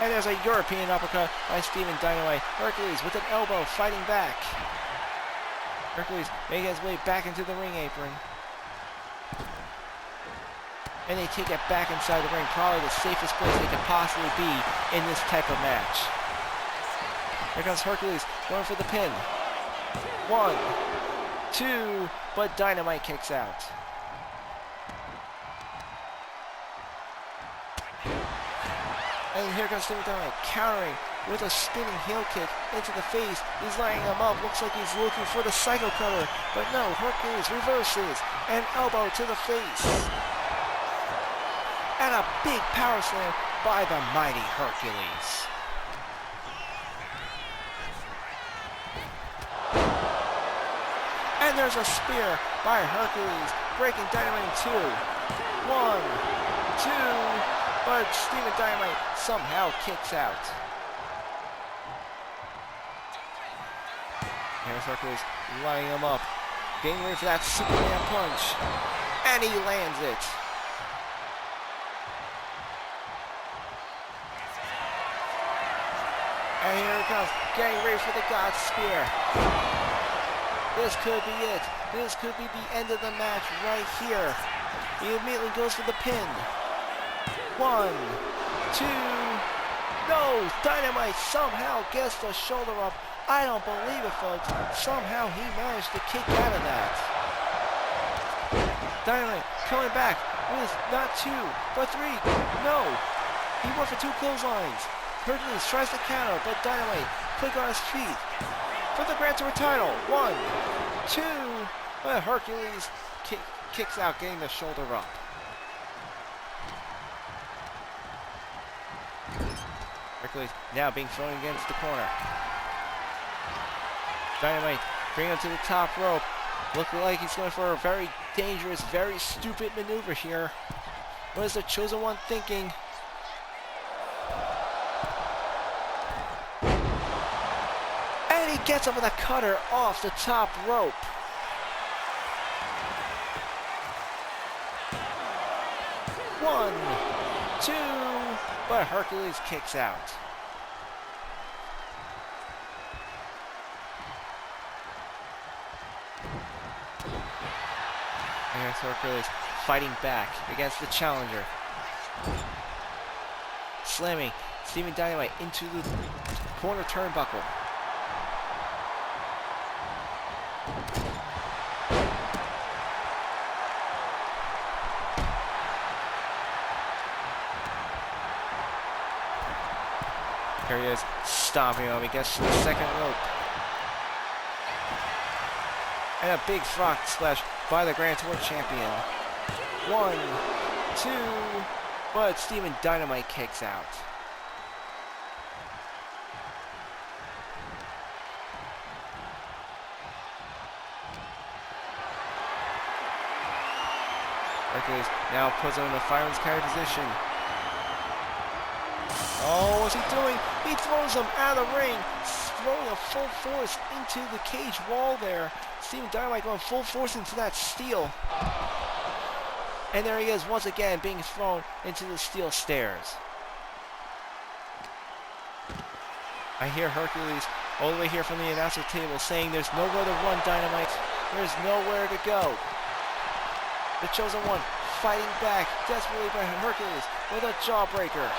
And there's a European uppercut by Steven Dynamite. Hercules with an elbow fighting back. Hercules making his way back into the ring apron. And they take it back inside the ring. Probably the safest place they could possibly be in this type of match. Here comes Hercules going for the pin. 1, 2, but Dynamite kicks out. And here comes Steven Dynamite countering with a spinning heel kick into the face. He's lining him up. Looks like he's looking for the psycho cutter. But no, Hercules reverses. An elbow to the face. And a big power slam by the mighty Hercules. And there's a spear by Hercules, breaking Dynamite in two. 1, 2, but Steven Dynamite somehow kicks out. Here's Hercules lining him up, getting ready for that Superman punch, and he lands it. And here it comes, getting ready for the God Spear. This could be it. This could be the end of the match right here. He immediately goes for the pin. 1, 2, no! Dynamite somehow gets the shoulder up. I don't believe it, folks. Somehow he managed to kick out of that. Dynamite coming back with not 2, but 3. No! He went for 2 clotheslines. Hercules tries to counter, but Dynamite quick on his feet. For the Grand Tour title. 1, 2, but Hercules kicks out, getting the shoulder up. Hercules now being thrown against the corner. Dynamite bring him to the top rope. Looking like he's going for a very dangerous, very stupid maneuver here. What is the Chosen One thinking? And he gets him with a cutter off the top rope. One, 2, but Hercules kicks out. And here's Hercules fighting back against the challenger. Slamming Steven Dynamite into the corner turnbuckle. Here he is, stomping him. He gets to the second rope. And a big frog splash by the Grand Tour champion. 1, 2, but Steven Dynamite kicks out. Hercules now puts him in the fireman's carry position. Oh, what's he doing? He throws him out of the ring, throwing a full force into the cage wall there. Steven Dynamite going full force into that steel. And there he is once again being thrown into the steel stairs. I hear Hercules all the way here from the announcer table saying there's nowhere to run, Dynamite. There's nowhere to go. The Chosen One fighting back desperately by Hercules with a jawbreaker.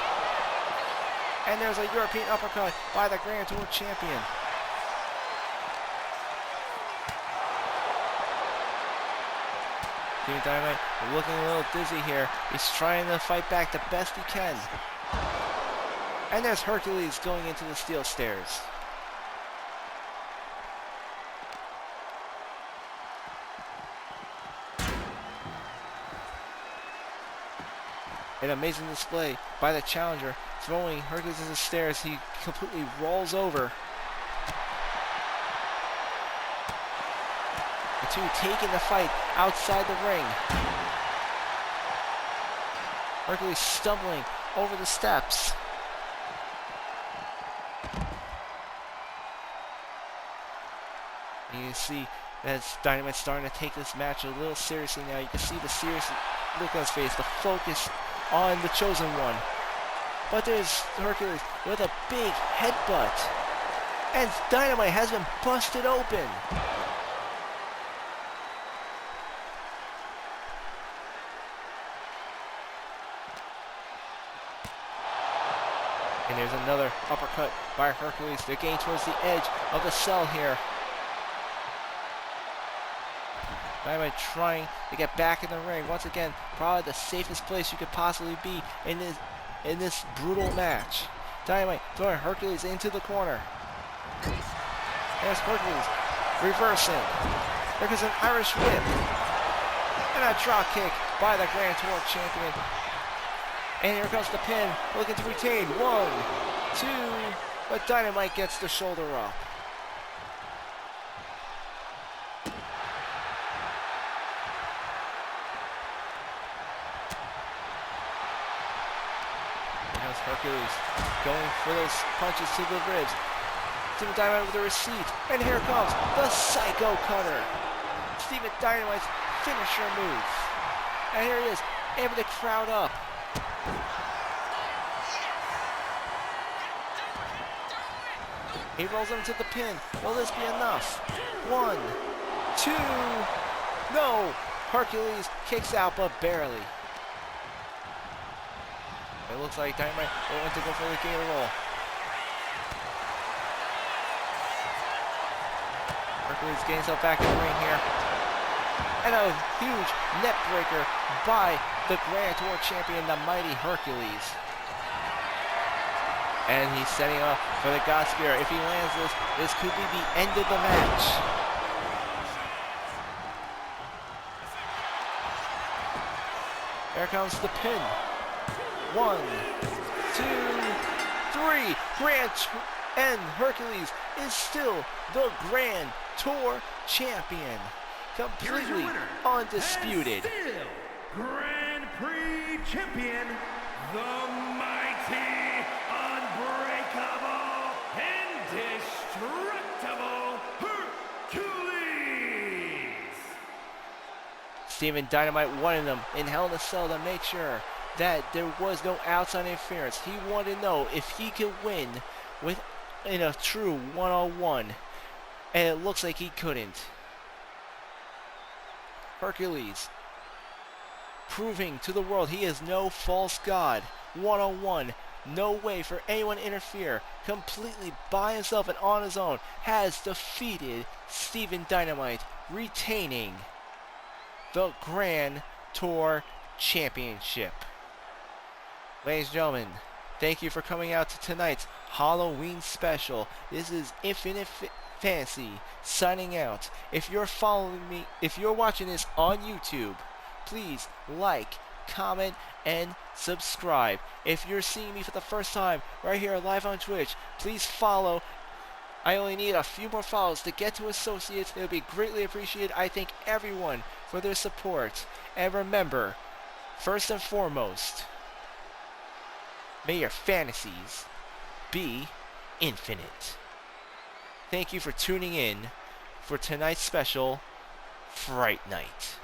And there's a European uppercut by the Grand Tour champion. Steven Dynamite looking a little dizzy here. He's trying to fight back the best he can. And there's Hercules going into the steel stairs. An amazing display by the challenger, throwing Hercules into the stairs. He completely rolls over. The two taking the fight outside the ring. Hercules stumbling over the steps. And you can see that Dynamite starting to take this match a little seriously now. You can see the serious look on his face, the focus on the Chosen One. But there's Hercules with a big headbutt. And Dynamite has been busted open. And there's another uppercut by Hercules. They're getting towards the edge of the cell here. Dynamite trying to get back in the ring. Once again, probably the safest place you could possibly be in this brutal match. Dynamite throwing Hercules into the corner. There's Hercules reversing. There goes an Irish whip. And a drop kick by the Grand Tour champion. And here comes the pin, looking to retain. 1, 2, but Dynamite gets the shoulder up. There's Hercules going for those punches to the ribs. Steven Dynamite with a receipt, and here comes the Psycho Cutter. Steven Dynamite's finisher move. And here he is, able to crowd up. He rolls him to the pin. Will this be enough? 1, 2, no! Hercules kicks out, but barely. It looks like Dynamite will want to go for the gator roll. Hercules getting himself back in the ring here. And a huge net breaker by the Grand Tour champion, the mighty Hercules. And he's setting up for the God Spear. If he lands this could be the end of the match. There comes the pin. 1, 2, 3. And Hercules is still the Grand Tour champion. Completely undisputed. And still Grand Prix champion, the mighty, unbreakable, indestructible Hercules. Steven Dynamite wanted him in Hell in a Cell to make sure that there was no outside interference. He wanted to know if he could win in a true one-on-one. And it looks like he couldn't. Hercules proving to the world he is no false god. One-on-one, no way for anyone to interfere. Completely by himself and on his own, has defeated Steven Dynamite, retaining the Grand Tour Championship. Ladies and gentlemen, thank you for coming out to tonight's Halloween special. This is Infinite Fantasy signing out. If you're following me, if you're watching this on YouTube, please like, comment, and subscribe. If you're seeing me for the first time right here live on Twitch, please follow. I only need a few more follows to get to associates. It would be greatly appreciated. I thank everyone for their support. And remember, first and foremost, may your fantasies be infinite. Thank you for tuning in for tonight's special Fright Night.